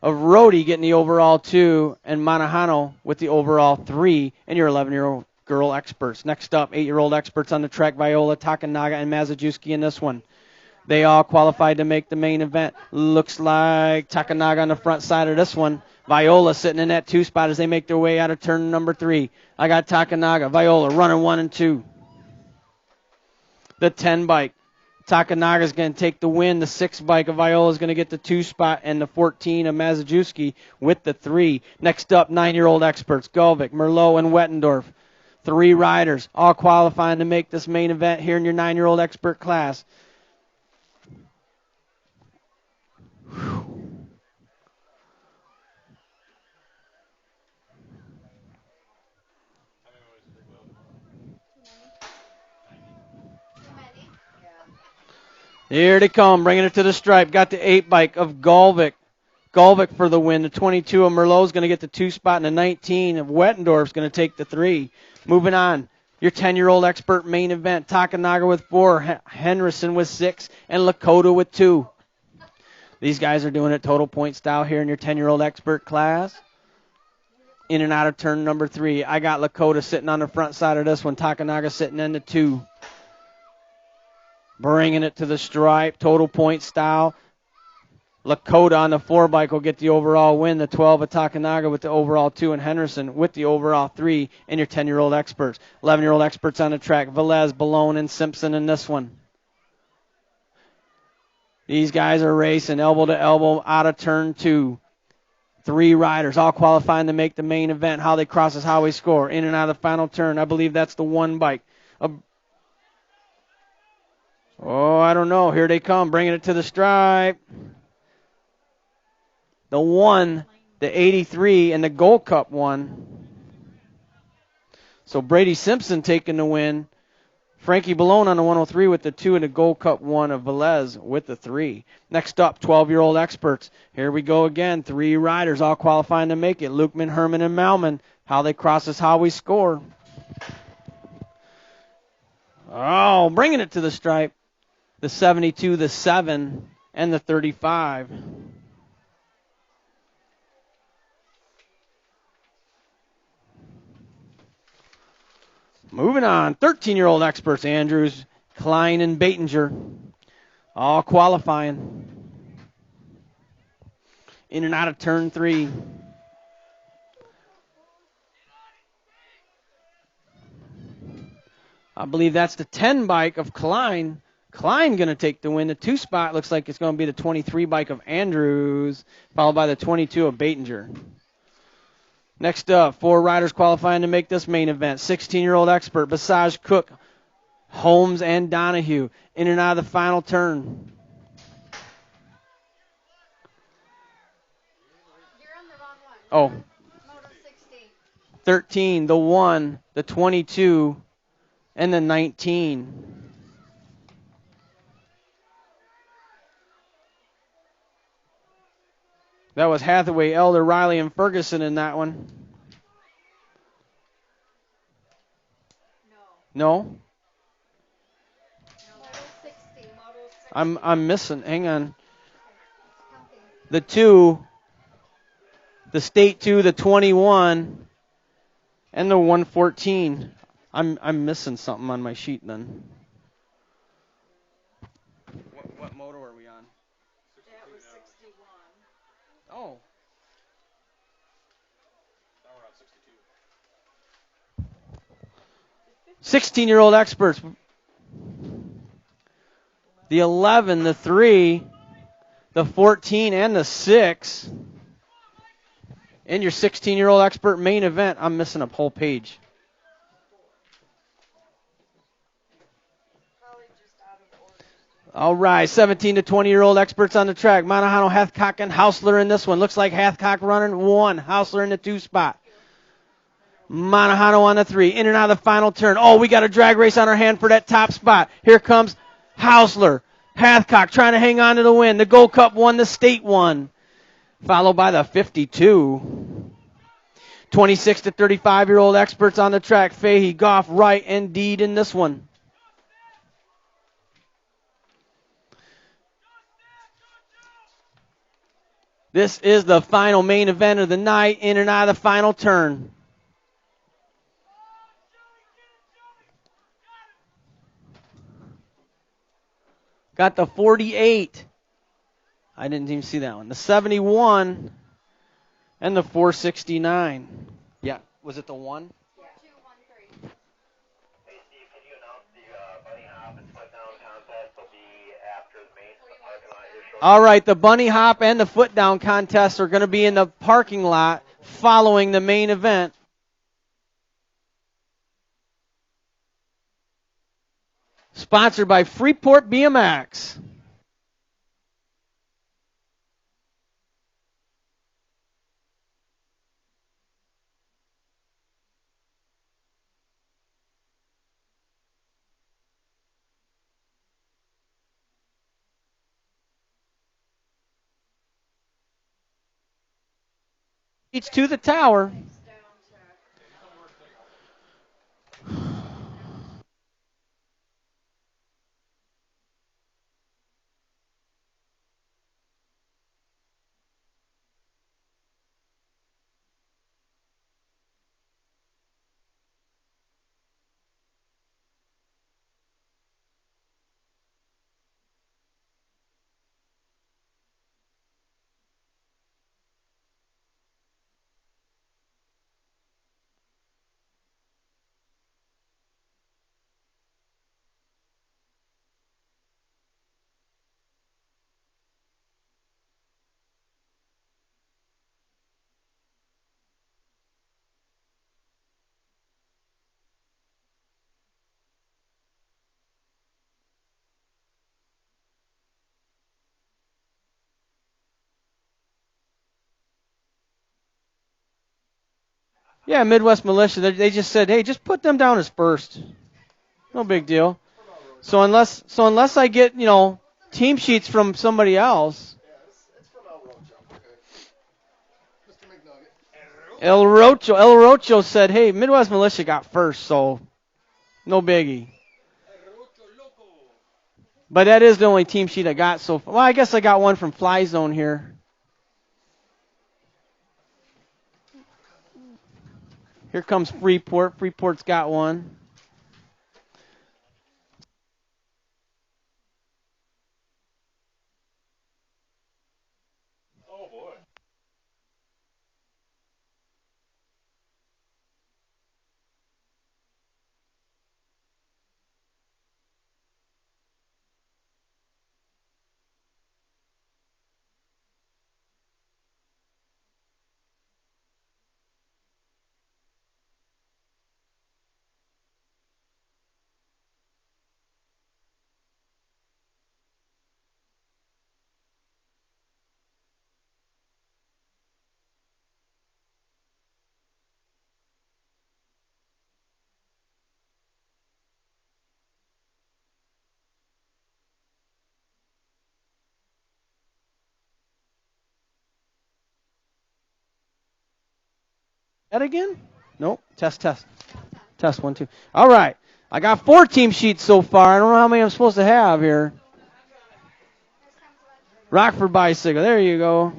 of Rhodey getting the overall 2, and Manahano with the overall 3, and your 11-year-old girl experts. Next up, 8-year-old experts on the track, Viola, Takanaga, and Mazajewski in this one. They all qualified to make the main event. Looks like Takanaga on the front side of this one. Viola sitting in that 2 spot as they make their way out of turn number 3. I got Takanaga, Viola running 1 and 2. The 10 bike. Takanaga's going to take the win. The 6 bike of Viola is going to get the 2 spot, and the 14 of Mazajewski with the 3. Next up, 9-year-old experts, Galvik, Merlot, and Wettendorf. 3 riders, all qualifying to make this main event here in your 9-year-old expert class. Here they come, bringing it to the stripe. Got the 8 bike of Galvik. Galvik for the win. The 22 of Merlot is going to get the 2 spot, and the 19 of Wettendorf is going to take the 3. Moving on, your 10-year-old expert main event. Takanaga with 4, Henderson with 6, and Lakota with 2. These guys are doing it total point style here in your 10-year-old expert class. In and out of turn number 3. I got Lakota sitting on the front side of this one. Takanaga sitting in the 2. Bringing it to the stripe, total point style. Lakota on the 4 bike will get the overall win. The 12 of Takanaga with the overall 2, and Henderson with the overall 3, and your 10-year-old experts. 11-year-old experts on the track, Velez, Ballone, and Simpson in this one. These guys are racing elbow to elbow out of turn 2. 3 riders, all qualifying to make the main event. How they cross is how we score. In and out of the final turn. I believe that's the 1 bike. Oh, I don't know. Here they come, bringing it to the stripe. The 1, the 83, and the Gold Cup 1. So Brady Simpson taking the win. Frankie Ballone on the 103 with the 2, and the Gold Cup 1 of Velez with the 3. Next up, 12-year-old experts. Here we go again. 3 riders all qualifying to make it. Lukeman, Herman, and Malman. How they cross is how we score. Oh, bringing it to the stripe. The 72, the 7, and the 35. Moving on, 13-year-old experts, Andrews, Klein, and Batinger, all qualifying. In and out of turn 3. I believe that's the 10 bike of Klein. Klein going to take the win. The 2 spot looks like it's going to be the 23 bike of Andrews, followed by the 22 of Batinger. Next up, 4 riders qualifying to make this main event. 16-year-old expert, Basaj, Cook, Holmes, and Donahue. In and out of the final turn. You're on the wrong one. Oh. Moto 16. 13, the 1, the 22, and the 19. That was Hathaway, Elder, Riley, and Ferguson in that one. No. No? Model 60. Model 60. I'm missing. Hang on. Counting. The 2, the State 2, the 21, and the 114. I'm missing something on my sheet then. What moto are we on? That was 61. Oh. Now we're on 62. 16-year-old experts. The 11, the 3, the 14, and the 6. In your 16-year-old expert main event, I'm missing a whole page. Probably just out of order. All right, 17 to 20-year-old experts on the track. Monaghan, Hathcock, and Hausler in this one. Looks like Hathcock running 1, Hausler in the 2 spot. Monaghan on the 3, in and out of the final turn. Oh, we got a drag race on our hand for that top spot. Here comes Hausler. Hathcock trying to hang on to the win. The Gold Cup won, the State won. Followed by the 52. 26 to 35-year-old experts on the track. Fahey, Goff, Wright, and Deed in this one. This is the final main event of the night, in and out of the final turn. Got the 48. I didn't even see that one. The 71 and the 469. Yeah, was it the 1? 4213. Hey, Steve, can you announce the bunny hop and foot down contest will be after the main parking lot here shortly? All right, the bunny hop and the foot down contest are going to be in the parking lot following the main event. Sponsored by Freeport BMX. Each to the tower. Yeah, Midwest Militia, they just said, hey, just put them down as first. No big deal. So unless I get, team sheets from somebody else, Yeah, it's from El Rojo. Okay. Mr. McNugget. El Rocho said, hey, Midwest Militia got first, so no biggie. But that is the only team sheet I got so far. Well, I guess I got one from Fly Zone here. Here comes Freeport. Freeport's got one. Oh boy. That again? Nope. Test. Test 1, 2. All right. I got 4 team sheets so far. I don't know how many I'm supposed to have here. Rockford bicycle. There you go.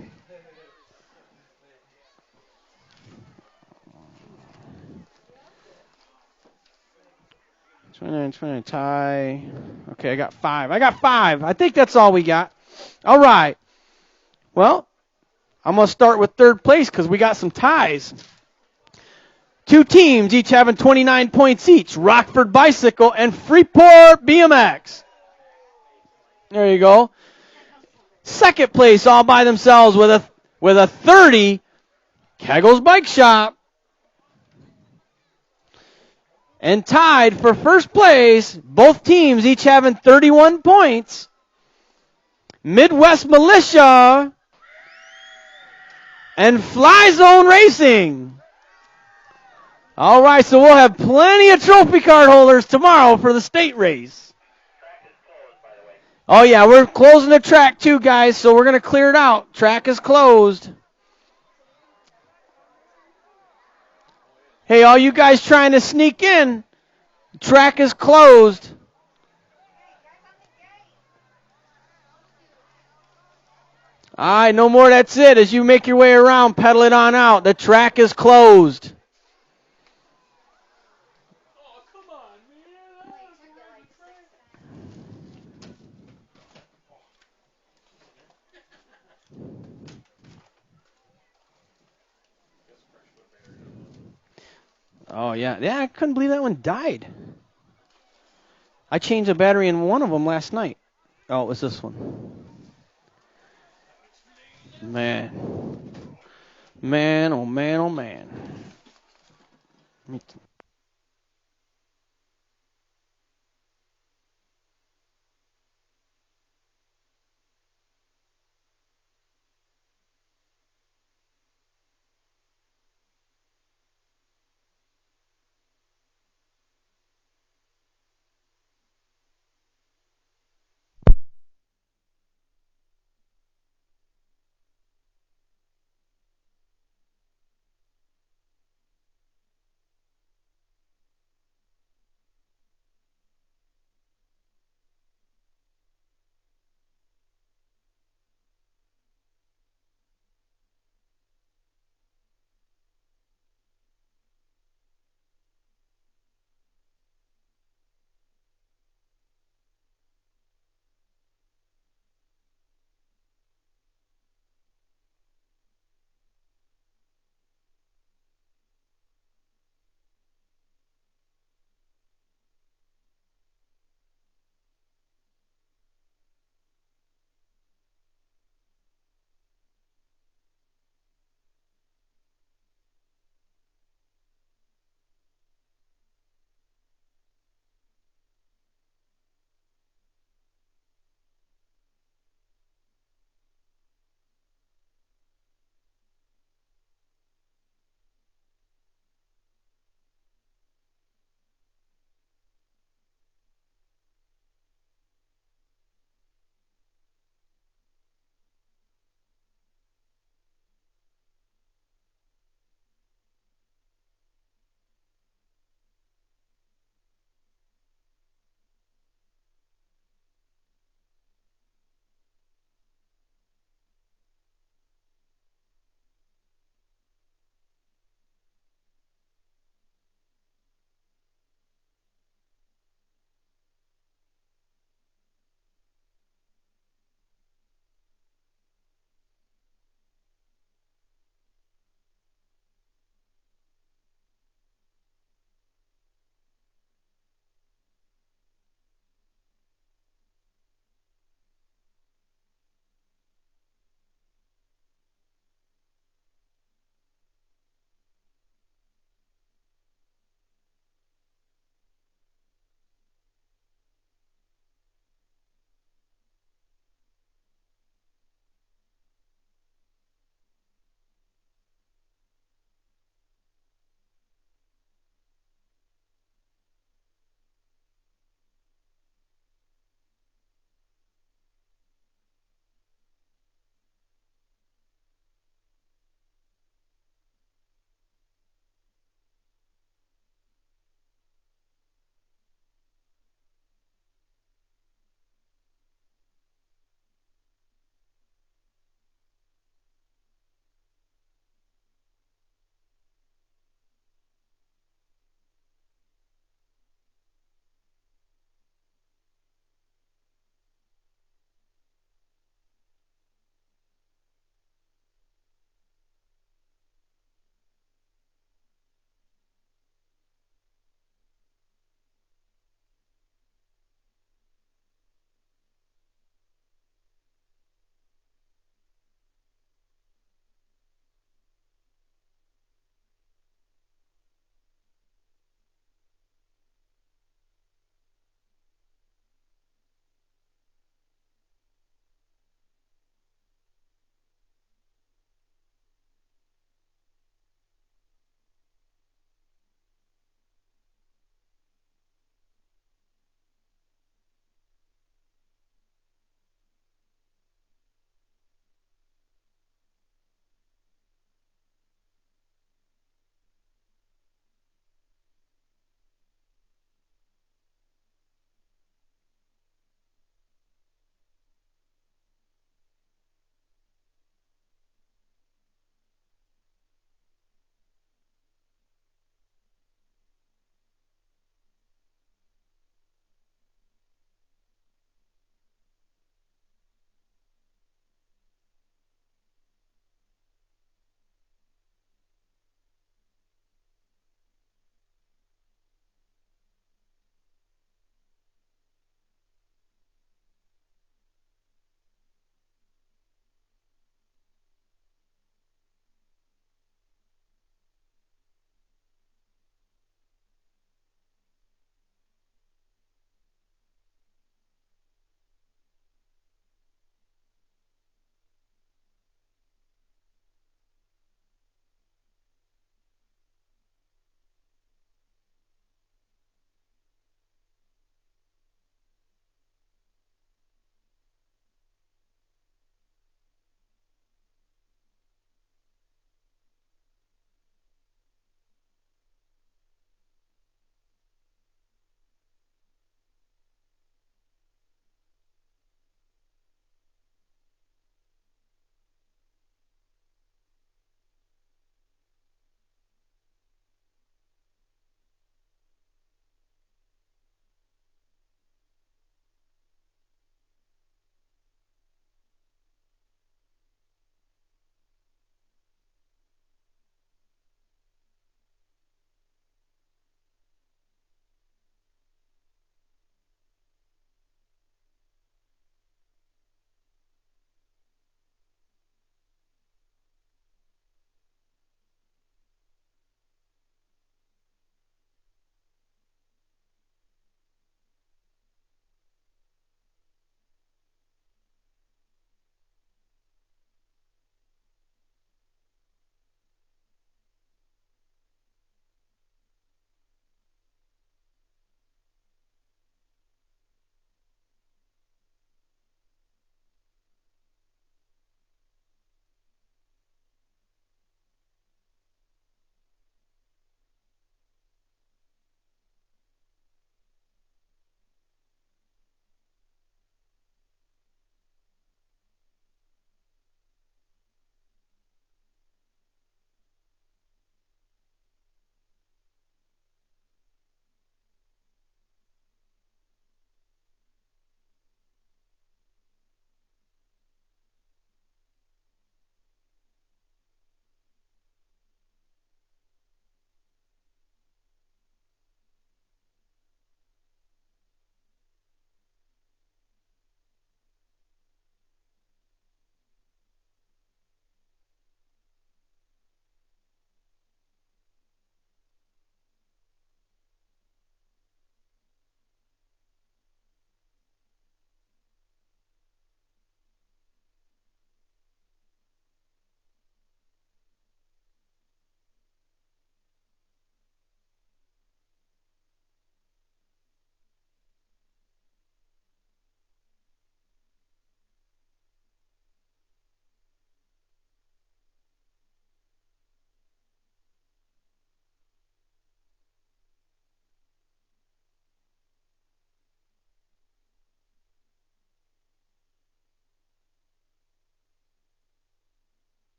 Tie. Okay, I got 5. I think that's all we got. All right. Well, I'm going to start with third place because we got some ties. 2 teams, each having 29 points each. Rockford Bicycle and Freeport BMX. There you go. Second place, all by themselves with a 30, Keggles Bike Shop. And tied for first place, both teams each having 31 points. Midwest Militia and Fly Zone Racing. All right, so we'll have plenty of trophy card holders tomorrow for the state race. Oh, yeah, we're closing the track too, guys, so we're going to clear it out. Track is closed. Hey, all you guys trying to sneak in, track is closed. All right, no more. That's it. As you make your way around, pedal it on out. The track is closed. Oh, come on, man. Oh, yeah. Yeah, I couldn't believe that one died. I changed the battery in one of them last night. Oh, it was this one. Man. Man, oh man, oh man. Let me